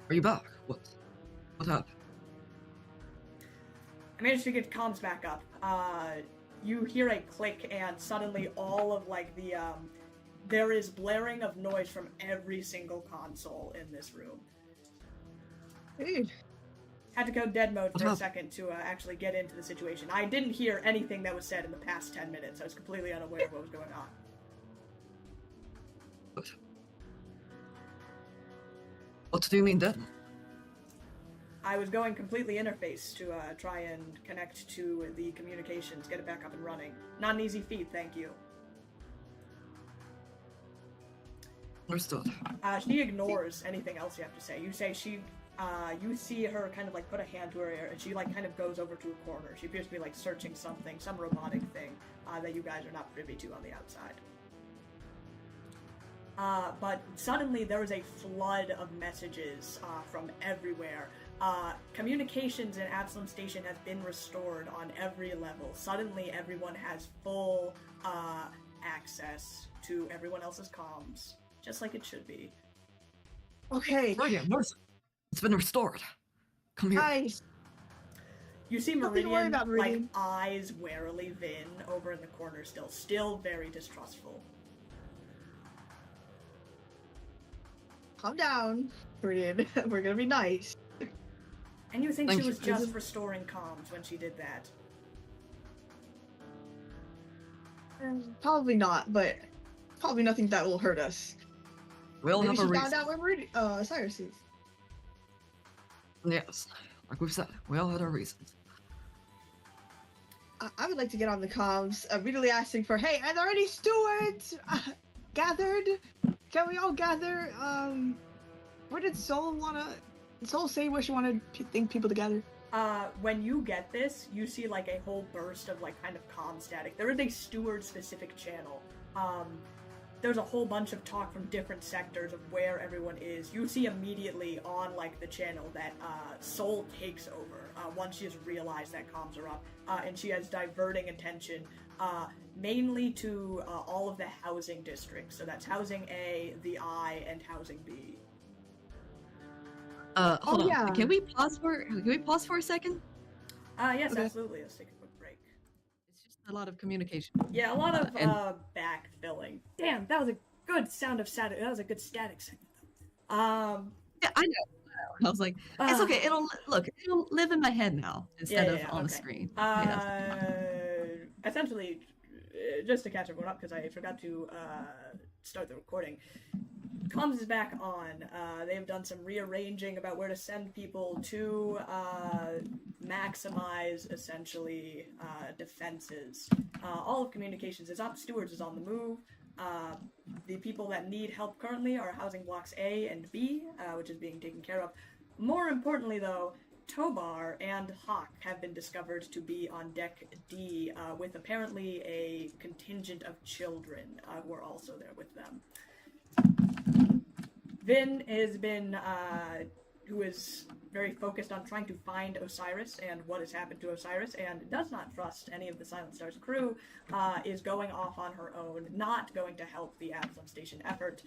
Are you back? What happened? I managed to get comms back up. You hear a click, and suddenly all of like the there is blaring of noise from every single console in this room. Dude. Had to go dead mode for a second to actually get into the situation. I didn't hear anything that was said in the past 10 minutes. I was completely unaware of what was going on. What do you mean dead? I was going completely interface to try and connect to the communications, get it back up and running. Not an easy feat, thank you. Understood. She ignores anything else you have to say. You say you see her kind of like put a hand to her ear, and she like kind of goes over to a corner. She appears to be like searching something, some robotic thing that you guys are not privy to on the outside. But suddenly there is a flood of messages from everywhere. Communications in Absalom Station has been restored on every level. Suddenly everyone has full access to everyone else's comms, just like it should be. Okay. Meridian, Mercy. It's been restored. Come here. Nice. You see Nothing to worry Meridian, about, Meridian. like, eyes warily Vin over in the corner still very distrustful. Calm down, Meridian. We're gonna be nice. And you think Thank she you. was just restoring comms when she did that? Probably not, but probably nothing that will hurt us. We'll Maybe have a she reason. found out where Meridian, Cyrus is. Yes, like we've said, we all had our reasons. I would like to get on the comms, immediately asking for, hey, are there any stewards gathered? Can we all gather? Where did Soul say where she wanted people to gather? When you get this, you see like a whole burst of like kind of comm static. There is a steward-specific channel. There's a whole bunch of talk from different sectors of where everyone is. You see immediately on like the channel that Soul takes over once she has realized that comms are up, and she has diverting attention mainly to all of the housing districts. So that's Housing A, the I, and Housing B. Hold on. yeah. Can we pause for a second? Yes, Okay. absolutely. Let's take a quick break. It's just a lot of communication. Yeah, a lot of and- backfilling. Damn, that was a good sound of static. That was a good static segment. Yeah, I know. I was like, it's okay. It'll live in my head now instead of on the screen. Essentially, just to catch everyone up, because I forgot to start the recording. Comms is back on. They have done some rearranging about where to send people to maximize, essentially, defenses. All of communications is up. Stewards is on the move. The people that need help currently are housing blocks A and B, which is being taken care of. More importantly, though, Tobar and Hawk have been discovered to be on deck D, with apparently a contingent of children who are also there with them. Vin has been, who is very focused on trying to find Osiris and what has happened to Osiris, and does not trust any of the Silent Star's crew, is going off on her own, not going to help the Absalom Station effort.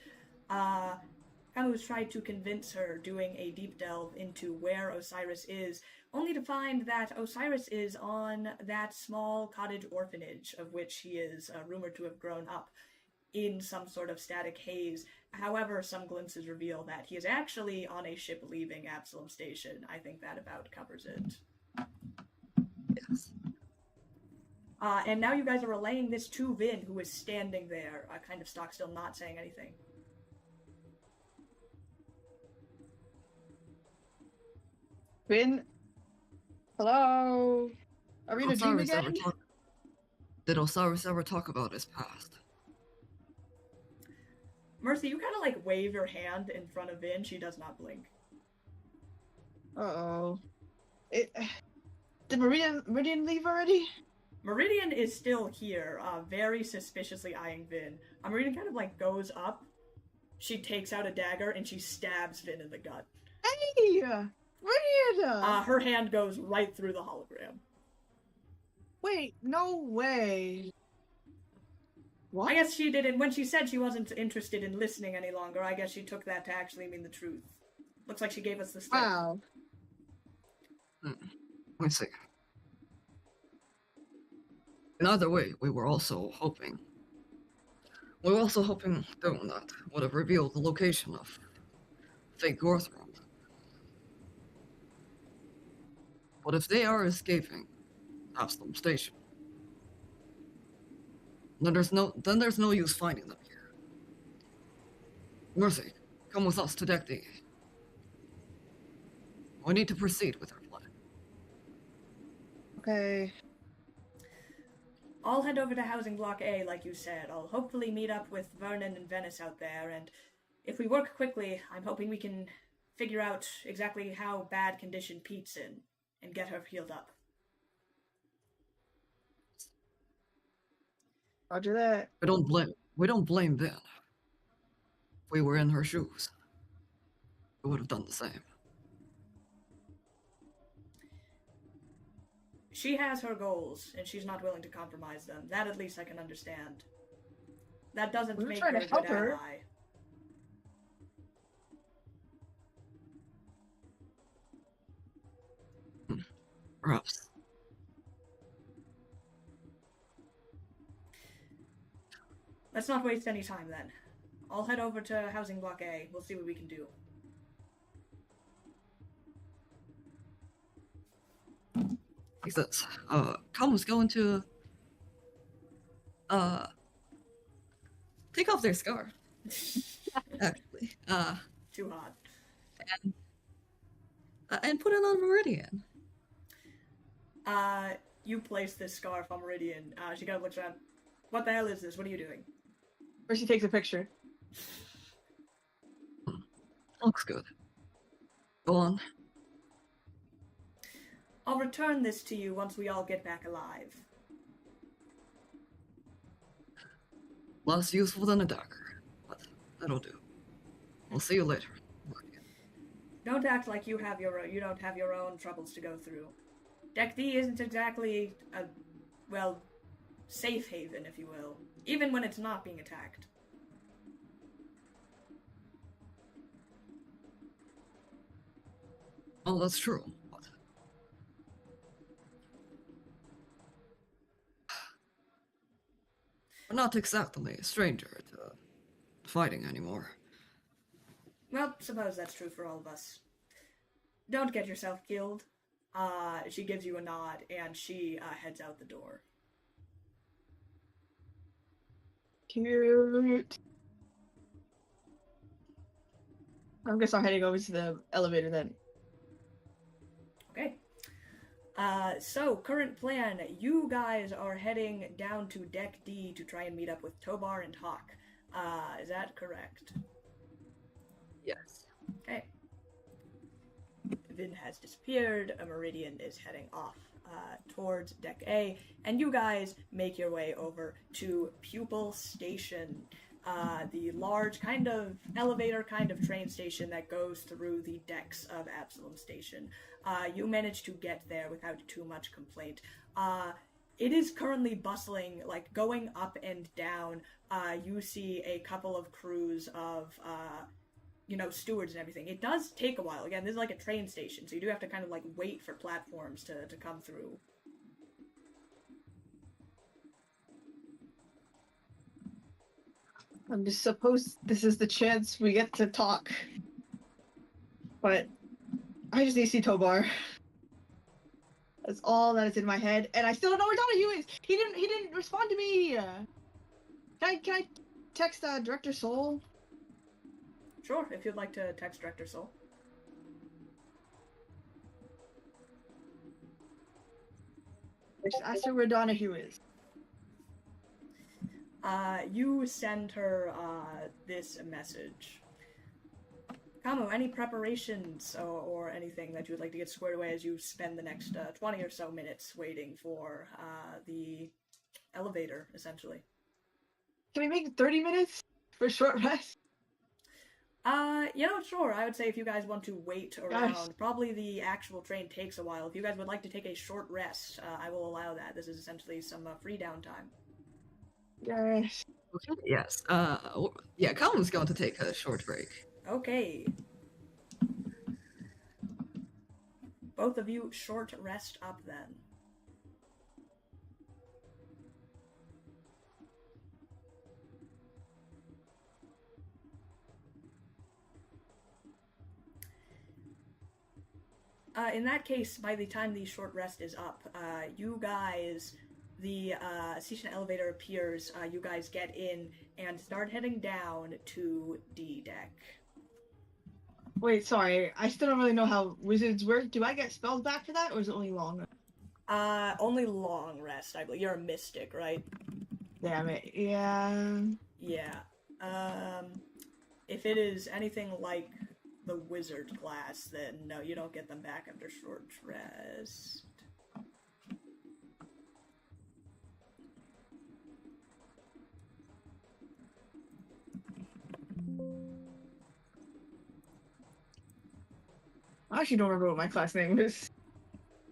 Kamu's tried to convince her, doing a deep delve into where Osiris is, only to find that Osiris is on that small cottage orphanage of which he is rumored to have grown up in some sort of static haze. However, some glimpses reveal that he is actually on a ship leaving Absalom Station. I think that about covers it. Yes. And now you guys are relaying this to Vin, who is standing there, kind of stock still, not saying anything. Vin, Hello? Are we in a dream Osiris again? ever talk? Did Osiris ever talk about his past? Mercy, you kind of like wave your hand in front of Vin. She does not blink. Uh-oh. Did Meridian leave already? Meridian is still here, very suspiciously eyeing Vin. Meridian kind of like goes up. She takes out a dagger and she stabs Vin in the gut. Hey! Meridian! Her hand goes right through the hologram. Wait, no way. What? I guess she didn't. When she said she wasn't interested in listening any longer, I guess she took that to actually mean the truth. Looks like she gave us the stick. Wow. I see. In either way, we were also hoping doing that would have revealed the location of fake Gorthron. But if they are escaping Absalom Station, then there's no use finding them here. Mercy, come with us to Deck D. We need to proceed with our plan. Okay. I'll head over to Housing Block A, like you said. I'll hopefully meet up with Vernon and Venice out there, and if we work quickly, I'm hoping we can figure out exactly how bad condition Pete's in, and get her healed up. Roger that. We don't blame Ben. If we were in her shoes, we would have done the same. She has her goals, and she's not willing to compromise them. That at least I can understand. That doesn't We're make trying her to a help good her. ally. Perhaps. Let's not waste any time then. I'll head over to Housing Block A. We'll see what we can do. Like this. Calum's going to take off their scarf. Actually. Too hot. And put it on Meridian. You place this scarf on Meridian. She kind of looks around. What the hell is this? What are you doing? First she takes a picture. Looks good. Go on. I'll return this to you once we all get back alive. Less useful than a dagger, but that'll do. We'll see you later. Don't act like you don't have your own troubles to go through. Deck D isn't exactly a, well, safe haven, if you will. Even when it's not being attacked. Oh, that's true. But we're not exactly a stranger to fighting anymore. Well, suppose that's true for all of us. Don't get yourself killed. She gives you a nod, and she heads out the door. Cute. I guess I'm heading over to the elevator then. Okay. So, current plan. You guys are heading down to Deck D to try and meet up with Tobar and Hawk. Is that correct? Yes. Okay. Vin has disappeared. A Meridian is heading off towards Deck A, and you guys make your way over to Pupil Station, the large kind of elevator kind of train station that goes through the decks of Absalom Station. You manage to get there without too much complaint. It is currently bustling, like going up and down. You see a couple of crews of stewards and everything. It does take a while. Again, this is like a train station, so you do have to kind of like wait for platforms to come through. I'm just supposed this is the chance we get to talk. But I just need to see Tobar. That's all that is in my head, and I still don't know where Donahue is. He didn't respond to me. Can I text Director Soul? Sure, if you'd like to text Director Soul. Just ask her where Donahue is. You send her this message. Kamo, any preparations or anything that you would like to get squared away as you spend the next 20 or so minutes waiting for the elevator, essentially? Can we make 30 minutes for a short rest? Sure. I would say if you guys want to wait around, probably the actual train takes a while. If you guys would like to take a short rest, I will allow that. This is essentially some free downtime. Yes. Okay, yes. Yeah, Colin's going to take a short break. Okay. Both of you short rest up then. In that case, by the time the short rest is up, you guys, the station elevator appears, you guys get in and start heading down to D deck. Wait, sorry. I still don't really know how wizards work. Do I get spells back for that, or is it only long? Only long rest, I believe. You're a mystic, right? Damn it. Yeah. Yeah. If it is anything like the wizard class, then no, you don't get them back after short rest. I actually don't remember what my class name is.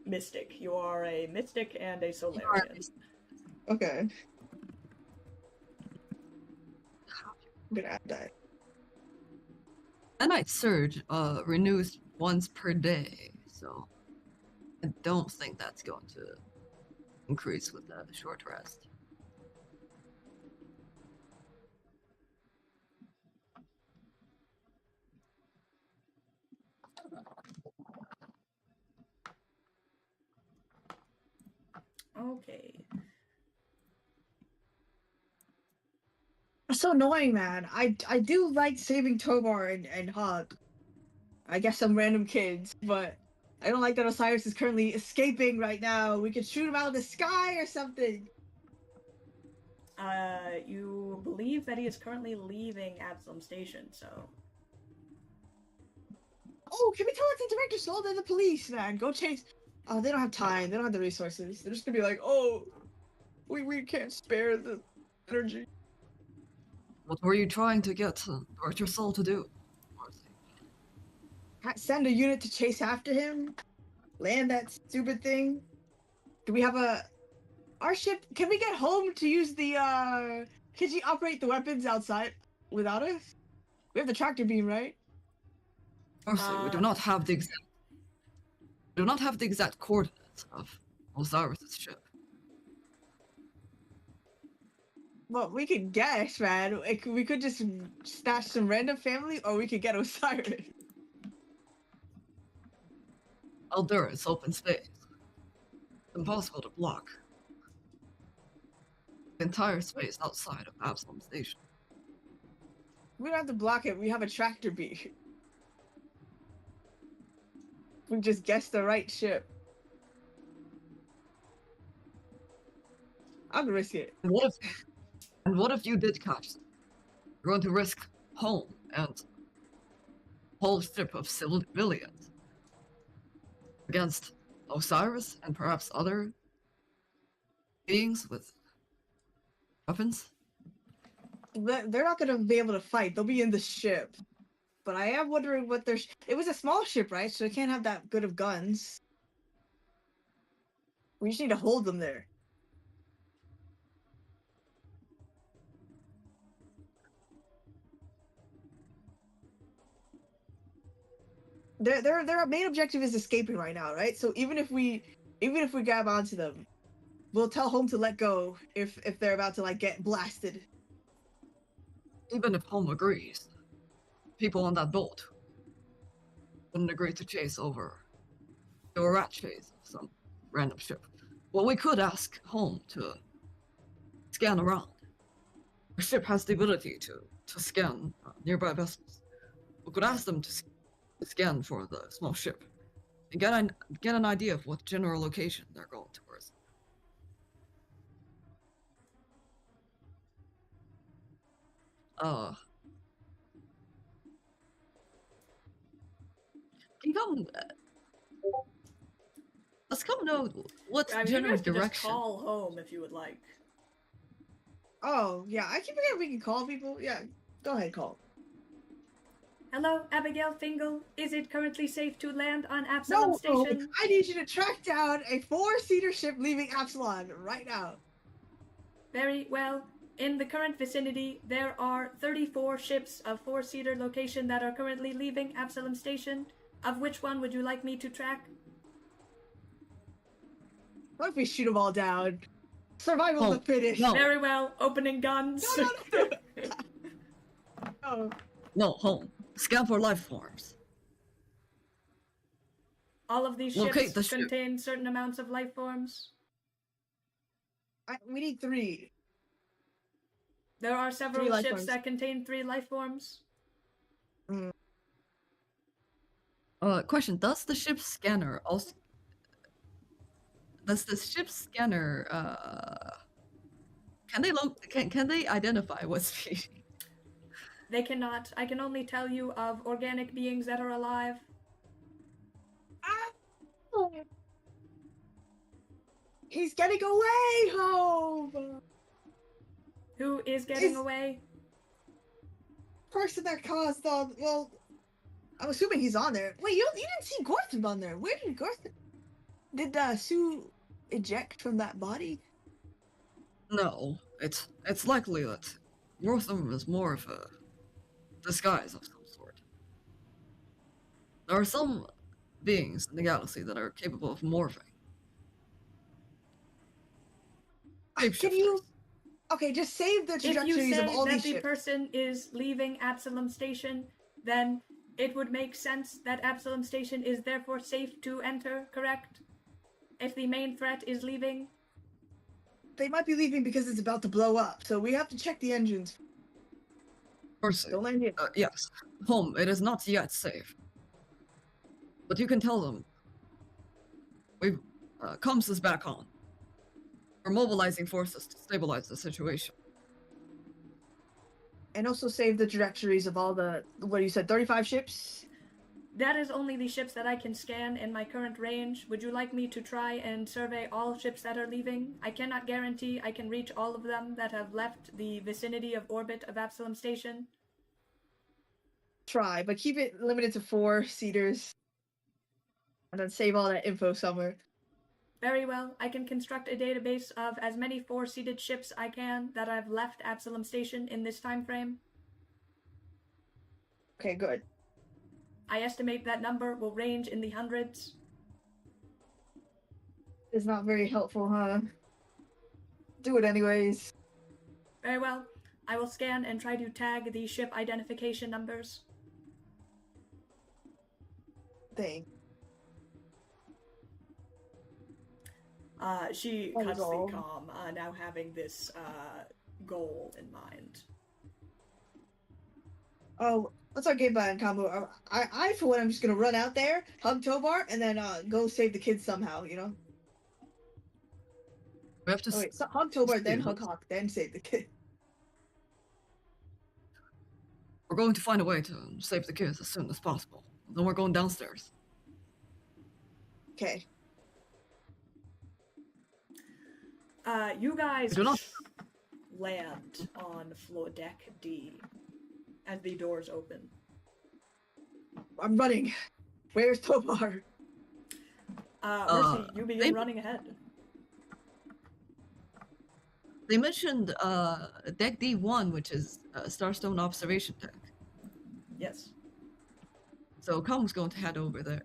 Mystic. You are a mystic and a Solarian. Okay. I'm gonna add that. A night surge renews once per day, so I don't think that's going to increase with the short rest. Okay. It's so annoying, man. I do like saving Tobar and Hawk. I guess some random kids, but I don't like that Osiris is currently escaping right now. We could shoot him out of the sky or something. You believe that he is currently leaving Absalom Station, so... Oh, can we tell the director so they're the police, man? Go chase. Oh, they don't have time. They don't have the resources. They're just gonna be like, oh, we can't spare the energy. What were you trying to get Director Soul to do? Send a unit to chase after him. Land that stupid thing. Do we have our ship? Can we get home to use the Can she operate the weapons outside without us? We have the tractor beam, right? Firstly, we do not have the exact coordinates of Osiris' ship. Well, we could guess, man. We could just snatch some random family, or we could get Osiris. Aldura is open space. Impossible to block. The entire space outside of Absalom Station. We don't have to block it. We have a tractor beam. We just guessed the right ship. I'm gonna risk it. And what if you did catch them? You're going to risk home and whole ship of civilians against Osiris and perhaps other beings with weapons? They're not gonna be able to fight. They'll be in the ship. But I am wondering what their... It was a small ship, right? So they can't have that good of guns. We just need to hold them there. Their main objective is escaping right now, right? So even if we grab onto them, we'll tell Home to let go if they're about to like get blasted. Even if Home agrees, people on that boat wouldn't agree to chase over a rat chase of some random ship. Well, we could ask Home to scan around. Our ship has the ability to scan nearby vessels. We could ask them to scan for the small ship and get an idea of what general location they're going towards. Uh, can you come? Let's come know what I mean, you general guys could just direction. call home if you would like. Oh, yeah, I keep forgetting we can call people. Yeah, go ahead, call. Hello, Abigail Fingal. Is it currently safe to land on Absalom No, Station? I need you to track down a 4-seater ship leaving Absalom right now. Very well. In the current vicinity, there are 34 ships of 4-seater location that are currently leaving Absalom Station. Of which one would you like me to track? What if we shoot them all down? Survival of Oh, the fittest. no. Very well. Opening guns. No. Oh, No, home. Scan for life forms. All of these Locate ships the ship. contain certain amounts of life forms. we need 3. There are 3 several life ships forms. that contain 3 life forms. Question: does the ship's scanner also? Does the ship's scanner can they identify what species? They cannot. I can only tell you of organic beings that are alive. He's getting away home. Who is getting Is- away? Person that caused the well. I'm assuming he's on there. Wait, you didn't see Gortham on there. Where did Gortham? Did Sue eject from that body? No, it's likely that Northam is more of a disguise of some sort. There are some beings in the galaxy that are capable of morphing. Can you? Okay, just save the If you trajectories of say all that these the ships. person is leaving Absalom Station, then it would make sense that Absalom Station is therefore safe to enter, correct? If the main threat is leaving? They might be leaving because it's about to blow up, so we have to check the engines. Mercy. Don't land here. Yes. Home, it is not yet safe. But you can tell them. We've comms is back on. We're mobilizing forces to stabilize the situation. And also save the trajectories of all the, what you said, 35 ships? That is only the ships that I can scan in my current range. Would you like me to try and survey all ships that are leaving? I cannot guarantee I can reach all of them that have left the vicinity of orbit of Absalom Station. Try, but keep it limited to 4-seaters. And then save all that info somewhere. Very well. I can construct a database of as many 4-seated ships I can that have left Absalom Station in this time frame. Okay, good. I estimate that number will range in the hundreds. It's not very helpful, huh? Do it anyways. Very well. I will scan and try to tag the ship identification numbers. Thing. She That cuts was the all. comm, now having this goal in mind. Oh, what's our game plan combo? I for one, I'm just gonna run out there, hug Tobar, and then go save the kids somehow, you know? We have to. Oh, wait, so hug Tobar, then see hug Hawk, then save the kid. We're going to find a way to save the kids as soon as possible. Then we're going downstairs. Okay. You guys Do not. land on floor deck D as the doors open. I'm running. Where's Tobar? Mercy, you begin they- running ahead. They mentioned deck D1, which is Starstone observation deck. Yes. So Com's going to head over there.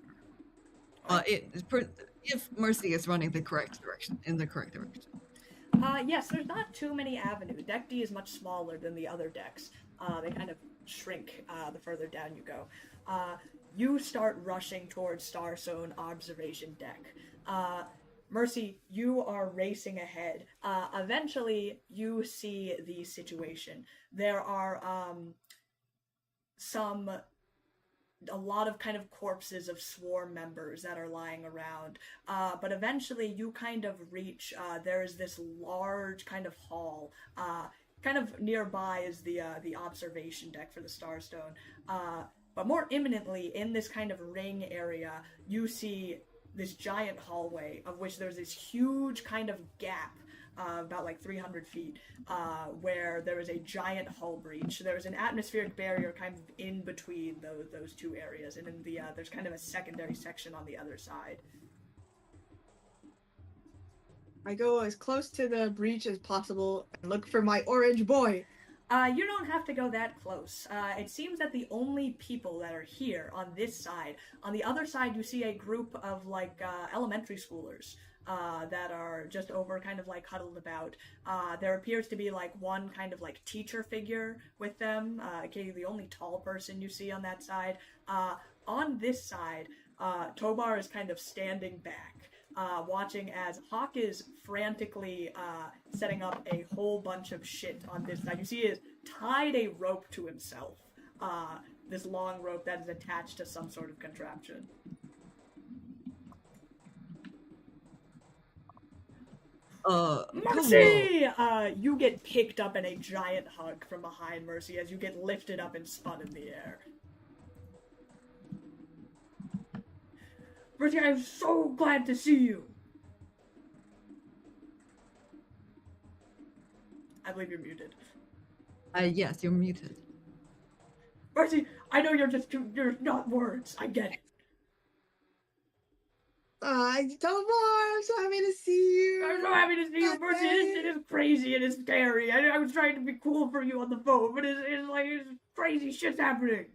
If Mercy is running the correct direction, in the correct direction. Yes, there's not too many avenues. Deck D is much smaller than the other decks. They kind of shrink the further down you go. You start rushing towards Starstone observation deck. Mercy, you are racing ahead. Eventually, you see the situation. There are a lot of kind of corpses of swarm members that are lying around. But eventually, you kind of reach. There is this large kind of hall. kind of nearby is the observation deck for the Starstone. But more imminently, in this kind of ring area, you see this giant hallway of which there's this huge kind of gap, about like 300 feet, where there is a giant hull breach. There is an atmospheric barrier kind of in between those two areas, and then there's kind of a secondary section on the other side. I go as close to the breach as possible and look for my orange boy. You don't have to go that close. It seems that the only people that are here on this side, on the other side, you see a group of like elementary schoolers that are just over, kind of like huddled about. There appears to be like one kind of like teacher figure with them, the only tall person you see on that side. On this side, Tobar is kind of standing back. Watching as Hawk is frantically setting up a whole bunch of shit on this side. You see he has tied a rope to himself. This long rope that is attached to some sort of contraption. Mercy! You get picked up in a giant hug from behind Mercy as you get lifted up and spun in the air. Mercy, I'm so glad to see you. I believe you're muted. Yes, you're muted. Mercy, I know you're not words. I get it. Tobar, I'm so happy to see you. I'm so happy to see you, Mercy. It is crazy and it's scary. I was trying to be cool for you on the phone, but it's like crazy shit's happening.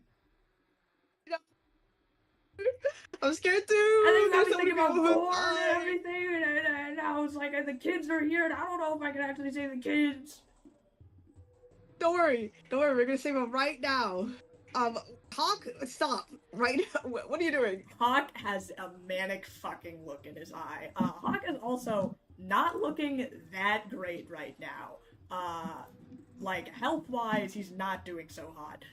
I'm scared too. I think I was thinking about war and everything, and I was like, the kids are here, and I don't know if I can actually save the kids. Don't worry. We're gonna save them right now. Hawk, stop right now. What are you doing? Hawk has a manic fucking look in his eye. Hawk is also not looking that great right now. Like health-wise, he's not doing so hot.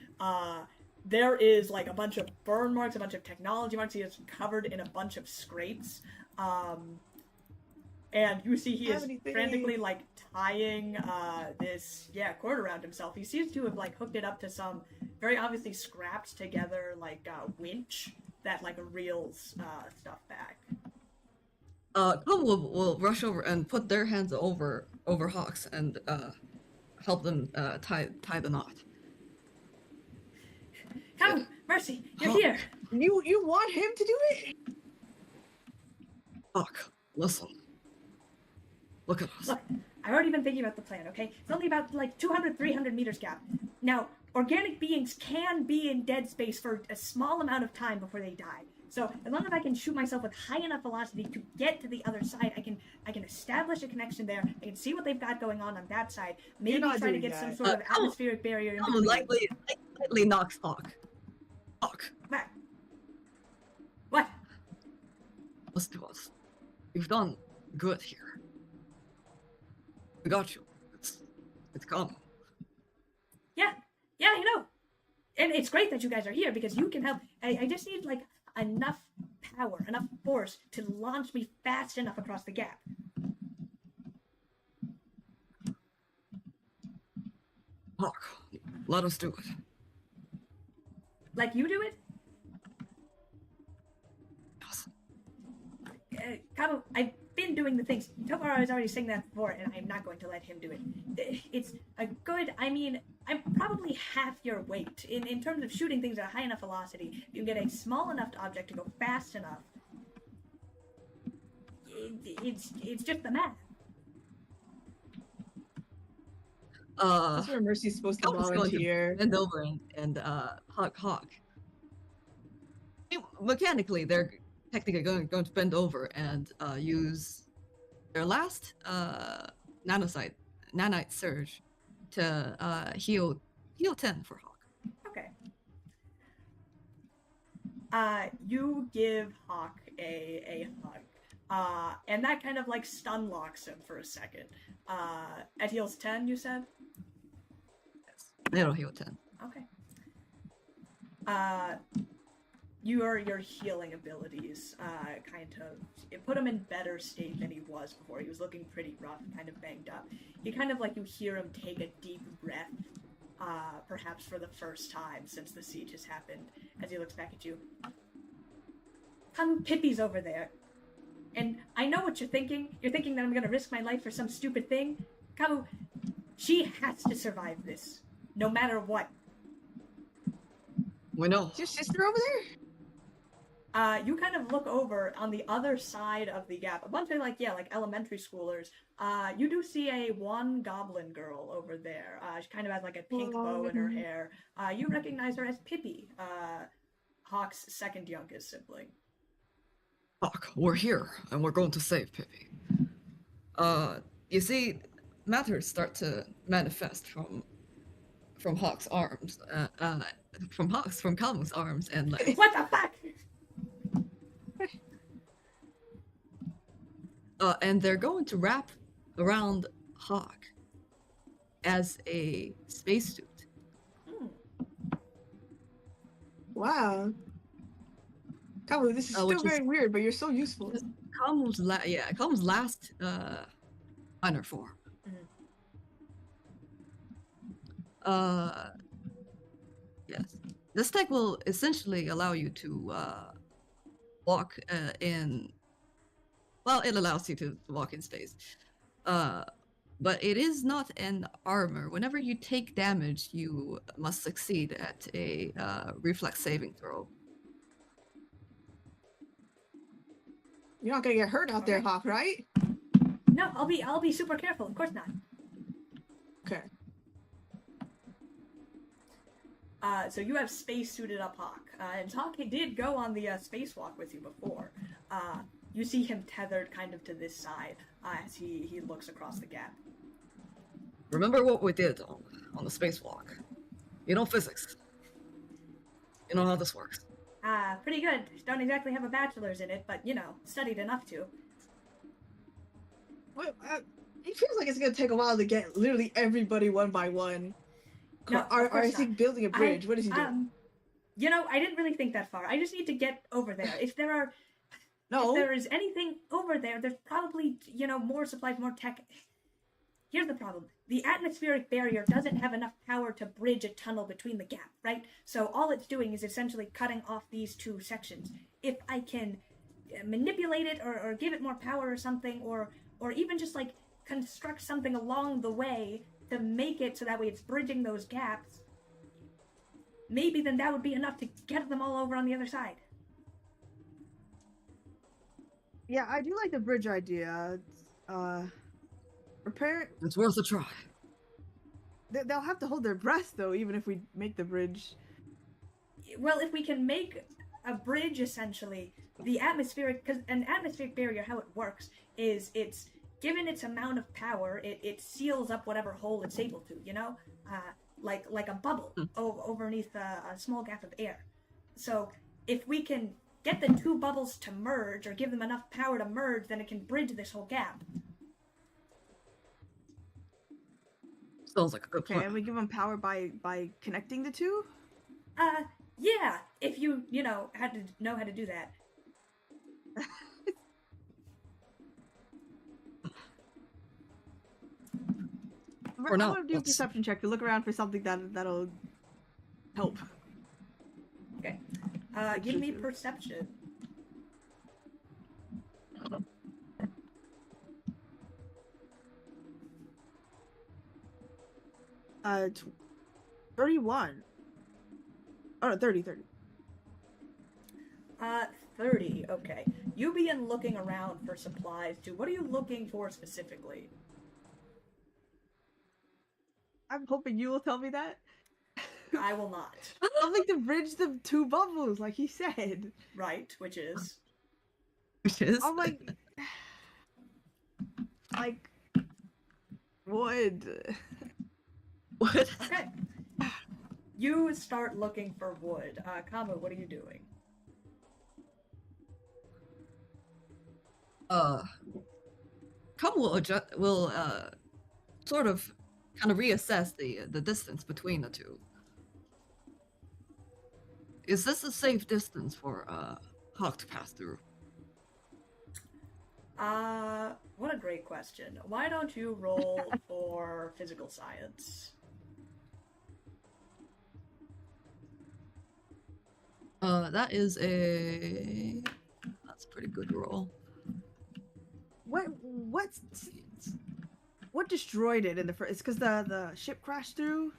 There is like a bunch of burn marks, a bunch of technology marks. He is covered in a bunch of scrapes. And you see he is frantically like tying this cord around himself. He seems to have like hooked it up to some very obviously scrapped together like winch that like reels stuff back. Come will rush over and put their hands over Hawks and help them tie the knot. Come, Mercy, you're here. You want him to do it? Hawk, listen. Look at us. Look, I've already been thinking about the plan, okay? It's only about like 200, 300 meters gap. Now, organic beings can be in dead space for a small amount of time before they die. So as long as I can shoot myself with high enough velocity to get to the other side, I can establish a connection there. I can see what they've got going on that side. Maybe try to get some sort of atmospheric barrier in between. Lightly knocks Hawk. Hawk. What? Listen to us. You've done good here. We got you. It's calm. Yeah, I know. And it's great that you guys are here because you can help. I just need like enough power, enough force to launch me fast enough across the gap. Hawk, let us do it. Like you do it? Yes. Cabo, I've been doing the things. Tobar has already saying that before, and I'm not going to let him do it. It's a good, I'm probably half your weight. In terms of shooting things at a high enough velocity, you can get a small enough object to go fast enough. It's just the math. That's where Mercy's supposed to volunteer. Bend over and Hawk. Mechanically, they're technically going to bend over and use their last nanite surge to heal 10 for Hawk. Okay. You give Hawk a hug. And that kind of like stun locks him for a second. At heals 10, you said? Yes. It'll heal 10. Okay. your healing abilities kind of it put him in better state than he was before. He was looking pretty rough, kind of banged up. He kind of like you hear him take a deep breath, perhaps for the first time since the siege has happened, as he looks back at you. Come, Pippi's over there. And I know what you're thinking. You're thinking that I'm gonna risk my life for some stupid thing. Kamu, she has to survive this, no matter what. We know. Is your sister over there? You kind of look over on the other side of the gap. A bunch of like elementary schoolers. You do see one goblin girl over there. She kind of has like a pink bow in her hair. You recognize her as Pippi, Hawk's second youngest sibling. Hawk, we're here, and we're going to save Pippi. You see, matters start to manifest from Hawk's arms, from Kamu's arms and legs. What the fuck? And they're going to wrap around Hawk as a spacesuit. Wow. Kamu, this is still very weird, but you're so useful. Kamu's last minor form. Yes. This tech will essentially allow you to walk in. Well, it allows you to walk in space. But it is not an armor. Whenever you take damage, you must succeed at a reflex saving throw. You're not gonna get hurt out there, Hawk, right? No, I'll be super careful. Of course not. Okay. So you have space suited up Hawk, and Hawk did go on the spacewalk with you before. You see him tethered kind of to this side as he looks across the gap. Remember what we did on the spacewalk. You know physics. You know how this works. Pretty good. Don't exactly have a bachelor's in it, but, studied enough to. Well, it feels like it's gonna take a while to get literally everybody one by one. No, or is he building a bridge? What is he doing? I didn't really think that far. I just need to get over there. If there is anything over there, there's probably, more supplies, more tech. Here's the problem. The atmospheric barrier doesn't have enough power to bridge a tunnel between the gap, right? So all it's doing is essentially cutting off these two sections. If I can manipulate it or give it more power or something, or even just like construct something along the way to make it so that way it's bridging those gaps, maybe then that would be enough to get them all over on the other side. Yeah, I do like the bridge idea. Repair. It's worth a try. They'll have to hold their breath though, even if we make the bridge. Well, if we can make a bridge, essentially, because an atmospheric barrier, how it works is it's given its amount of power, it seals up whatever hole it's able to, like a bubble underneath a small gap of air. So if we can get the two bubbles to merge or give them enough power to merge, then it can bridge this whole gap. Sounds like a good plan. Okay, and we give them power by connecting the two? Yeah, if you had to know how to do that. I want to do a perception check to look around for something that'll help. Okay. Give me perception. Uh, 31. Oh no, 30. 30. Okay. You begin looking around for supplies too. What are you looking for specifically? I'm hoping you will tell me that. I will not. Something to bridge the two bubbles, like he said. Right, which is? I'm like wood. Wood. Okay. You start looking for wood. Kamo, what are you doing? Come will sort of kind of reassess the distance between the two. is this a safe distance for Hawk to pass through? What a great question. Why don't you roll for physical science? That's a pretty good roll. What destroyed it in the first? It's because the ship crashed through.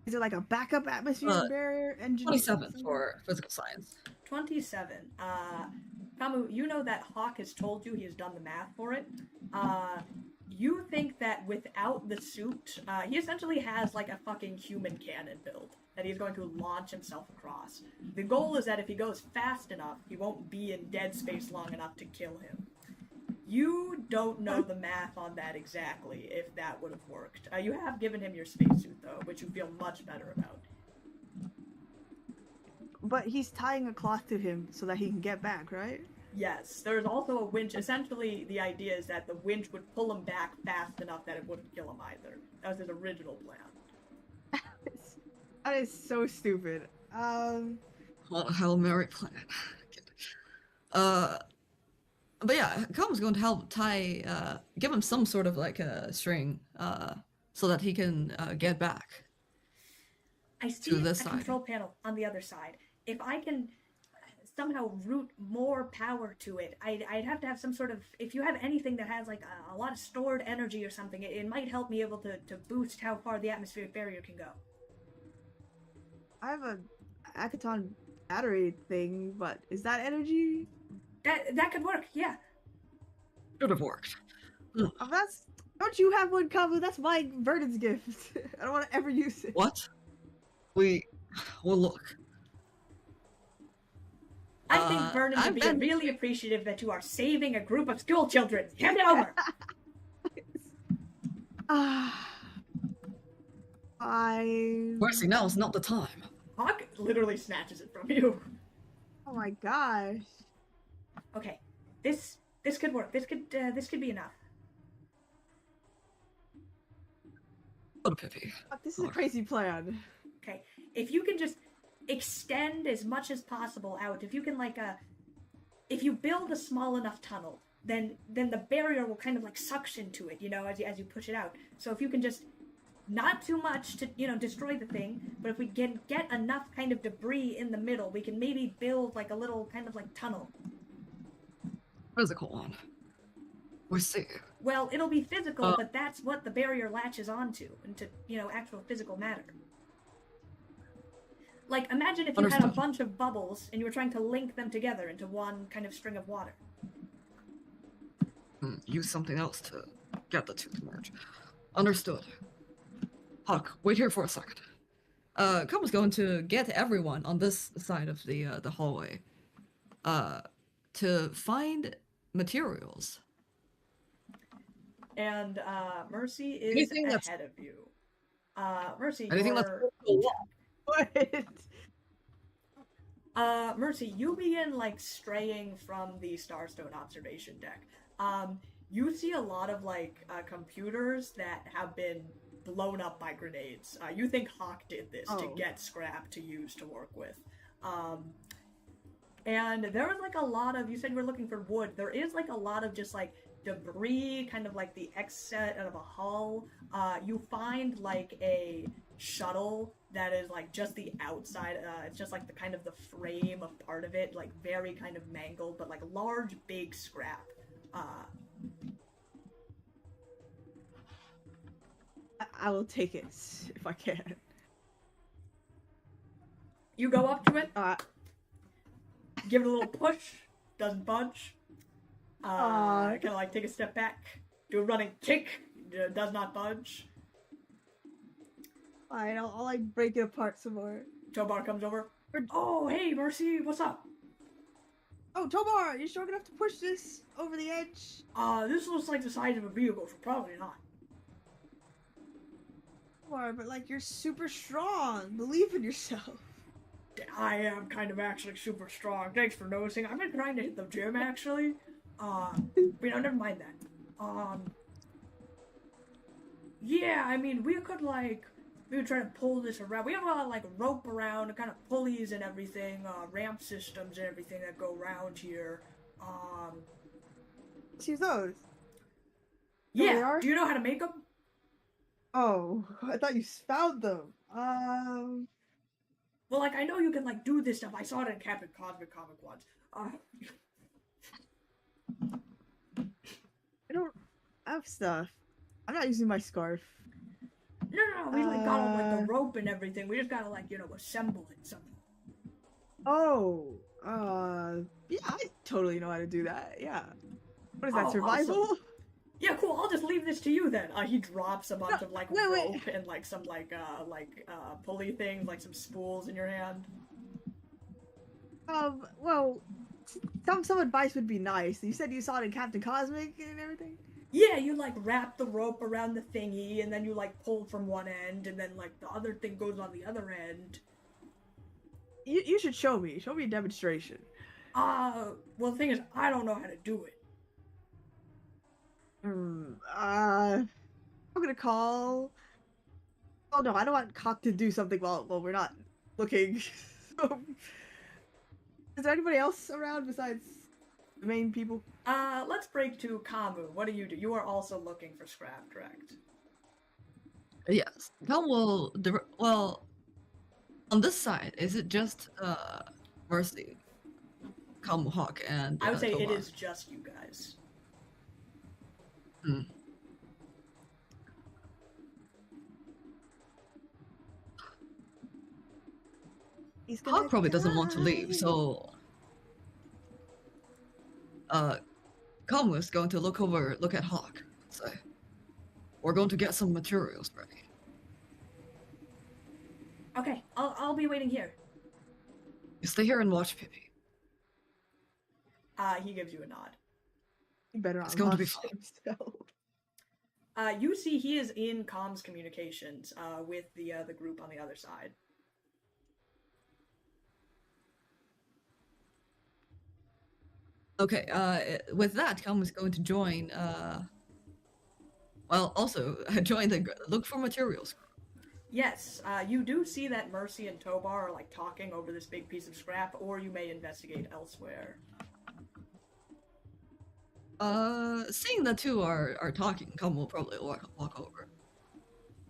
Is it like a backup atmosphere barrier engine? 27 for physical science. 27. Kamu, you know that Hawk has told you he has done the math for it. You think that without the suit, he essentially has like a fucking human cannon build that he's going to launch himself across. The goal is that if he goes fast enough, he won't be in dead space long enough to kill him. You don't know the math on that exactly, if that would have worked. You have given him your spacesuit, though, which you feel much better about. But he's tying a cloth to him so that he can get back, right? Yes, there's also a winch. Essentially, the idea is that the winch would pull him back fast enough that it wouldn't kill him either. That was his original plan. That is so stupid. What a Hail Mary plan. But yeah, Com's going to help tie, give him some sort of like a string, so that he can get back. I see a control panel on the other side. If I can somehow route more power to it, I'd have to have some sort of, if you have anything that has like a lot of stored energy or something, it might help me able to boost how far the atmospheric barrier can go. I have a Akaton battery thing, but is that energy? That could work, yeah. Should have worked. Don't you have one, Kabu? That's my Verdant's gift. I don't want to ever use it. What? Well, look. I think Vernon would be really appreciative that you are saving a group of school children. Hand it over! Mercy, now is not the time. Hawk literally snatches it from you. Oh my gosh. Okay, this could work. This could be enough. What a pity. This is a crazy plan. Okay, if you can just extend as much as possible out, if you can like if you build a small enough tunnel, then the barrier will kind of like suction to it, you know, as you push it out. So if you can just not too much to, you know, destroy the thing, but if we can get enough kind of debris in the middle, we can maybe build like a little kind of like tunnel. Physical one. We see. Well, it'll be physical, but that's what the barrier latches onto, into, you know, actual physical matter. Like, imagine if you had a bunch of bubbles and you were trying to link them together into one kind of string of water. Use something else to get the two to merge. Understood. Huck, wait here for a second. Kuma's going to get everyone on this side of the hallway to find materials. And Mercy is ahead of you. Mercy, Mercy, you begin like straying from the Starstone observation deck. You see a lot of like computers that have been blown up by grenades. You think Hawk did this to get scrap to use to work with. And there is like a lot of, you said you were looking for wood. There is like a lot of just like debris, kind of like the exit of a hull. You find like a shuttle that is like just the outside. It's just like the kind of the frame of part of it, like very kind of mangled, but like large, big scrap. I will take it if I can. You go up to it. Give it a little push. Doesn't budge. Kind of like take a step back. Do a running kick. Does not budge. Fine, I'll like break it apart some more. Tobar comes over. Oh, hey, Mercy, what's up? Oh, Tobar, are you strong enough to push this over the edge? This looks like the size of a vehicle, so probably not. Tobar, but like you're super strong. Believe in yourself. I am kind of actually super strong. Thanks for noticing. I've been trying to hit the gym actually. But never mind that. Yeah, I mean, we could like we were trying to pull this around. We have a lot of like rope around and kind of pulleys and everything, ramp systems and everything that go around here. Let's use those. Yeah. They are? Do you know how to make them? Oh, I thought you found them. Well, like I know you can like do this stuff. I saw it in Captain Cosmic comic once. I don't have stuff. I'm not using my scarf. No. We like got on like the rope and everything. We just gotta like assemble it somehow. Oh, yeah, I totally know how to do that. Yeah. What is that, Oh, survival? awesome. Yeah, cool. I'll just leave this to you then. He drops a bunch of like rope and like some pulley things, like some spools in your hand. Well, some advice would be nice. You said you saw it in Captain Cosmic and everything? Yeah, you like wrap the rope around the thingy and then you like pull from one end and then like the other thing goes on the other end. You should show me. Show me a demonstration. Well, the thing is, I don't know how to do it. I'm gonna call. Oh no, I don't want Cock to do something while we're not looking. So, is there anybody else around besides the main people? Let's break to Kamu. What do? You are also looking for scrap, correct? Yes. Come will. Well, on this side, is it just Mercy, Come Hawk, and I would say it Tobar? is just you guys. Hmm. Hawk probably doesn't want to leave, so Kamu is going to look at Hawk. Say, we're going to get some materials ready. Okay, I'll be waiting here. You stay here and watch Pippi. He gives you a nod. You better not. It's going to be fun. You see he is in comms communications with the group on the other side. Okay, with that, Kamu is going to join, also join the look for materials. Yes, you do see that Mercy and Tobar are like talking over this big piece of scrap, or you may investigate elsewhere. Seeing the two are talking, Kamu will probably walk over.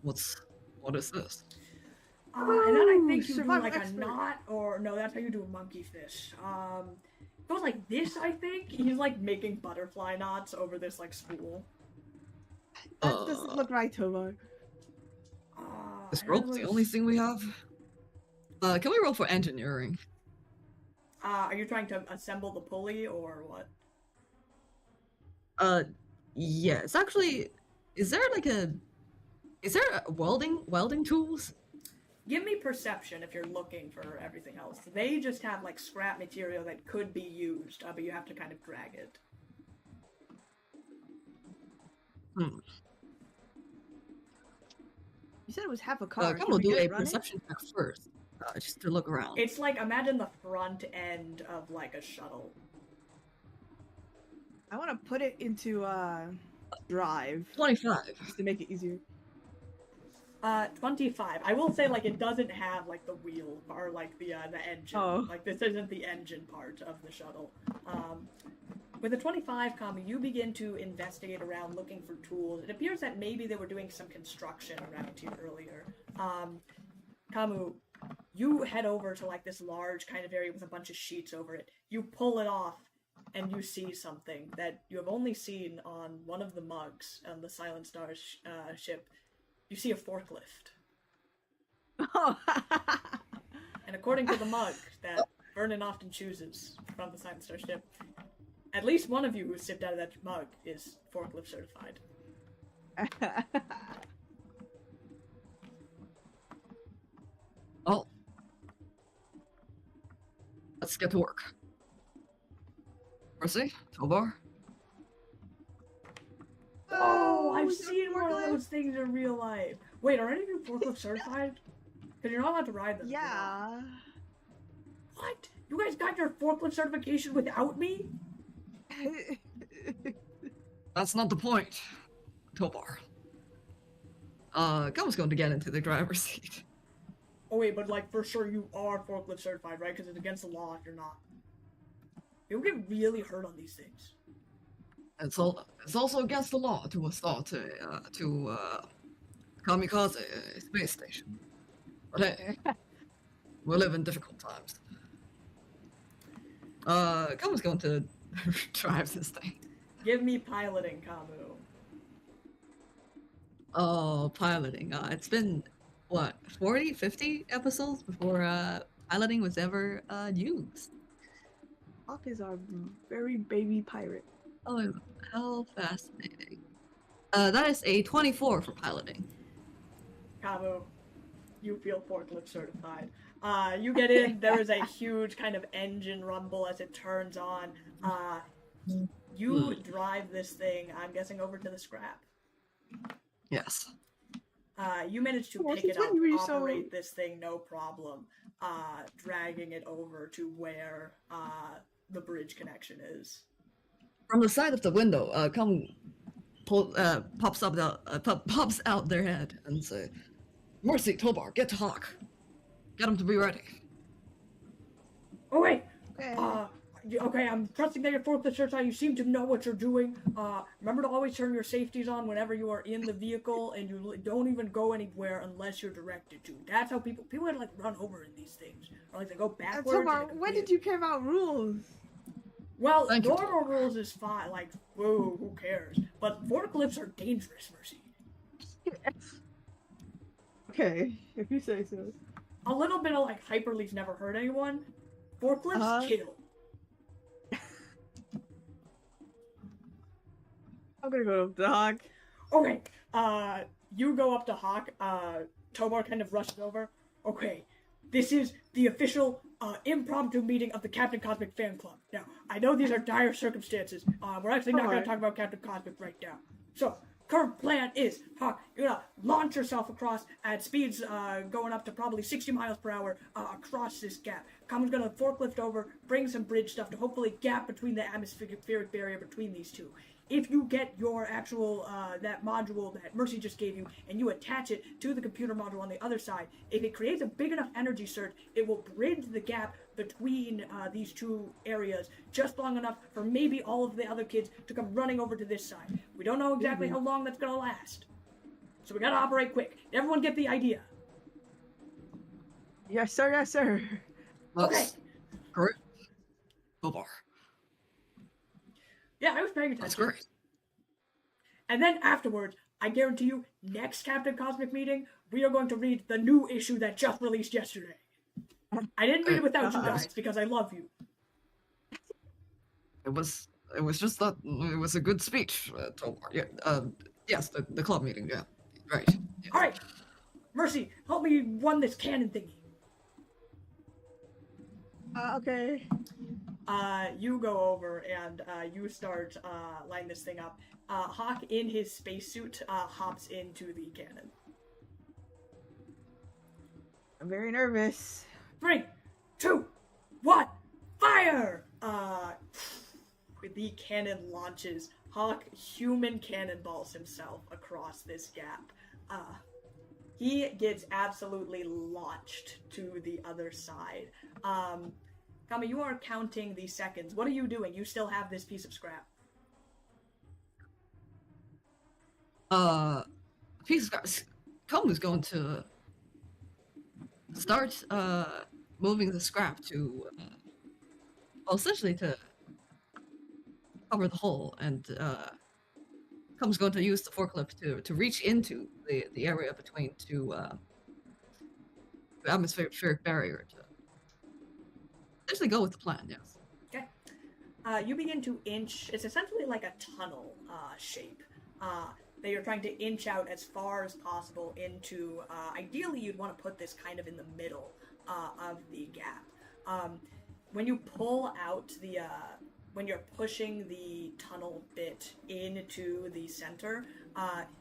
What is this? And then I think you do survival like expert. a knot, or no, that's how you do a monkey fish. It goes like this, I think. He's like making butterfly knots over this like spool. That doesn't look right, Tobar. This rope's the only thing we have. Can we roll for engineering? Are you trying to assemble the pulley or what? Yeah, it's actually. Is there welding tools? Give me perception if you're looking for everything else. They just have like scrap material that could be used, but you have to kind of drag it. You said it was half a car. Come we'll do a perception check first, just to look around. It's like, imagine the front end of like a shuttle. I want to put it into drive. 25. Just to make it easier. 25. I will say, like, it doesn't have, like, the wheel, or, like, the engine. Oh. Like, this isn't the engine part of the shuttle. With a 25, Kamu, you begin to investigate around looking for tools. It appears that maybe they were doing some construction around here earlier. Kamu, you head over to, like, this large kind of area with a bunch of sheets over it. You pull it off, and you see something that you have only seen on one of the mugs on the Silent Stars ship. You see a forklift. Oh. And according to the mug that Vernon often chooses from the Silent Star ship, at least one of you who sipped out of that mug is forklift certified. Oh. Let's get to work. Mercy? Tobar? Oh, I've seen one of those things in real life. Wait, are any of you forklift certified? Because you're not allowed to ride them. Yeah. What? You guys got your forklift certification without me? That's not the point, Tobar. Gum's going to get into the driver's seat. Oh wait, but like for sure you are forklift certified, right? Because it's against the law if you're not. You'll get really hurt on these things. It's also against the law to assault to kamikaze a space station. But hey, we live in difficult times. Gum's going to drive this thing. Give me piloting, Kamu. Oh, piloting. It's been, what, 40, 50 episodes before piloting was ever used. Hawk is our very baby pirate. Oh, how fascinating. That is a 24 for piloting. Kamu, you feel forklift certified. You get in, there is a huge kind of engine rumble as it turns on. You drive this thing, I'm guessing, over to the scrap. Yes. You manage to pick it up, operate this thing, no problem. Dragging it over to where the bridge connection is. From the side of the window, pops out their head and say, "Mercy, Tobar, get to Hawk. Get him to be ready." Oh wait. Okay. Okay, I'm trusting that your forklift certified. You seem to know what you're doing. Remember to always turn your safeties on whenever you are in the vehicle, and you don't even go anywhere unless you're directed to. That's how people would like run over in these things, or like they go backwards. Tobar, when did you care about rules? Well, Thank you, normal rules is fine. Like, whoa, who cares? But forklifts are dangerous, Mercy. Okay, if you say so. A little bit of like hyperleaf never hurt anyone. Forklifts kill. I'm gonna go to Hawk. Okay, you go up to Hawk. Tobar kind of rushes over. Okay, this is the official impromptu meeting of the Captain Cosmic fan club. Now, I know these are dire circumstances. We're actually not going to talk about Captain Cosmic right now. So, current plan is, Hawk, you're going to launch yourself across at speeds going up to probably 60 miles per hour across this gap. Kamu's going to forklift over, bring some bridge stuff to hopefully gap between the atmospheric barrier between these two. If you get your actual, that module that Mercy just gave you, and you attach it to the computer module on the other side, if it creates a big enough energy surge, it will bridge the gap between these two areas just long enough for maybe all of the other kids to come running over to this side. We don't know exactly how long that's going to last. So we got to operate quick. Everyone get the idea? Yes, sir, yes, sir. Okay. Correct. Tobar. Yeah, I was paying attention. That's great. And then afterwards, I guarantee you, next Captain Cosmic meeting, we are going to read the new issue that just released yesterday. I didn't read it without you guys, because I love you. It was just that it was a good speech, Tobar. Yeah, yes, the club meeting, yeah. Right. Yes. Alright, Mercy, help me run this cannon thingy. Okay. You go over and you start lining this thing up. Hawk, in his spacesuit, hops into the cannon. I'm very nervous. 3, 2, 1, fire! The cannon launches. Hawk human cannonballs himself across this gap. He gets absolutely launched to the other side. Kama, you are counting the seconds. What are you doing? You still have this piece of scrap. Kama's going to start moving the scrap to, well, essentially to cover the hole, and Kama's going to use the forklift to reach into the area between two the atmospheric barrier to essentially go with the plan, yes. Okay. You begin to inch. It's essentially like a tunnel shape that you're trying to inch out as far as possible into. Ideally, you'd want to put this kind of in the middle of the gap. When you pull out the, when you're pushing the tunnel bit into the center,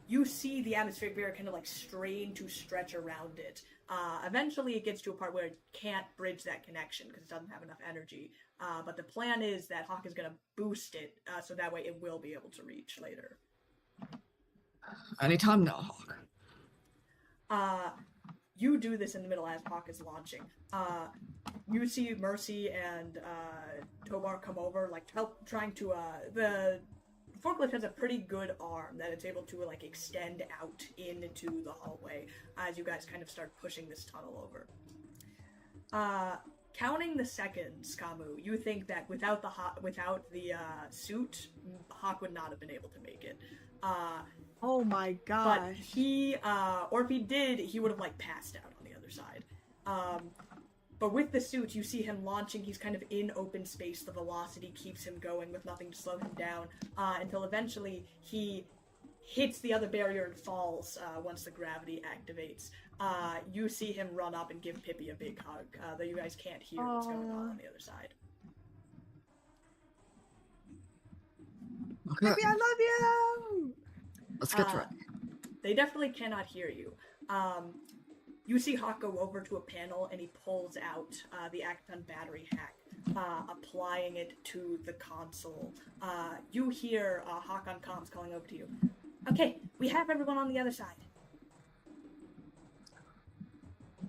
you see the atmospheric barrier kind of like strain to stretch around it. Eventually it gets to a part where it can't bridge that connection because it doesn't have enough energy. But the plan is that Hawk is going to boost it so that way it will be able to reach later. Anytime now, Hawk. You do this in the middle as Hawk is launching. You see Mercy and Tobar come over, like help trying to. The forklift has a pretty good arm that it's able to like extend out into the hallway as you guys kind of start pushing this tunnel over. Counting the seconds, Kamu, you think that without the suit, Hawk would not have been able to make it. Oh my gosh. But he, or if he did, he would have like passed out on the other side. But with the suit, you see him launching. He's kind of in open space. The velocity keeps him going with nothing to slow him down until eventually he hits the other barrier and falls once the gravity activates. You see him run up and give Pippi a big hug, though you guys can't hear what's going on the other side. Okay, Pippi, I love you! let's get to it. They definitely cannot hear you. You see Hawk go over to a panel and he pulls out the Acton battery hack, applying it to the console. You hear Hawk on comms calling over to you. Okay, we have everyone on the other side.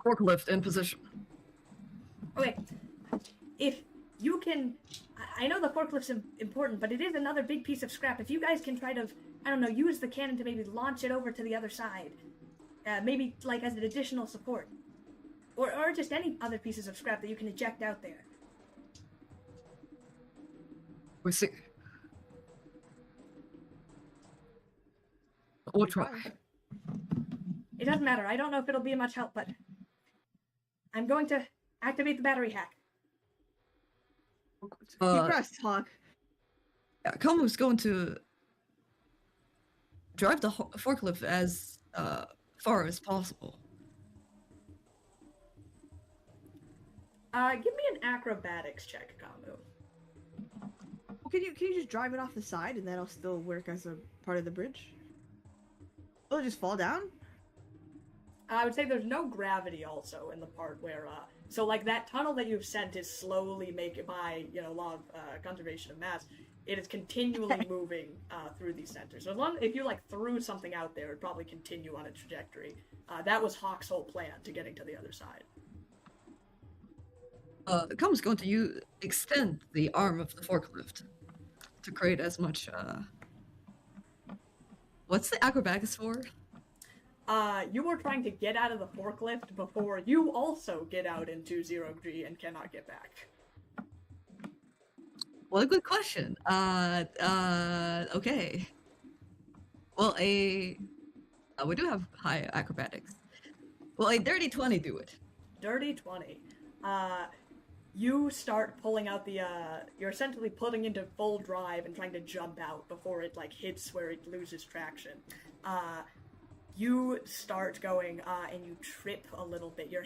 Forklift in position. Okay, if you can... I know the forklift's important, but it is another big piece of scrap. If you guys can try to, I don't know, use the cannon to maybe launch it over to the other side. Maybe, like, as an additional support. Or just any other pieces of scrap that you can eject out there. We see. We'll try. It doesn't matter. I don't know if it'll be much help, but I'm going to activate the battery hack. Keep pressed, Hawk. Yeah, Kamu's going to drive the forklift as far as possible. Give me an acrobatics check, Kamu. Well, can you just drive it off the side and that'll still work as a part of the bridge? Will it just fall down? I would say there's no gravity also in the part where, so like that tunnel that you've sent is slowly making, by, law of conservation of mass, it is continually moving through these centers. So as long if you like threw something out there, it'd probably continue on a trajectory. That was Hawk's whole plan to getting to the other side. Kamu's going to extend the arm of the forklift to create as much, what's the acrobatics for? You were trying to get out of the forklift before you also get out into 0G and cannot get back. What a good question. Okay. Well, we do have high acrobatics. Well, a dirty 20 do it. Dirty 20. You start pulling out the, you're essentially putting into full drive and trying to jump out before it, like, hits where it loses traction. You start going, and you trip a little bit. Your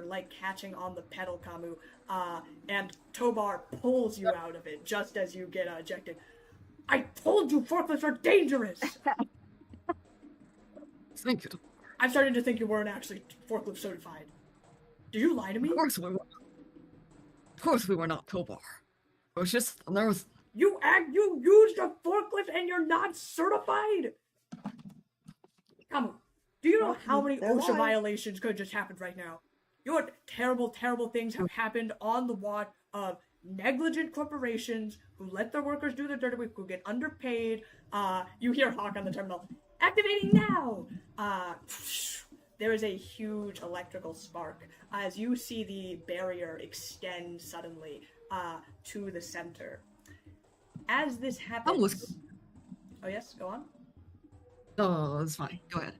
leg catching on the pedal, Kamu, and Tobar pulls you out of it just as you get ejected. I told you forklifts are dangerous! Thank you. I'm starting to think you weren't actually forklift certified. Did you lie to me? Of course we were not Tobar. It was just, there was... You used a forklift and you're not certified? Come on. Do you know how many OSHA violations could just happen right now? You know what terrible, terrible things have happened on the watch of negligent corporations who let their workers do their dirty work, who get underpaid. You hear Hawk on the terminal. Activating now! There is a huge electrical spark as you see the barrier extend suddenly to the center. As this happens... Oh yes, go on. Oh, that's fine. Go ahead.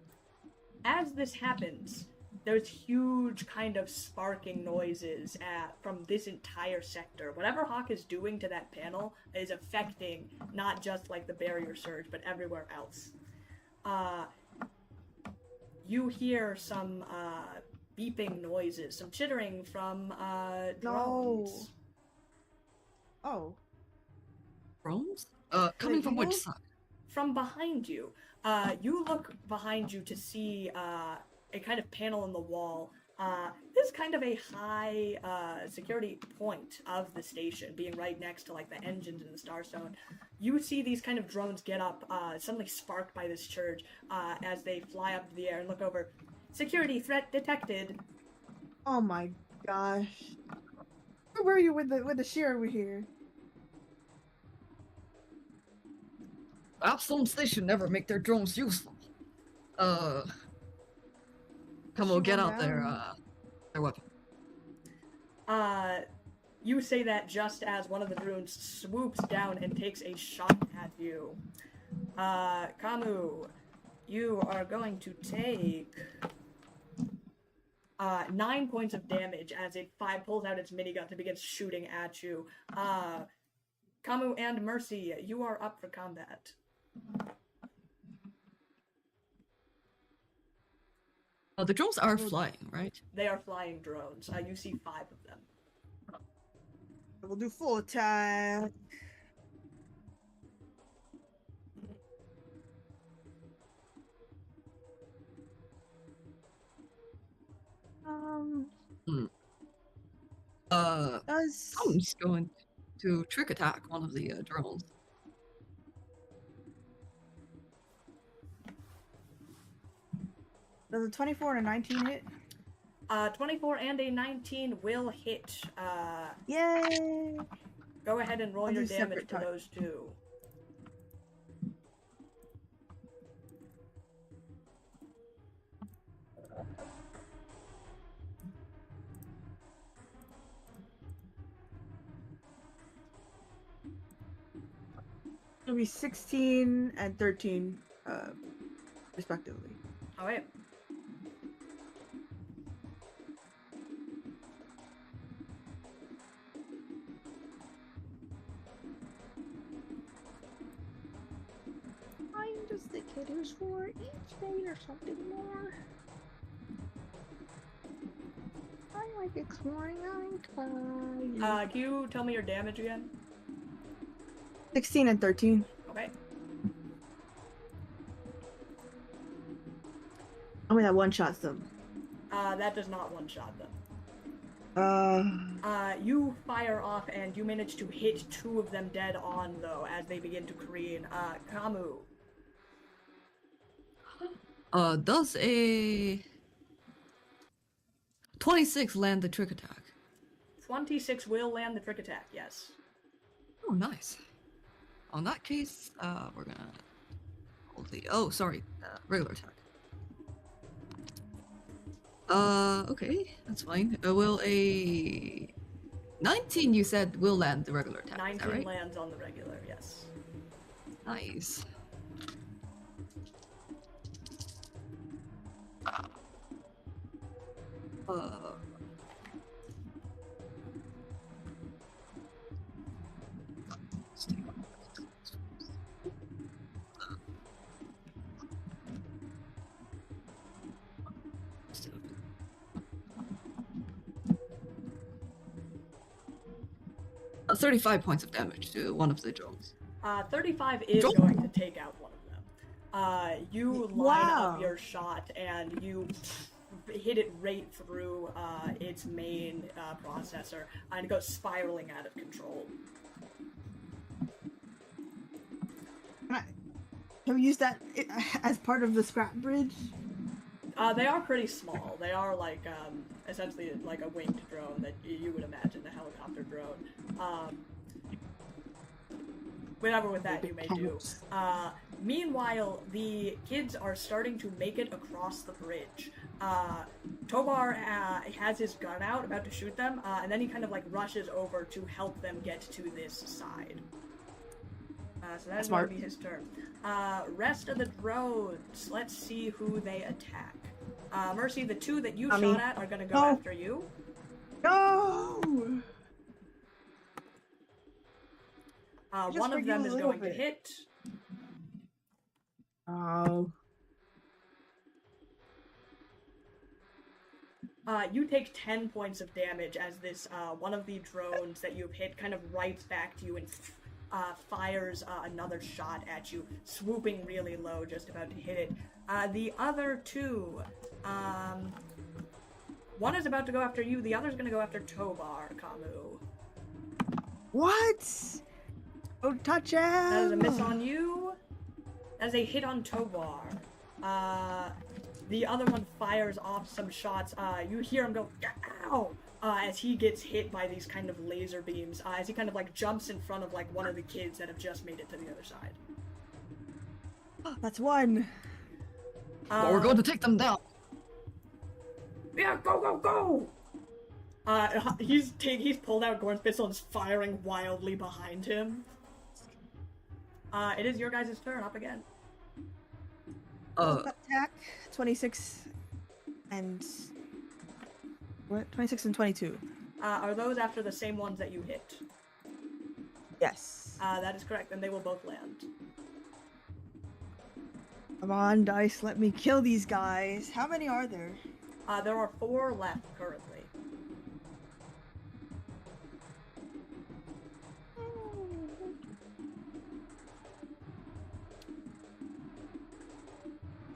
As this happens, there's huge kind of sparking noises from this entire sector. Whatever Hawk is doing to that panel is affecting not just like the barrier surge, but everywhere else. You hear some beeping noises, some chittering from drones. No. Oh. Drones? Coming from which side? From behind you. You look behind you to see a kind of panel in the wall. This is kind of a high security point of the station, being right next to like the engines in the Starstone. You see these kind of drones get up, suddenly sparked by this surge, as they fly up to the air and look over. Security threat detected. Oh my gosh. Where were you with the shear over here? Absalom Station never make their drones useful. Come on, Shoot get one out their down. weapon. You say that just as one of the drones swoops down and takes a shot at you. Kamu, you are going to take 9 points of damage as it pulls out its minigun and begins shooting at you. Kamu and Mercy, you are up for combat. Oh, the drones are flying, right? They are flying drones. You see 5 of them. We'll do full attack. Hmm. Does I'm just going to trick attack one of the drones. a 24 and a 19 hit? 24 and a 19 will hit. Yay! Go ahead and roll I'll your do damage separate for type. those 2. It'll be 16 and 13, respectively. Alright. I'm just the kid who's 4 each day or something more. I like exploring outside. Can you tell me your damage again? 16 and 13. Okay. I mean, that one shots them. That does not one-shot them. You fire off and you manage to hit 2 of them dead on, though, as they begin to careen. Kamu. Does a 26 land the trick attack? 26 will land the trick attack, yes. Oh, nice. On that case, we're gonna hold the regular attack. Okay, that's fine. Will a 19 you said will land the regular attack? 19 is that right? lands on the regular, yes. Nice. Uh, 35 points of damage to one of the drones. 35 is Drone? going to take out one of them. You line Wow. up your shot and you hit it right through its main processor, and it goes spiraling out of control. Can we use that as part of the scrap bridge? They are pretty small. They are like essentially like a winged drone that you would imagine, a helicopter drone. Whatever with that you may do. Meanwhile, the kids are starting to make it across the bridge. Tobar has his gun out, about to shoot them, and then he kind of like rushes over to help them get to this side. So that's going to be his turn. Rest of the drones, let's see who they attack. Mercy, the 2 that you shot at are going to go after you. No! One of them is going to hit. Oh. You take 10 points of damage as this one of the drones that you've hit kind of rights back to you and fires another shot at you, swooping really low, just about to hit it. The other 2, one is about to go after you, the other's going to go after Tobar, Kamu. What? Don't touch him! That is a miss on you. That is a hit on Tobar. The other one fires off some shots. You hear him go, ow! As he gets hit by these kind of laser beams, as he kind of like jumps in front of like one of the kids that have just made it to the other side. That's one. But we're going to take them down. Yeah, go! He's pulled out Gorn's pistol and is firing wildly behind him. It is your guys' turn. Up again. Attack 26 and what? 26 and 22. Are those after the same ones that you hit? Yes. That is correct, and they will both land. Come on, dice, let me kill these guys. How many are there? There are 4 left currently.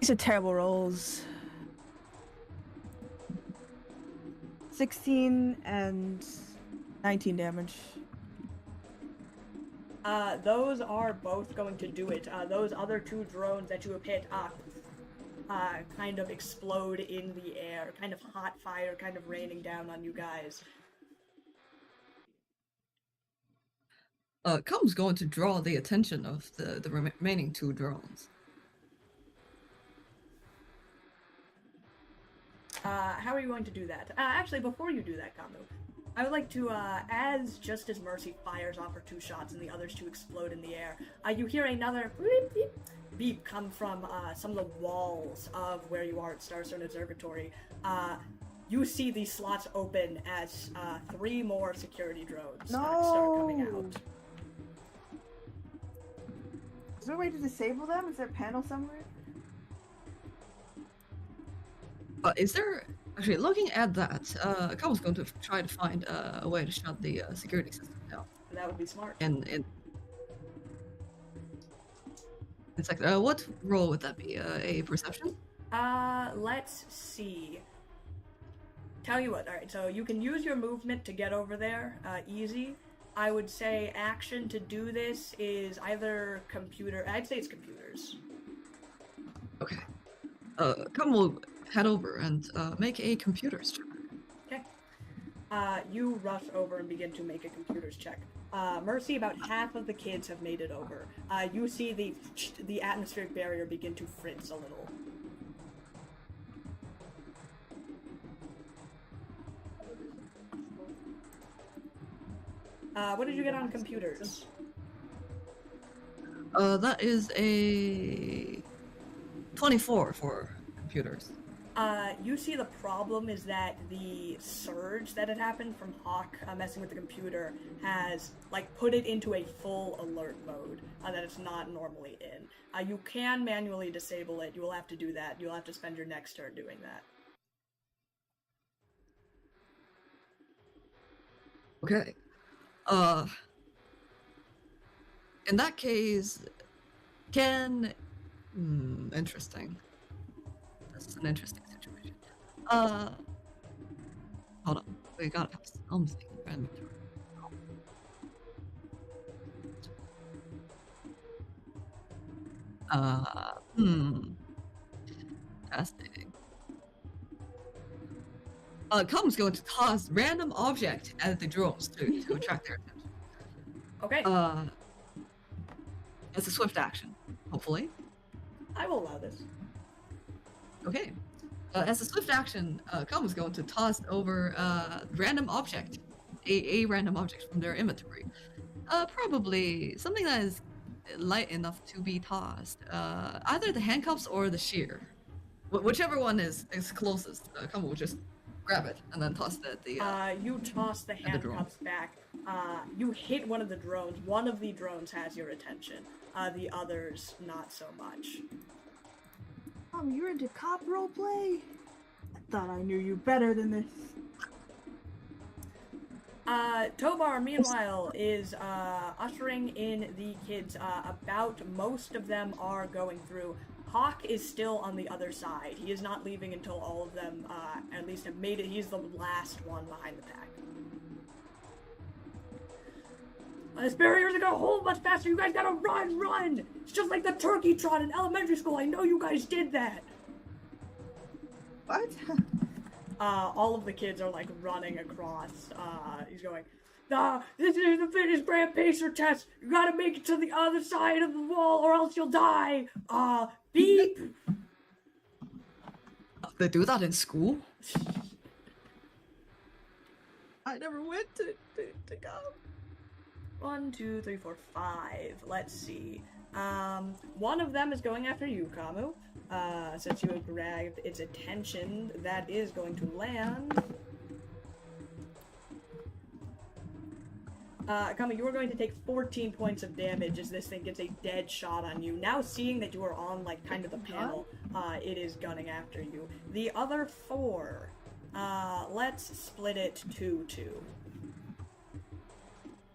These are terrible rolls. 16 and 19 damage. Those are both going to do it. Those other 2 drones that you have hit kind of explode in the air. Kind of hot fire kind of raining down on you guys. Cum's going to draw the attention of the remaining 2 drones. How are you going to do that? Actually, before you do that, Kamu, I would like to, just as Mercy fires off her 2 shots and the others 2 explode in the air, you hear another beep, beep, beep come from some of the walls of where you are at Starstone Observatory. You see these slots open as 3 more security drones start coming out. Is there a way to disable them? Is there a panel somewhere? Is there... Actually, looking at that, Cum's going to try to find a way to shut the security system down. That would be smart. And it's like, what role would that be? A perception? Let's see. Tell you what, alright, so you can use your movement to get over there, easy. I would say action to do this is either computer... I'd say it's computers. Okay. Cum will head over and make a computers check. Okay. You rush over and begin to make a computers check. Mercy, about half of the kids have made it over. You see the atmospheric barrier begin to fritz a little. What did you get on computers? That is a 24 for computers. You see the problem is that the surge that had happened from Hawk messing with the computer has, like, put it into a full alert mode that it's not normally in. You can manually disable it. You will have to do that. You'll have to spend your next turn doing that. Okay. In that case, interesting. This is an interesting situation. Hold on. We gotta have something random. Fascinating. Cum's going to toss random object at the drones to attract their attention. Okay. As a swift action, hopefully. I will allow this. Okay. As a swift action, Cum is going to toss over random object, a random object from their inventory. Probably something that is light enough to be tossed. Either the handcuffs or the shear. Whichever one is closest, Cum will just grab it and then toss it at the... You toss the handcuffs back. You hit one of the drones. One of the drones has your attention. The others, not so much. You're into cop roleplay? I thought I knew you better than this. Tobar, meanwhile, is ushering in the kids. About most of them are going through. Hawk is still on the other side. He is not leaving until all of them, at least have made it. He's the last one behind the pack. This barrier's gonna go a whole much faster. You guys gotta run! It's just like the turkey trot in elementary school. I know you guys did that. What? All of the kids are like running across. He's going, this is the fitness brand pacer test. You gotta make it to the other side of the wall or else you'll die. Beep. They do that in school? I never went to go. 1, 2, 3, 4, 5. Let's see. One of them is going after you, Kamu. Since you have grabbed its attention, that is going to land. Kamu, you are going to take 14 points of damage as this thing gets a dead shot on you. Now seeing that you are on, like, kind of the panel, it is gunning after you. The other 4, let's split it 2-2.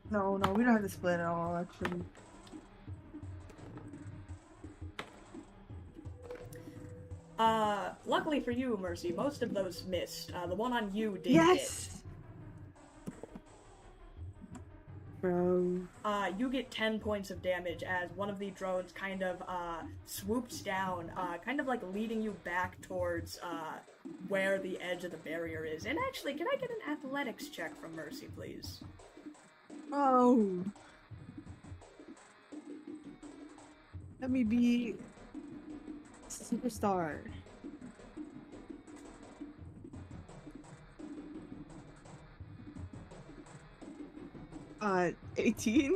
No, we don't have to split at all, actually. Luckily for you, Mercy, most of those missed. The one on you did Yes! Bro. You get 10 points of damage as one of the drones kind of, swoops down, kind of like leading you back towards, where the edge of the barrier is. And actually, can I get an athletics check from Mercy, please? Oh. Let me be superstar. 18?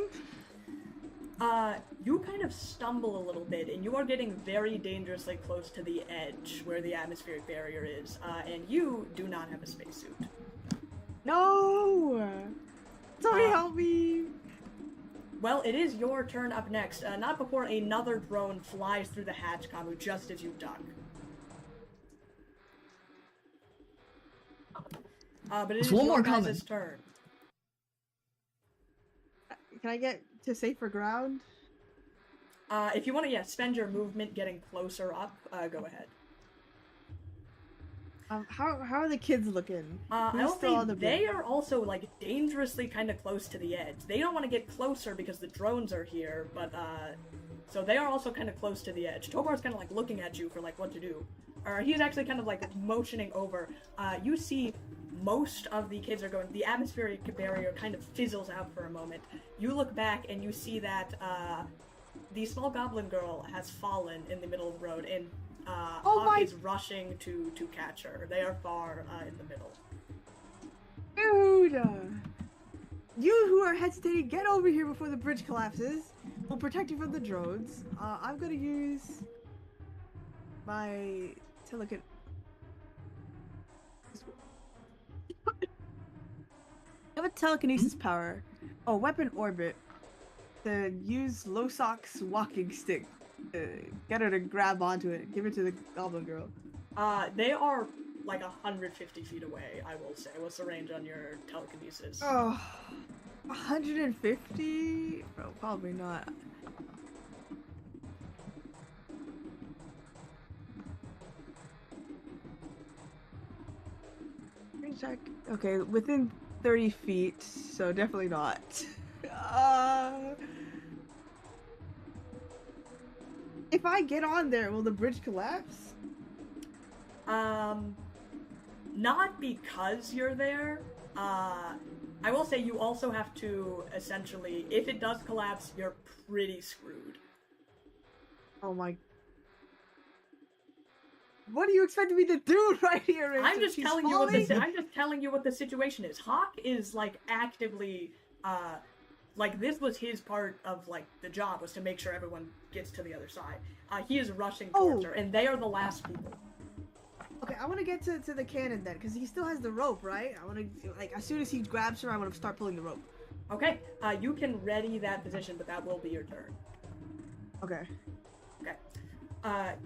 You kind of stumble a little bit, and you are getting very dangerously close to the edge where the atmospheric barrier is, and you do not have a spacesuit. No! Sorry, help me! Well, it is your turn up next, not before another drone flies through the hatch, Kamu, just as you duck. But it is one more your coming. guys' turn. Can I get to safer ground? If you want to, spend your movement getting closer up, go ahead. How are the kids looking? I'll still on say the they bridge? are also, like, dangerously kind of close to the edge. They don't want to get closer because the drones are here, but, so they are also kind of close to the edge. Tobar's kind of, like, looking at you for, like, what to do. Or he's actually kind of, like, motioning over. You see most of the kids are going, the atmospheric barrier kind of fizzles out for a moment. You look back and you see that, the small goblin girl has fallen in the middle of the road, and Hawk is rushing to catch her. They are far in the middle. Dude! You who are hesitating, get over here before the bridge collapses. We'll protect you from the drones. I'm gonna use my telekin. I have a telekinesis power. Oh, weapon orbit. To use Losok's walking stick. Get her to grab onto it. Give it to the goblin girl. They are like 150 feet away, I will say. What's the range on your telekinesis? Oh, 150? Bro, probably not. Check. Okay, within 30 feet, so definitely not. If I get on there, will the bridge collapse? Not because you're there. I will say you also have to, essentially, if it does collapse, you're pretty screwed. Oh my... What do you expect me to do right here? Rachel? I'm just She's telling falling? I'm just telling you what the situation is. Hawk is like actively, like this was his part of like the job, was to make sure everyone gets to the other side. He is rushing towards her, and they are the last people. Okay, I want to get to the cannon then, because he still has the rope, right? I want to, like, as soon as he grabs her, I want to start pulling the rope. Okay, you can ready that position, but that will be your turn. Okay. Okay.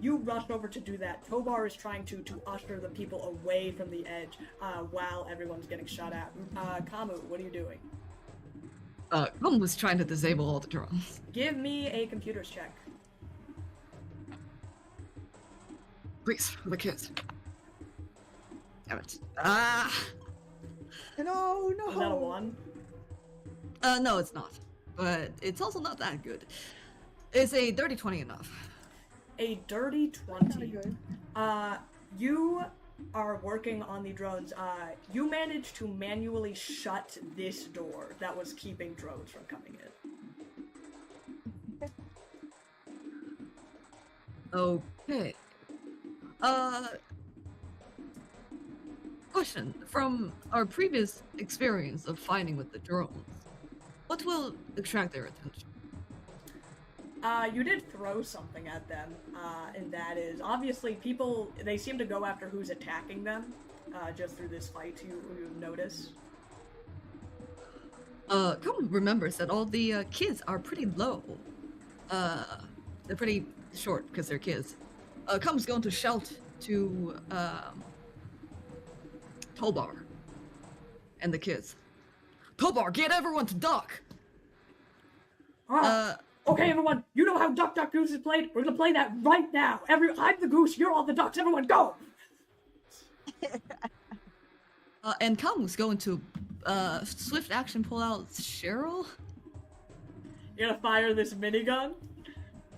You rush over to do that. Tobar is trying to usher the people away from the edge, while everyone's getting shot at. Kamu, what are you doing? Gum was trying to disable all the drones. Give me a computers check. Please, for the kids. Damn it. No. Is that a 1? No, it's not. But it's also not that good. Is a dirty 20 enough? A dirty 20. Good. You are working on the drones, you managed to manually shut this door that was keeping drones from coming in. Okay. Question. From our previous experience of fighting with the drones, what will attract their attention? You did throw something at them, and that is, obviously, people, they seem to go after who's attacking them, just through this fight, you notice. Come remembers that all the kids are pretty low. They're pretty short because they're kids. Come's going to shout to Tobar and the kids. Tobar, get everyone to duck! Okay, everyone, you know how Duck Duck Goose is played? We're gonna play that right now. I'm the goose, you're all the ducks, everyone go! And Come's going to swift action pull out Cheryl? You're gonna fire this minigun?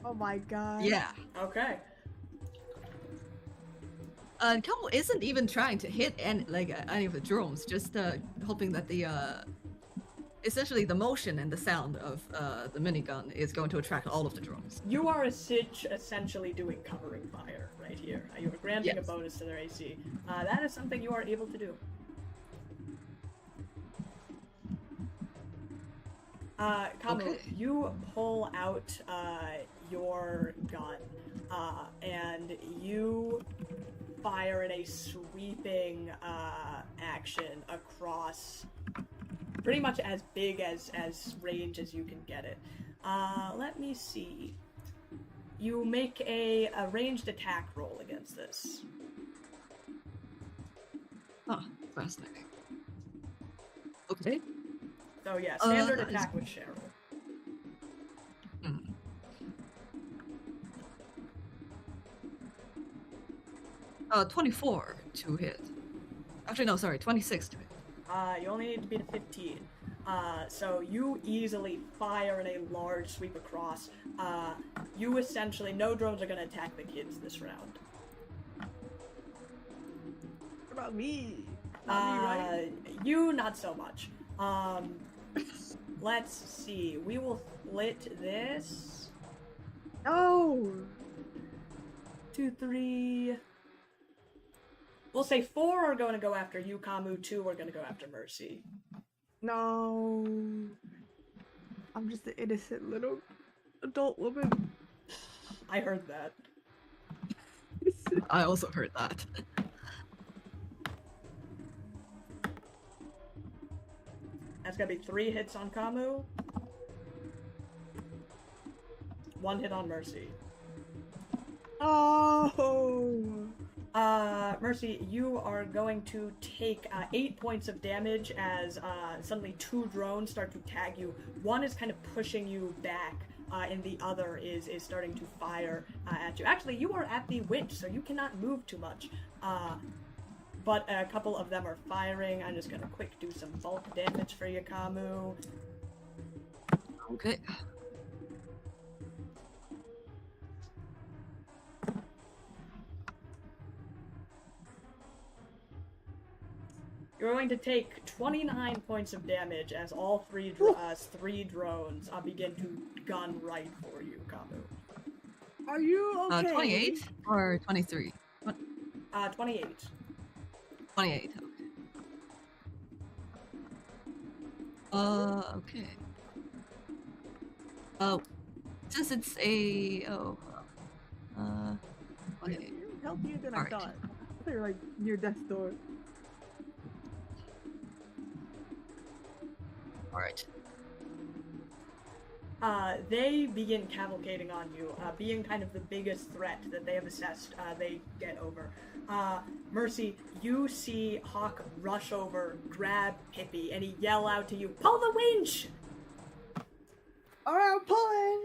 Oh my god. Yeah. Okay. Como isn't even trying to hit any of the drones, just hoping that the essentially the motion and the sound of the minigun is going to attract all of the drones. You are essentially doing covering fire right here. You are granting a bonus to their AC. That is something you are able to do. Kamu, you pull out your gun, and you fire in a sweeping action across pretty much as big as range as you can get it. Let me see. You make a ranged attack roll against this. Huh, fascinating. Okay. So yeah, standard attack with Cheryl. 24 to hit. Actually, no, sorry, 26 to hit. You only need to beat a 15. So you easily fire in a large sweep across. You essentially, no drones are going to attack the kids this round. What about me? Not me, right? You, not so much. Let's see. We will split this. No! 2, 3... We'll say 4 are going to go after you, Kamu. 2 are going to go after Mercy. No. I'm just an innocent little adult woman. I heard that. I also heard that. That's going to be 3 hits on Kamu. 1 hit on Mercy. Oh! Mercy, you are going to take 8 points of damage as suddenly 2 drones start to tag you. One is kind of pushing you back, and the other is starting to fire at you. Actually, you are at the winch, so you cannot move too much. But a couple of them are firing. I'm just gonna quick do some bulk damage for you, Kamu. Okay. You're going to take 29 points of damage as all three drones begin to gun right for you, Kamu. Are you okay? 28 or 23? 28. 28, okay. Okay. Since it's a... okay. Healthier than I Alright. thought. They're like near death's door. Alright. They begin cavalcading on you, being kind of the biggest threat that they have assessed they get over. Mercy, you see Hawk rush over, grab Pippi, and he yell out to you, "Pull the winch!" Alright, I'm pulling!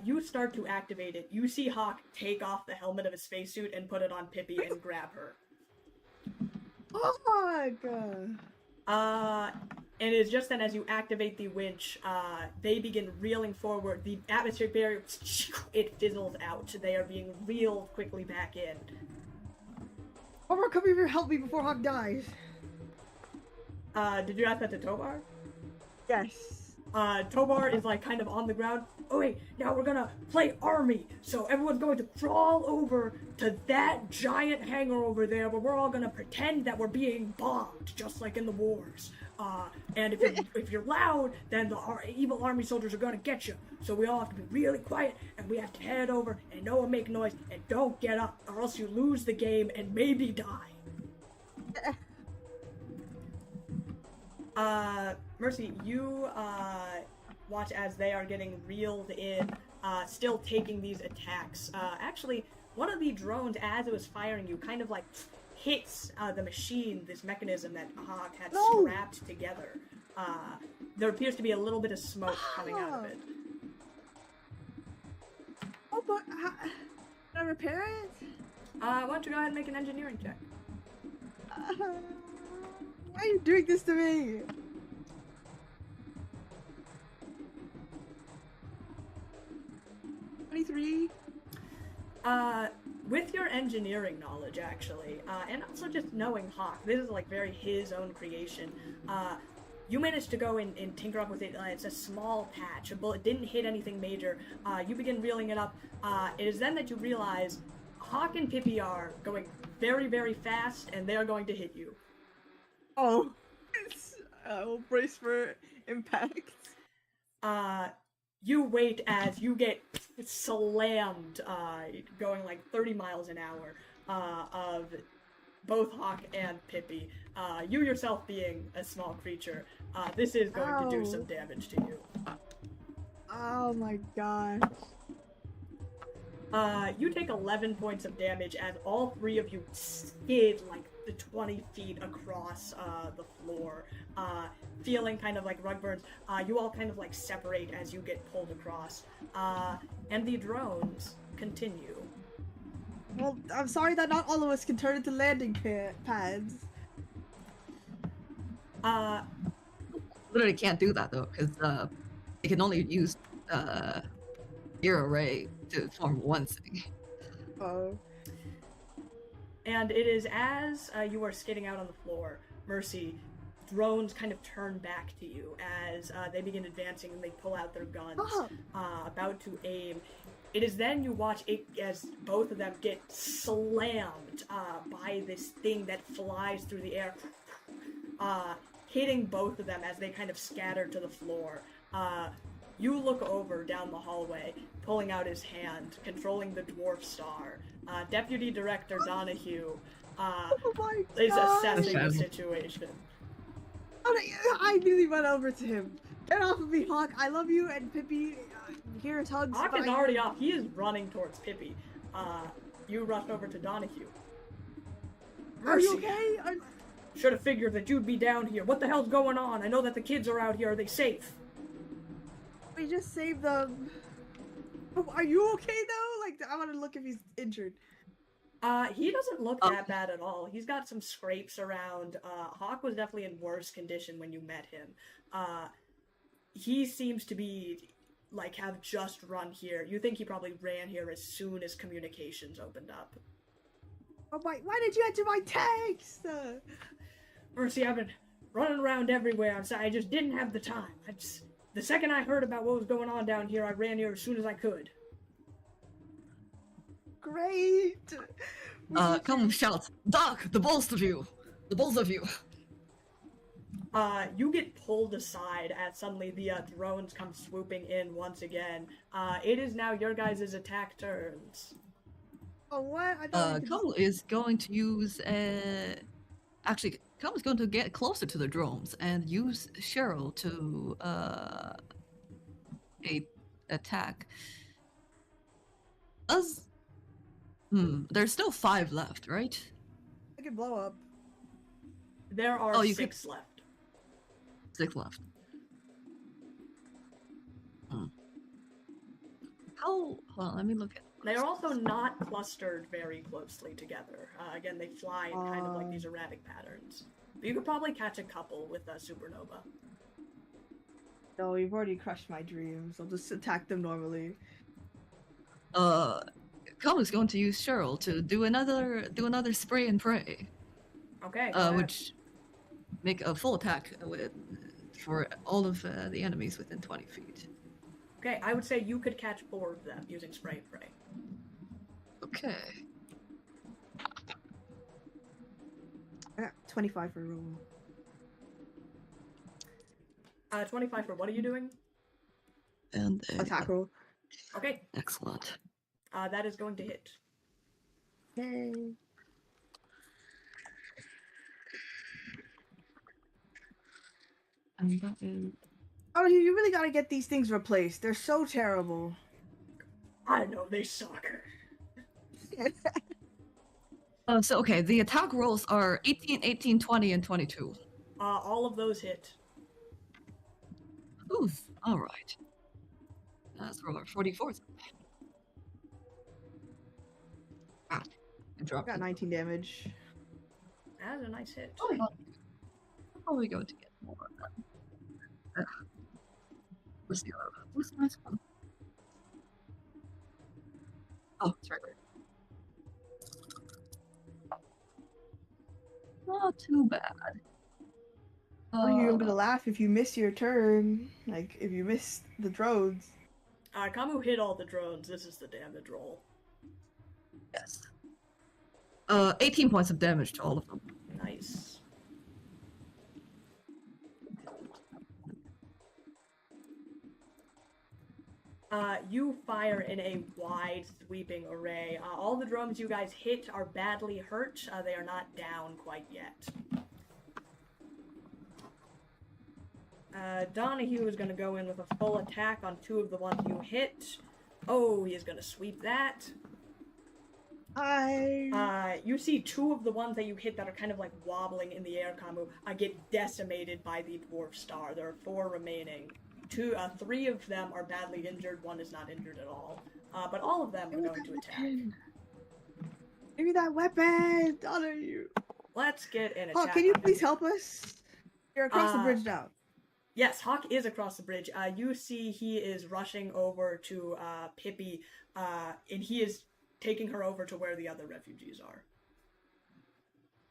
You start to activate it. You see Hawk take off the helmet of his spacesuit and put it on Pippi and grab her. Oh my god. And it's just then as you activate the winch, they begin reeling forward. The atmospheric barrier, it fizzles out. They are being reeled quickly back in. Homer, come here, help me before Hawk dies. Did you ask that to Tobar? Yes. Tobar is like kind of on the ground. Oh wait, now we're gonna play army. So everyone's going to crawl over to that giant hangar over there where we're all gonna pretend that we're being bombed, just like in the wars. And if you're loud, then the evil army soldiers are gonna get you. So we all have to be really quiet, and we have to head over, and no one make noise, and don't get up, or else you lose the game and maybe die. Mercy, you watch as they are getting reeled in, still taking these attacks. Actually, one of the drones, as it was firing you, kind of like hits the machine, this mechanism that Hawk had strapped together. There appears to be a little bit of smoke coming out of it. Oh, but can I repair it? Why don't you go ahead and make an engineering check? Why are you doing this to me? $23. With your engineering knowledge, actually, and also just knowing Hawk, this is like very his own creation. You managed to go and tinker up with it. It's a small patch. A bullet didn't hit anything major. You begin reeling it up. It is then that you realize Hawk and Pippi are going very, very fast, and they are going to hit you. Oh, we'll brace for impact. You wait as you get slammed, going like 30 miles an hour, of both Hawk and Pippi. You yourself being a small creature, this is going to do some damage to you. Oh my gosh. You take 11 points of damage as all three of you skid like the 20 feet across the floor, feeling kind of like rug burns. You all kind of like separate as you get pulled across, and the drones continue. Well, I'm sorry that not all of us can turn into landing pads. Literally can't do that though, because they can only use ear array to form one thing. Oh. And it is as you are skidding out on the floor, Mercy, drones kind of turn back to you as they begin advancing and they pull out their guns, about to aim. It is then you watch it as both of them get slammed by this thing that flies through the air, hitting both of them as they kind of scatter to the floor. You look over down the hallway, pulling out his hand, controlling the dwarf star. Deputy Director Donahue is assessing the situation. I really went over to him. Get off of me, Hawk. I love you, and Pippi, here's hugs. Hawk is already off. He is running towards Pippi. You rush over to Donahue. Mercy. Are you okay? Should have figured that you'd be down here. What the hell's going on? I know that the kids are out here. Are they safe? We just saved them. Are you okay though? Like, I want to look if he's injured. He doesn't look that bad at all. He's got some scrapes around. Hawk was definitely in worse condition when you met him. He seems to be, like, have just run here. You think he probably ran here as soon as communications opened up. Oh my, why did you answer my text? Mercy, I've been running around everywhere. I'm sorry, I just didn't have the time. The second I heard about what was going on down here, I ran here as soon as I could. Great! Come shout, Doc, the both of you! The both of you! You get pulled aside as suddenly the drones come swooping in once again. It is now your guys' attack turns. Oh, what? Cole is going to use actually, Cole is going to get closer to the drones and use Cheryl to attack. There's still 5 left, right? I can blow up. There are 6 left. 6 left. Hold on, let me look at. They are also not clustered very closely together. Again, they fly in kind of like these erratic patterns. But you could probably catch a couple with a supernova. No, you've already crushed my dreams. I'll just attack them normally. Calm is going to use Cheryl to do another spray and pray, Okay, go ahead. which make a full attack for all of the enemies within 20 feet. Okay, I would say you could catch 4 of them using spray and pray. Okay. I got 25 for roll. 25 for what are you doing? And Attack roll. Okay, excellent. that is going to hit. Yay. And that is Oh, you really gotta get these things replaced. They're so terrible. I know, they suck. so okay, the attack rolls are 18, 18, 20, and 22. All of those hit. Ooh, all right. Let's roll our 44s. Ah, I dropped Got it. 19 damage. That is a nice hit. Oh, yeah. I'm probably going to get more of that. What's the other? What's the nice one? Oh, it's right there. Not too bad. You're gonna laugh if you miss your turn. Like, if you miss the drones. Kamu hit all the drones. This is the damage roll. Yes. 18 points of damage to all of them. Nice. You fire in a wide, sweeping array. All the drones you guys hit are badly hurt. They are not down quite yet. Donahue is going to go in with a full attack on 2 of the ones you hit. Oh, he is going to sweep that. You see 2 of the ones that you hit that are kind of like wobbling in the air, Kamu, get decimated by the dwarf star. There are 4 remaining. 3 of them are badly injured, 1 is not injured at all. But all of them are going to attack. Give me that weapon! Honor you! Let's get an attack. Hawk, can you on please him. help us? You're across the bridge now. Yes, Hawk is across the bridge. You see he is rushing over to Pippi, and he is taking her over to where the other refugees are.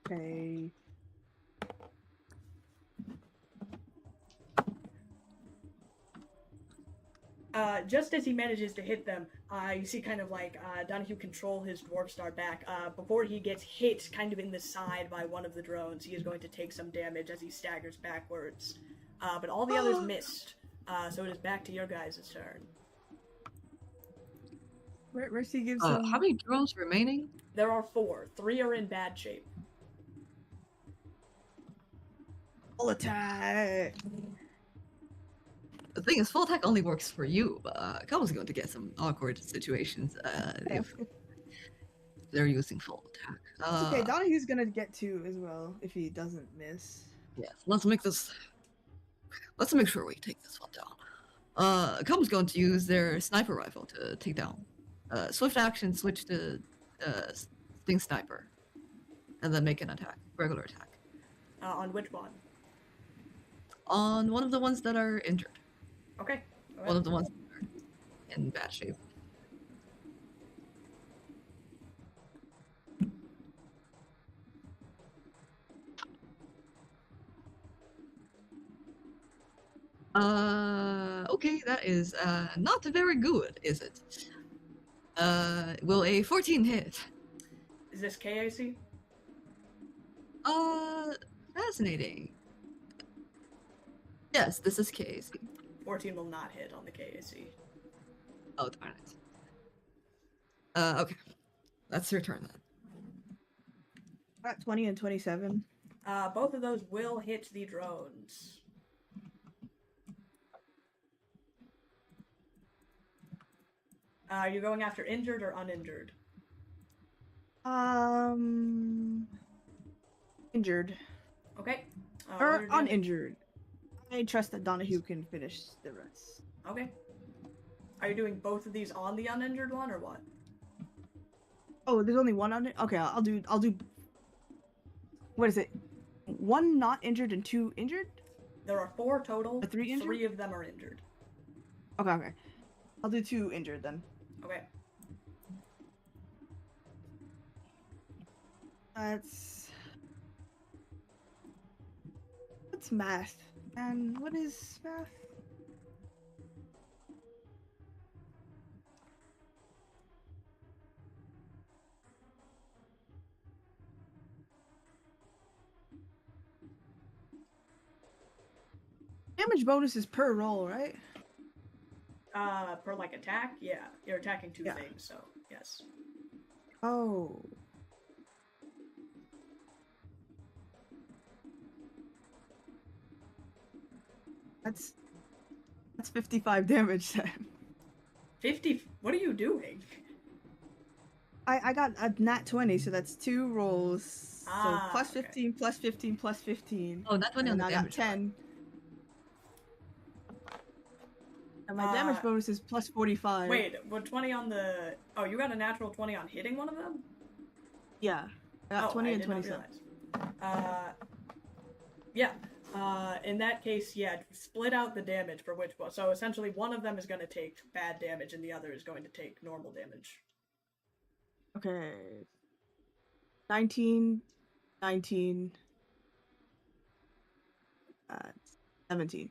Okay. Just as he manages to hit them, you see kind of like Donahue control his dwarf star back. Before he gets hit kind of in the side by one of the drones, he is going to take some damage as he staggers backwards. But all the others missed, so it is back to your guys' turn. Mercy gives some... How many drones remaining? There are 4. 3 are in bad shape. Full attack! The thing is, full attack only works for you, but Calum's going to get some awkward situations if they're using full attack. It's okay, Donahue's gonna get 2 as well, if he doesn't miss. Yes, let's make sure we take this one down. Calum's going to use their sniper rifle to take down. Swift action, switch to Sting Sniper, and then make an attack, regular attack. On which one? On one of the ones that are injured. Okay. One of the ones that are in bad shape. Okay, that is not very good, is it? Will a 14 hit? Is this KAC? Fascinating. Yes, this is KAC. 14 will not hit on the KAC. Oh, darn it. Okay. That's your turn then. Got 20 and 27. Both of those will hit the drones. Are you going after injured or uninjured? Injured. Okay. Or uninjured. I trust that Donahue can finish the rest. Okay. Are you doing both of these on the uninjured one or what? Oh, there's only one on it? Okay, I'll do... What is it? 1 not injured and 2 injured? There are 4 total. 3 injured? 3 of them are injured. Okay. I'll do 2 injured then. Okay. What's math? And what is math? Damage bonus is per roll, right? Per like attack, yeah, you're attacking two Yeah. things, so yes. Oh. That's 55 damage then. 50. What are you doing? I got a nat 20, so that's 2 rolls. So plus okay. 15, plus 15, plus 15. Oh, that one on And the I got damage. 10. And my damage bonus is plus 45. Wait, what 20 on the... Oh, you got a natural 20 on hitting one of them? Yeah. I got 20 and 27. Yeah. In that case, yeah, split out the damage for which one. So essentially one of them is going to take bad damage and the other is going to take normal damage. Okay. 19, 19, 17.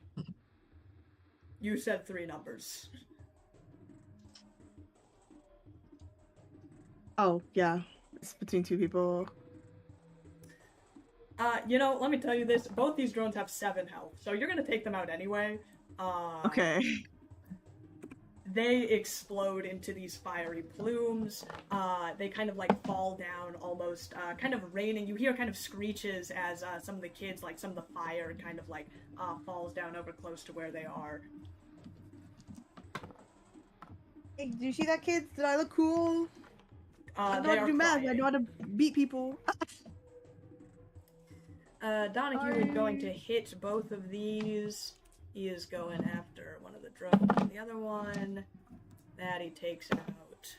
You said 3 numbers. Oh, yeah. It's between 2 people. You know, let me tell you this. Both these drones have 7 health, so you're going to take them out anyway. Okay. They explode into these fiery plumes. They kind of like fall down almost, kind of raining. You hear kind of screeches as some of the kids, like some of the fire kind of like falls down over close to where they are. Hey, do you see that, kids? Did I look cool? I know They how to are do math. I crying. know how to beat people. Donahue is going to hit both of these. He is going after one of the drones and the other one. That he takes out.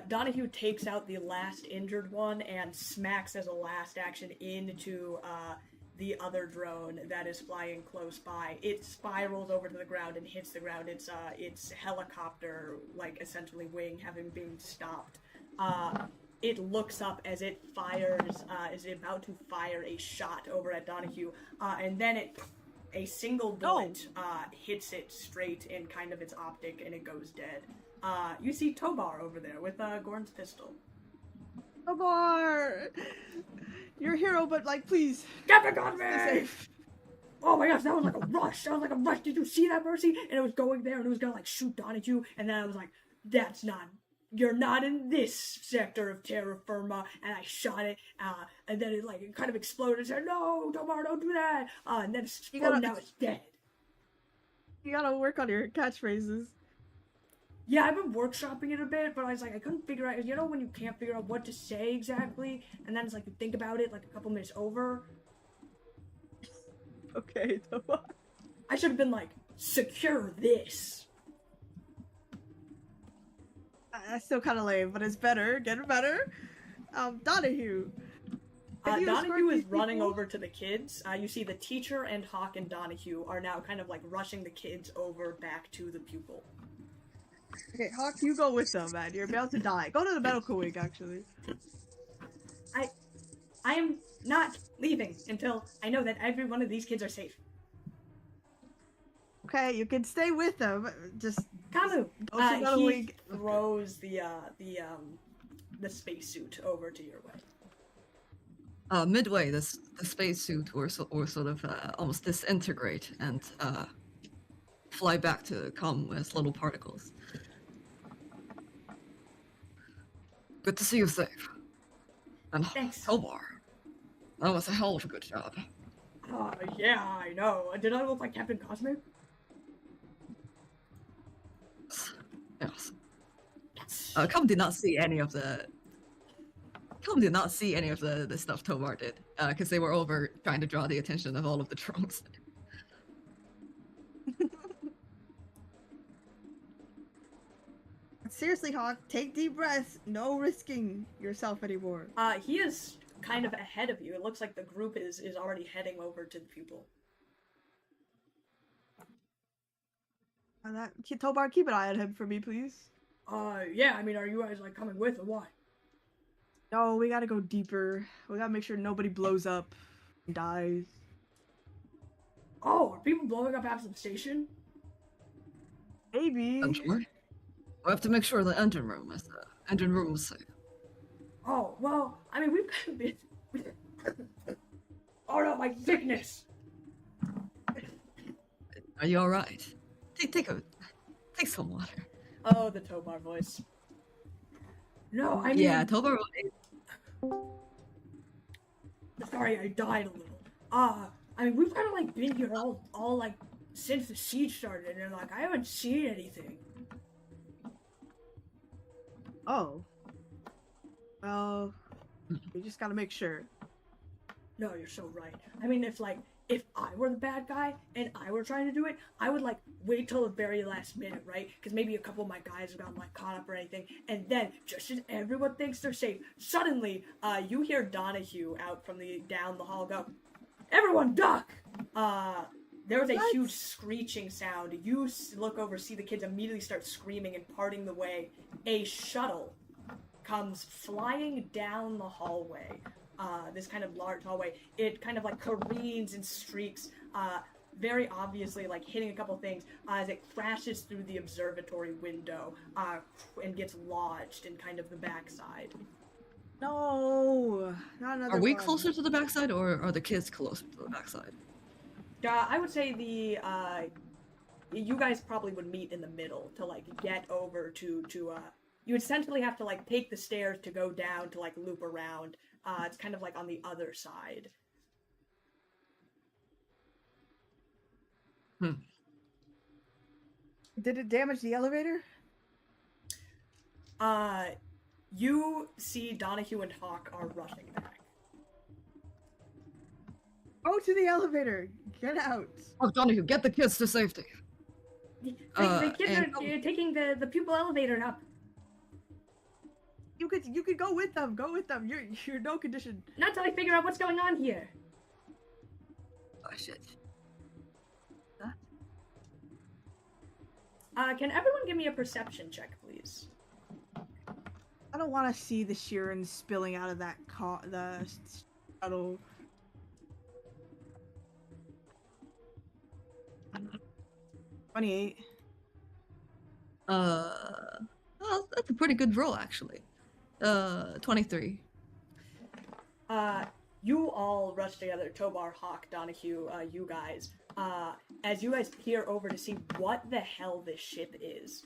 Donahue takes out the last injured one and smacks as a last action into the other drone that is flying close by. It spirals over to the ground and hits the ground. Its helicopter, like essentially wing, having been stopped. It looks up as it fires, is about to fire a shot over at Donahue, and then a single bullet hits it straight in kind of its optic, and it goes dead. You see Tobar over there with Gorn's pistol. Tobar! You're a hero, but like, please. Get back on Stay me! safe. Oh my gosh, that was like a rush. That was like a rush. Did you see that, Mercy? And it was going there, and it was gonna like shoot Donahue, and then I was like, that's not... You're not in this sector of terra firma, and I shot it, and then it kind of exploded and said, no, Tomar, don't do that, and then it exploded, now it's dead. You gotta work on your catchphrases. Yeah, I've been workshopping it a bit, but I was like, I couldn't figure out, you know when you can't figure out what to say exactly, and then it's like you think about it like a couple minutes over? Okay, Tobar. I should have been like, secure this. That's still kind of lame, but it's better. Getting better. Donahue. Donahue is running over to the kids. You see the teacher and Hawk and Donahue are now kind of like rushing the kids over back to the pupil. Okay, Hawk, you go with them, man. You're about to die. Go to the medical wing, actually. I am not leaving until I know that every one of these kids are safe. Okay, you can stay with them. Just Kamu, go to the medical wing. throws the spacesuit over to your way. Midway, the spacesuit will sort of almost disintegrate and fly back to come as little particles. Good to see you safe. And Thanks. Tobar, that was a hell of a good job. Yeah, I know. Did I look like Captain Cosmic? Yes. Yes. Come did not see any of the stuff Tobar did, because they were over trying to draw the attention of all of the drones. Seriously, Hawk, take deep breaths. No risking yourself anymore. He is kind of ahead of you. It looks like the group is already heading over to the pupil. Tobar, keep an eye on him for me, please. Yeah, I mean, are you guys, like, coming with or what? No, we gotta go deeper. We gotta make sure nobody blows up and dies. Oh, are people blowing up Absalom Station? Maybe. Potentially. We have to make sure the engine room is safe. Oh, well, I mean, we've kind of been... Oh, no, my sickness! Are you alright? Take some water. Oh, the Tobar voice. No, I mean... Yeah, Tobar. Sorry, I died a little. I mean, we've kind of, like, been here all, like, since the siege started, and, like, I haven't seen anything. Oh. Well, we just gotta make sure. No, you're so right. I mean, if I were the bad guy and I were trying to do it, I would, like, wait till the very last minute, right? Because maybe a couple of my guys have gotten, like, caught up or anything, and then, just as everyone thinks they're safe, suddenly, you hear Donahue out from down the hall go, "Everyone duck!" There was a huge screeching sound. You look over, see the kids immediately start screaming and parting the way. A shuttle comes flying down the hallway. This kind of large hallway. It kind of like careens and streaks, very obviously like hitting a couple things as it crashes through the observatory window and gets lodged in kind of the backside. No, not another Are we one. closer to the backside, or are the kids closer to the backside? I would say you guys probably would meet in the middle to like get over to you essentially have to like take the stairs to go down to like loop around. It's kind of like on the other side. Did it damage the elevator? You see Donahue and Hawk are rushing back. Go to the elevator. Get out. Oh, Donahue, get the kids to safety. The kids are taking the pupil elevator up. You could go with them. Go with them. You're no condition. Not till I figure out what's going on here. Oh shit. Can everyone give me a perception check, please? I don't want to see the Sheeran spilling out of that the shuttle. $28. Well, that's a pretty good roll, actually. 23. You all rush together, Tobar, Hawk, Donahue, you guys. As you guys peer over to see what the hell this ship is,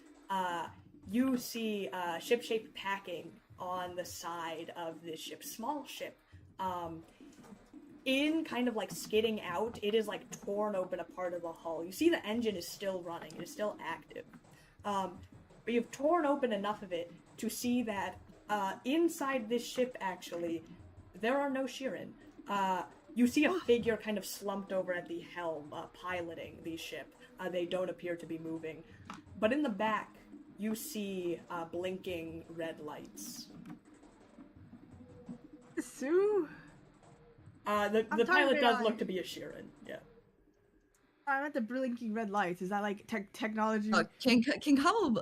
you see ship-shaped packing on the side of this ship. Small ship. In kind of like skidding out, it is like torn open a part of the hull. You see the engine is still running. It is still active. But you've torn open enough of it to see that inside this ship, actually, there are no Sheeran. You see a figure kind of slumped over at the helm, piloting the ship. They don't appear to be moving. But in the back, you see blinking red lights. Sue? The pilot does look to be a Sheeran, yeah. I'm at the blinking red lights. Is that like technology? King Howell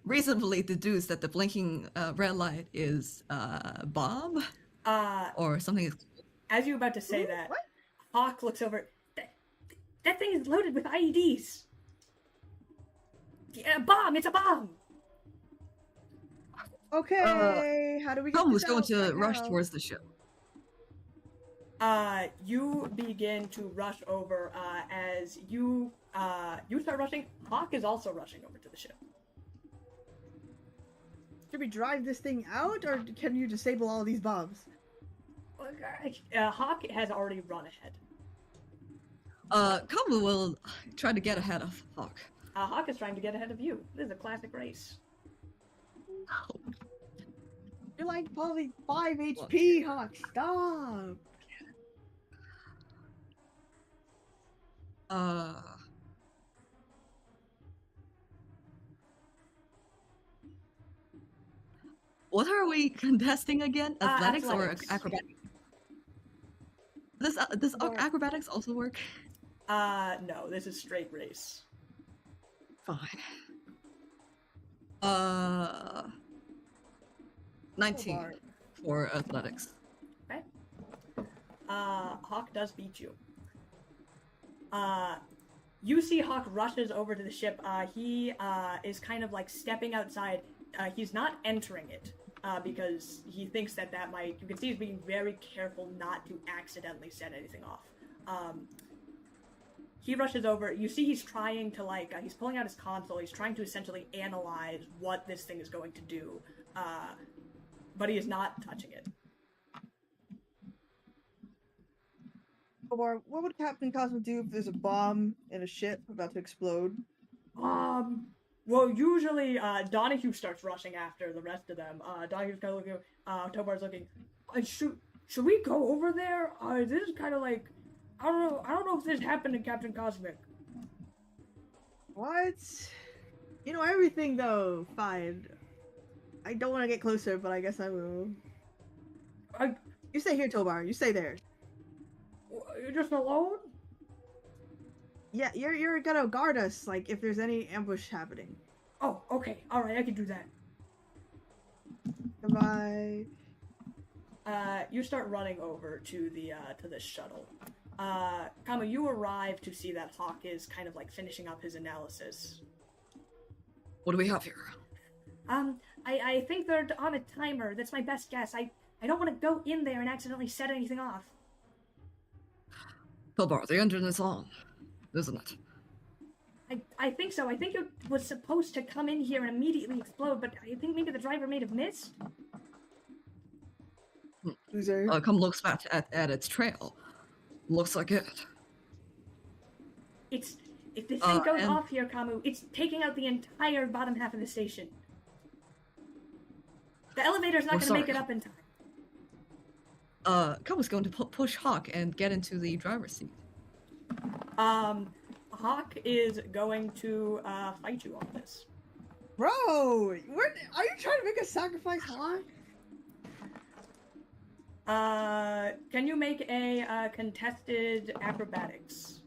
reasonably deduced that the blinking red light is bomb or something. As you're about to say that, what? Hawk looks over. That thing is loaded with IEDs. Yeah, a bomb! It's a bomb! Okay, how do we get Howell was this going out to right rush now? towards the ship. You begin to rush over, as you start rushing. Hawk is also rushing over to the ship. Should we drive this thing out, or can you disable all these bombs? Hawk has already run ahead. Kamu will try to get ahead of Hawk. Hawk is trying to get ahead of you. This is a classic race. You're like probably 5 HP, Hawk. Stop. What are we contesting again? Athletics or Athletics. acrobatics? Does acrobatics also work? No, this is straight race. fine. 19 Tobar. for athletics. Okay. Hawk does beat you. You see Hawk rushes over to the ship. He is kind of like stepping outside. He's not entering it because he thinks that might... You can see he's being very careful not to accidentally set anything off. He rushes over. You see he's trying to he's pulling out his console. He's trying to essentially analyze what this thing is going to do. But he is not touching it. Tobar, what would Captain Cosmo do if there's a bomb in a ship about to explode? Well, usually, Donahue starts rushing after the rest of them. Donahue's kind of looking, Tobar's looking, should we go over there? This is kind of like, I don't know if this happened to Captain Cosmic. What? You know everything, though. Fine. I don't want to get closer, but I guess I will. You stay here, Tobar. You stay there. You're just alone? Yeah, you're gonna guard us, like, if there's any ambush happening. Oh, okay. Alright, I can do that. Goodbye. You start running over to the shuttle. Kama, you arrive to see that Hawk is kind of like finishing up his analysis. What do we have here? I think they're on a timer. That's my best guess. I don't want to go in there and accidentally set anything off. Tobar, the engine is on, isn't it? I think so. I think it was supposed to come in here and immediately explode, but I think maybe the driver may have missed. Loser. Come looks back at its trail. Looks like it. If this thing goes off here, Kamu, it's taking out the entire bottom half of the station. The elevator's not going to make it up in time. Kamu's going to push Hawk and get into the driver's seat. Hawk is going to fight you on this. Bro, are you trying to make a sacrifice, Hawk? Can you make a contested acrobatics?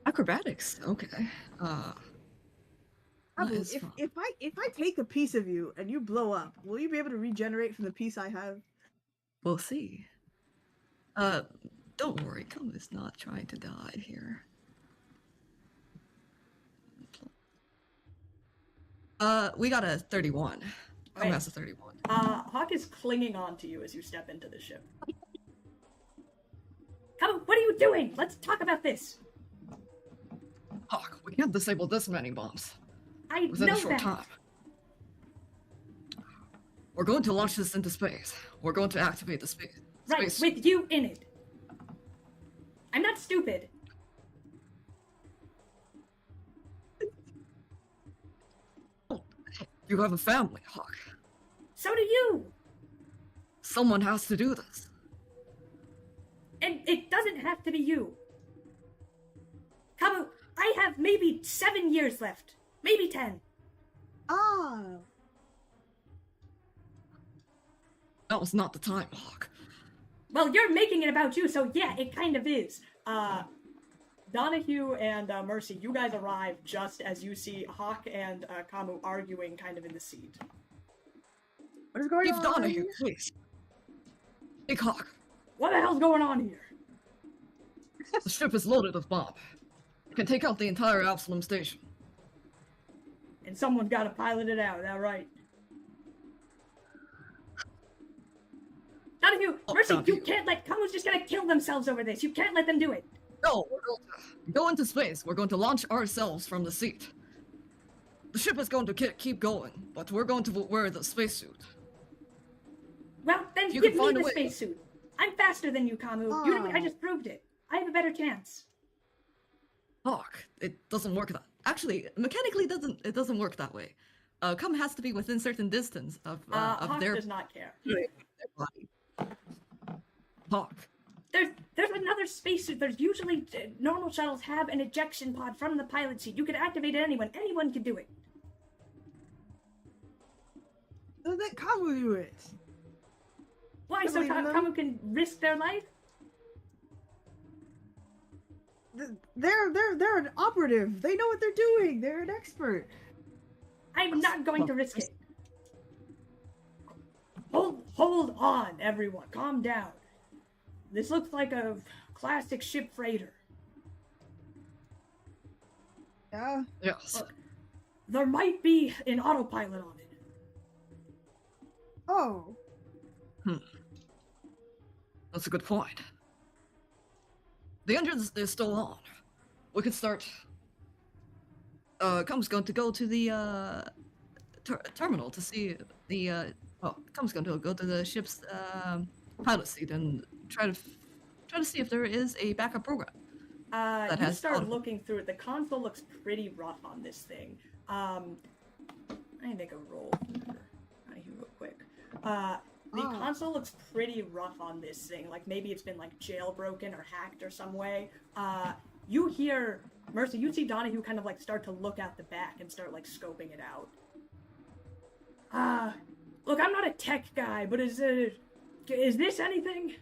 Acrobatics, okay. Abu, if I take a piece of you and you blow up, will you be able to regenerate from the piece I have? We'll see. Don't worry, Kamu is not trying to die here. We got a 31. Kamu has a 31. Hawk is clinging on to you as you step into the ship. Kamu, what are you doing? Let's talk about this. Hawk, we can't disable this many bombs. I within know a short that. time. We're going to launch this into space. We're going to activate the space. Right, with you in it. I'm not stupid. You have a family, Hawk. So do you. Someone has to do this. And it doesn't have to be you. Kamu, I have maybe 7 years left. Maybe 10. Ah. That was not the time, Hawk. Well, you're making it about you, so yeah, it kind of is. Donahue and Mercy, you guys arrive just as you see Hawk and Kamu arguing kind of in the seat. What is going on? Donahue, please. Big Hawk. What the hell's going on here? The ship is loaded with bomb. It can take out the entire Absalom Station. And someone's got to pilot it out, is that right? Donahue, Mercy, Donahue. you can't let... Kamu's just gonna kill themselves over this. You can't let them do it. No, we're going to go into space. We're going to launch ourselves from the seat. The ship is going to keep going, but we're going to wear the spacesuit. Well, then You give can me find a the way. spacesuit. I'm faster than you, Kamu. I just proved it. I have a better chance. Hawk, it doesn't work that. Actually, mechanically, it doesn't work that way. Cum has to be within certain distance of Hawk their does not care. body. Hawk. There's another spacesuit. There's usually normal shuttles have an ejection pod from the pilot seat. You could activate it anyone. Anyone can do it. Let Kamu do it. Why? Don't So believe in them? Kamu can risk their life? They're an operative. They know what they're doing. They're an expert. I'm not going to risk it. Hold on, everyone. Calm down. This looks like a classic ship freighter. Yeah. Yes. Look, there might be an autopilot on it. Oh. That's a good point. The engines, they're still on. We could start... Com's going to go to the, terminal to see the, Com's going to go to the ship's, pilot seat and try to see if there is a backup program. You start looking through it. The console looks pretty rough on this thing. I need to make a roll here real quick. The console looks pretty rough on this thing. Like, maybe it's been, like, jailbroken or hacked or some way. You hear... Mercy, you see Donahue kind of, like, start to look out the back and start, like, scoping it out. Look, I'm not a tech guy, but is this anything?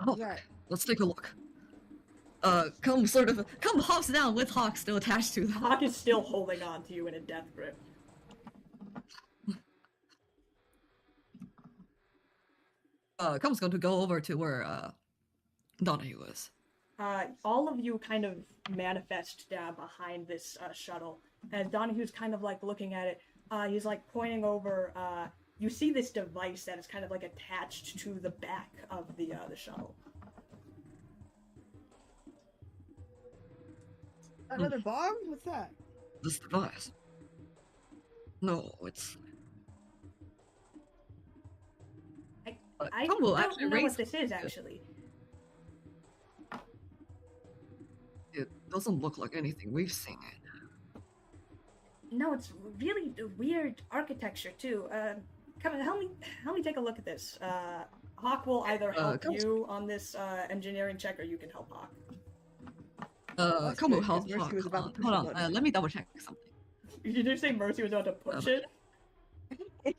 Oh, Yeah. let's take a look. Come hops down with Hawk still attached to them. Hawk is still holding on to you in a death grip. Come's going to go over to where, Donahue is. All of you kind of manifest down behind this shuttle. As Donahue's kind of like looking at it, he's like pointing over. You see this device that is kind of like attached to the back of the shuttle. Another bomb? What's that? This device. No, it's... I Come will don't actually know raise what this is, actually. It doesn't look like anything we've seen. No, it's really weird architecture, too. Come on, help me take a look at this. Hawk will either help you on this engineering check, or you can help Hawk. Come will help Mercy Hawk. was about to push Hold the on, button. let me double check something. Did you say Mercy was about to push it?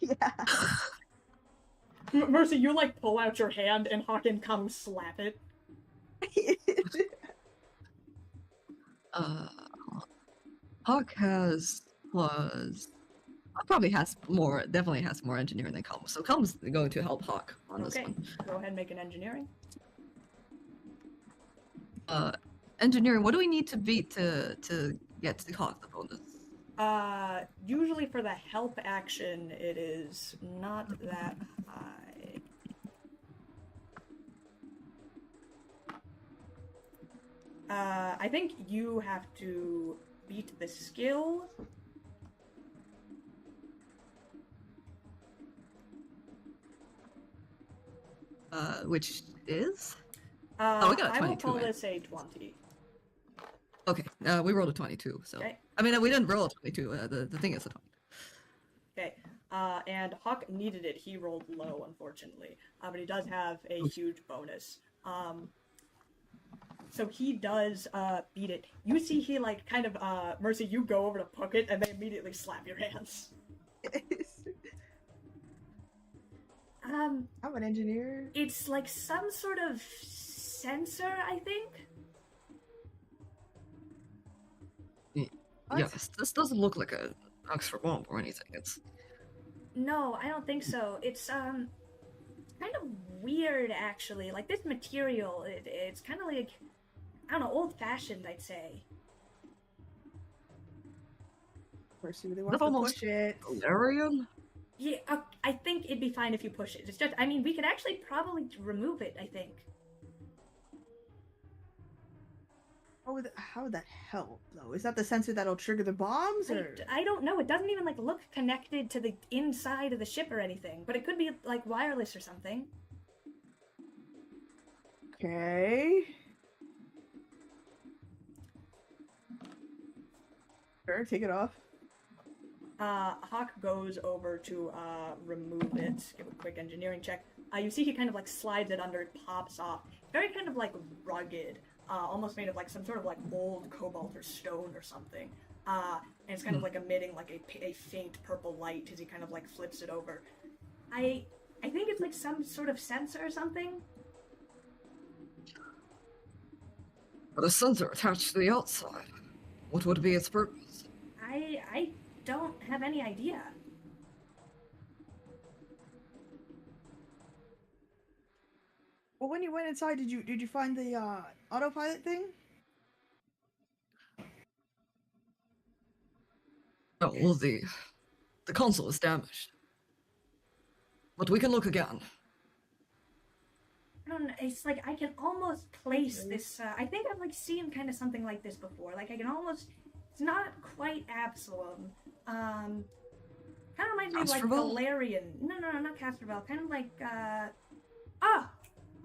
Yeah. Mercy, you like pull out your hand and Hawk and come slap it. Hawk definitely has more engineering than Come. So Come's going to help Hawk on this one. Go ahead and make an engineering. Engineering, what do we need to beat to get to Hawk the bonus? Usually for the help action, it is not that high. I think you have to beat the skill. Which is? We got a 22. I will call this a 20. Okay, we rolled a 22, so... Okay. I mean, we didn't roll a 22, the thing is a 20. Okay, and Hawk needed it. He rolled low, unfortunately. But he does have a huge bonus. So he does beat it. You see he, like, kind of, Mercy, you go over to poke it, and they immediately slap your hands. I'm an engineer. It's like some sort of sensor, I think? What? Yes, this doesn't look like an Oxford bomb or anything. It's... No, I don't think so. It's, kind of weird, actually. Like, this material, it's kind of like, I don't know, old-fashioned, I'd say. Mercy really wants That's to almost push it. Valerian? Yeah, I think it'd be fine if you push it. It's just, I mean, we could actually probably remove it, I think. How would that help, though? Is that the sensor that'll trigger the bombs, or...? I don't know. It doesn't even, like, look connected to the inside of the ship or anything. But it could be, like, wireless or something. Okay. Sure, take it off. Hawk goes over to, remove it. Give a quick engineering check. You see he kind of, like, slides it under, it pops off. Very kind of, like, rugged. Almost made of, like, some sort of, like, old cobalt or stone or something. And it's kind of, like, emitting, like, a faint purple light as he kind of, like, flips it over. I think it's, like, some sort of sensor or something. But a sensor attached to the outside. What would be its purpose? I don't have any idea. Well, when you went inside, did you find the autopilot thing? No, well, the console is damaged. But we can look again. I don't know. It's like I can almost place this. I think I've like seen kind of something like this before. Like I can almost. It's not quite Absalom. Kind of reminds me of like Castrovel? Valerian. No, not Castrovel. Kind of like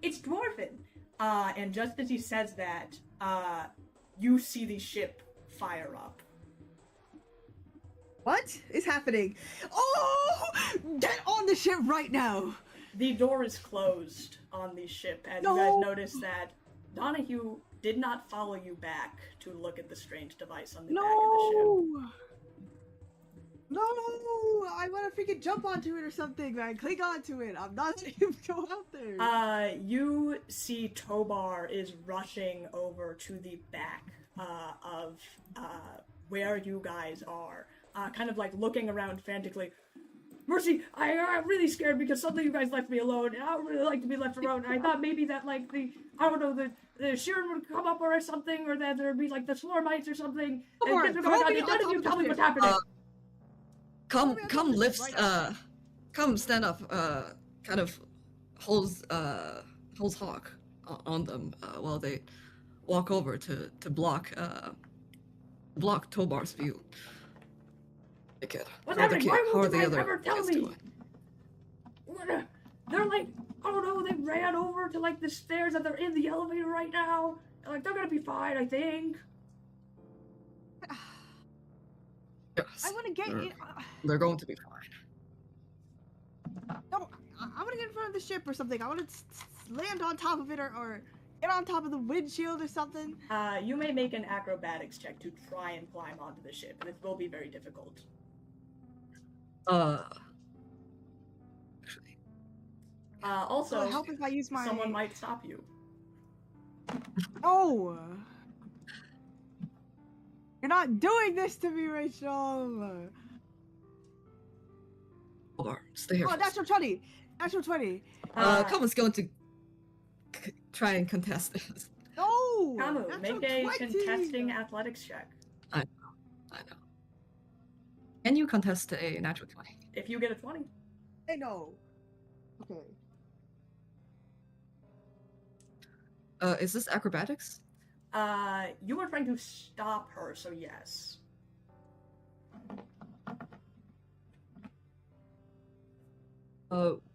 it's Dwarven. And just as he says that, you see the ship fire up. What is happening? Oh! Get on the ship right now! The door is closed on the ship as No! you guys notice that Donahue did not follow you back to look at the strange device on the back of the ship. No! I want to freaking jump onto it or something, man. Click onto it. I'm not letting him go out there. You see Tobar is rushing over to the back of where you guys are, kind of like looking around frantically. Mercy, I'm really scared because suddenly you guys left me alone, and I don't really like to be left alone. I thought maybe that like the Sheeran would come up or something, or that there'd be like the Swarmites or something. Tobar, And things are going throw on. me And none on of you top tell of me the what's ship. happening. Come stand up, kind of holds Hawk on them, while they walk over to block Tobar's view. Hey kid, What's how are the happening? Why how are won't the you other ever tell kids me? doing? They're like, I don't know. They ran over to like the stairs, and they're in the elevator right now. And, like they're gonna be fine, I think. Yes, I want to get in. they're going to be fine. No, I want to get in front of the ship or something. I want to land on top of it or get on top of the windshield or something. You may make an acrobatics check to try and climb onto the ship, and it will be very difficult. Actually, Also, Will it help if I use my... someone might stop you. Oh! You're not doing this to me, Rachel! or stay here. Oh, first. natural 20! Natural 20! Kama's going to try and contest this. No! Kamu, Natural make a 20. contesting athletics check. I know. Can you contest a natural 20? If you get a 20. Hey, no. Okay. Is this acrobatics? You were trying to stop her, so yes.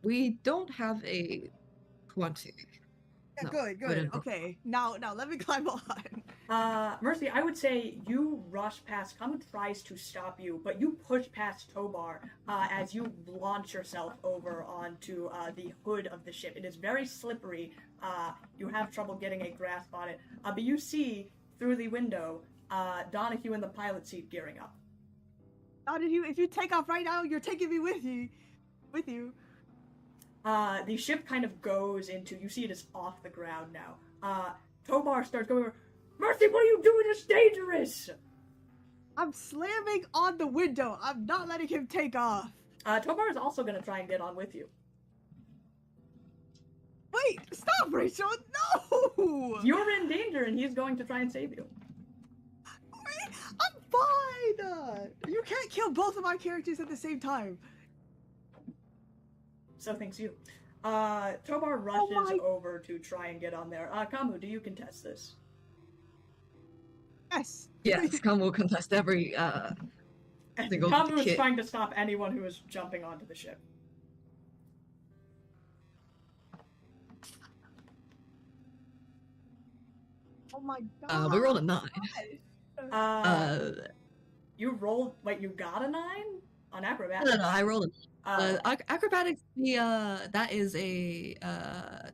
We don't have a 20. Yeah, No, good, we good. didn't. Okay, now let me climb on. Mercy, I would say you rush past. Kamu tries to stop you, but you push past Tobar as you launch yourself over onto the hood of the ship. It is very slippery. You have trouble getting a grasp on it. But you see through the window Donahue in the pilot seat gearing up. If you take off right now, you're taking me with you. The ship kind of goes into, you see it is off the ground now. Tobar starts going, Mercy, what are you doing? It's dangerous! I'm slamming on the window. I'm not letting him take off. Tobar is also going to try and get on with you. Wait, stop, Rachel. No! You're in danger and he's going to try and save you. Wait, I'm fine. You can't kill both of my characters at the same time. So thinks you. Tobar rushes over to try and get on there. Kamu, do you contest this? Yes. Yes, Kama will contest every single Kamu is kid. trying to stop anyone who is jumping onto the ship. Oh my god. We rolled a 9. You rolled, wait, you got a 9? On acrobatics? No, I rolled a acrobatics. That is a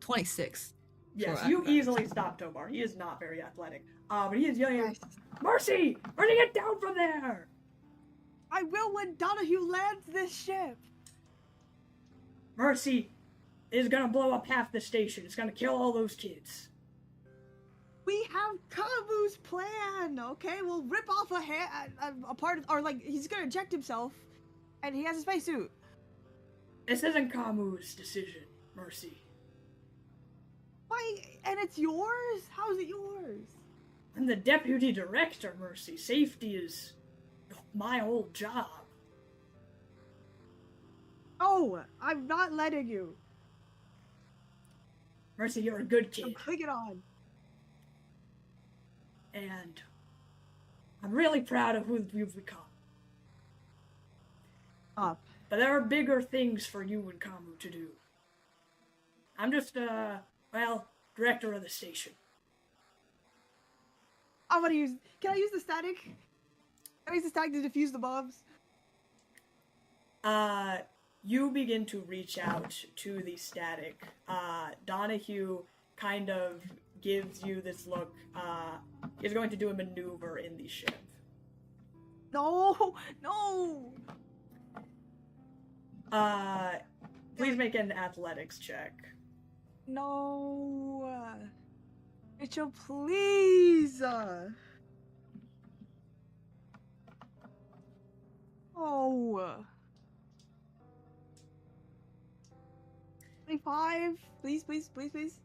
26. Yes, for you acrobatics. easily stop Tobar. He is not very athletic. But he is yelling, Mercy! Mercy, get down from there! I will when Donahue lands this ship. Mercy is gonna blow up half the station. It's gonna kill all those kids. We have Kabu's plan, okay? We'll rip off a part of, or like, he's gonna eject himself, and he has a spacesuit. This isn't Kamu's decision, Mercy. Why? And it's yours? How is it yours? I'm the deputy director, Mercy. Safety is my whole job. Oh, I'm not letting you. Mercy, you're a good So kid. click it on. And I'm really proud of who you've become. Up. But there are bigger things for you and Kamu to do. I'm just, director of the station. I'm gonna use. Can I use the static? Can I use the static to defuse the bombs? You begin to reach out to the static. Donahue kind of gives you this look. He's going to do a maneuver in the ship. No, no. Please make an athletics check. No. Mitchell, please. Oh. 25. Please, please, please, please.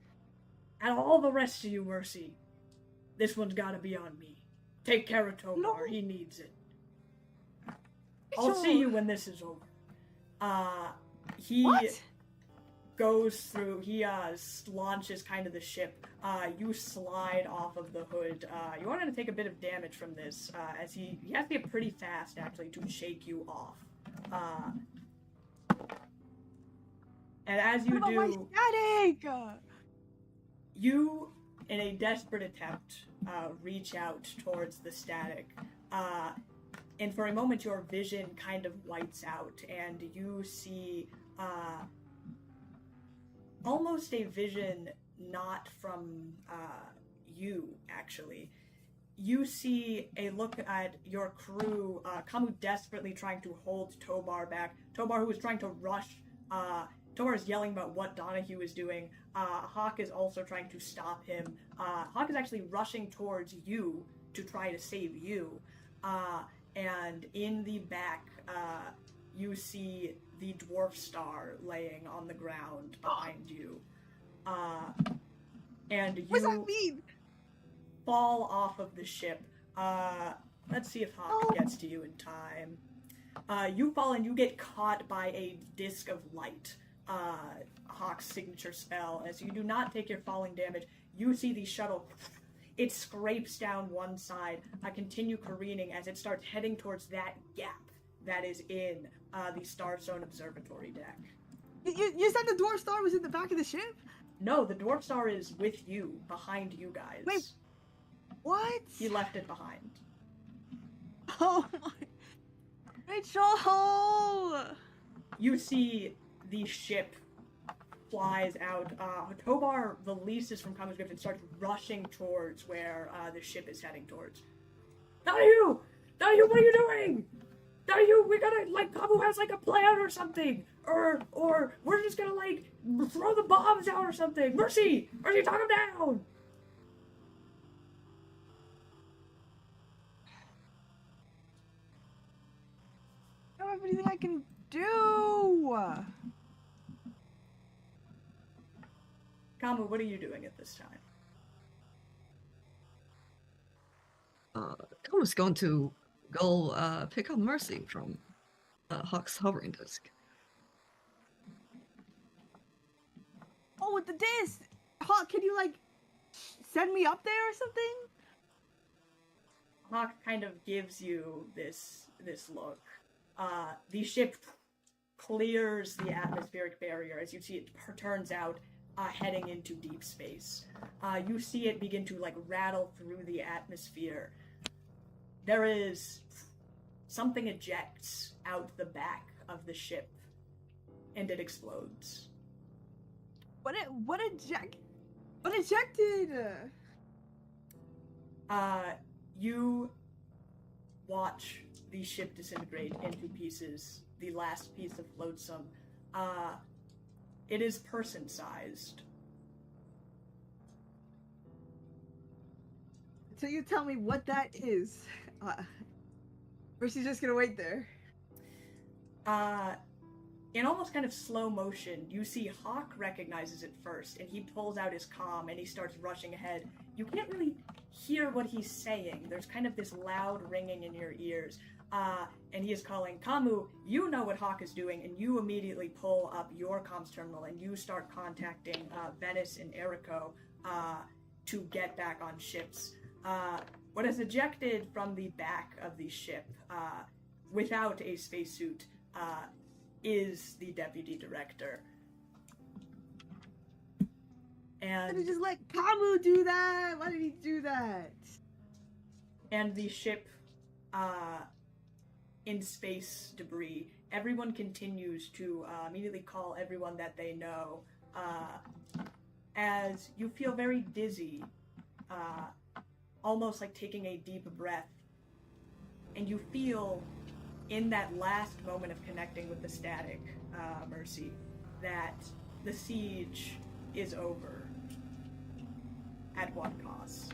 And all the rest of you, Mercy, this one's gotta be on me. Take care of Tomar, No. he needs it. I'll Mitchell. see you when this is over. He What? goes through, he launches kind of the ship. You slide off of the hood. You wanted to take a bit of damage from this, as he has to get pretty fast, actually, to shake you off. And as you What about do, my static? you, in a desperate attempt, reach out towards the static. And for a moment, your vision kind of whites out, and you see almost a vision not from you, actually. You see a look at your crew, Kamu desperately trying to hold Tobar back. Tobar, who is trying to rush, Tobar is yelling about what Donahue is doing. Hawk is also trying to stop him. Hawk is actually rushing towards you to try to save you. And in the back, you see the dwarf star laying on the ground behind you. And What does that you mean? fall off of the ship. Let's see if Hawk No. gets to you in time. You fall and you get caught by a disc of light. Hawk's signature spell. As you do not take your falling damage, you see the shuttle. It scrapes down one side, continue careening as it starts heading towards that gap that is in the Starstone Observatory deck. You said the dwarf star was in the back of the ship? No, the dwarf star is with you, behind you guys. Wait. What? He left it behind. Oh my. Mitchell! You see the ship flies out. Tobar releases from Kamu's grip and starts rushing towards where the ship is heading towards. Donahue! Donahue, what are you doing? Donahue, we gotta, Kamu has, a plan or something. Or we're just gonna, throw the bombs out or something. Mercy! Mercy, talk him down! I don't have anything I can do! Kamu, what are you doing at this time? I was going to go pick up Mercy from Hawk's hovering disk. Oh, with the disc! Hawk, can you, send me up there or something? Hawk kind of gives you this look. The ship clears the atmospheric barrier as you see it turns out heading into deep space. You see it begin to rattle through the atmosphere. There is something ejects out the back of the ship, and it explodes. What ejected? You watch the ship disintegrate into pieces. The last piece of flotsam. It is person-sized. So you tell me what that is. Or she's just gonna wait there. In almost kind of slow motion, you see Hawk recognizes it first, and he pulls out his comm and he starts rushing ahead. You can't really hear what he's saying. There's kind of this loud ringing in your ears. And he is calling, Kamu, you know what Hawk is doing, and you immediately pull up your comms terminal and you start contacting Venice and Eriko to get back on ships. What is ejected from the back of the ship without a spacesuit is the deputy director. Why did And he just let Kamu do that? Why did he do that? and the ship in space debris, everyone continues to immediately call everyone that they know as you feel very dizzy, almost like taking a deep breath, and you feel in that last moment of connecting with the static, Mercy, that the siege is over. At what cost?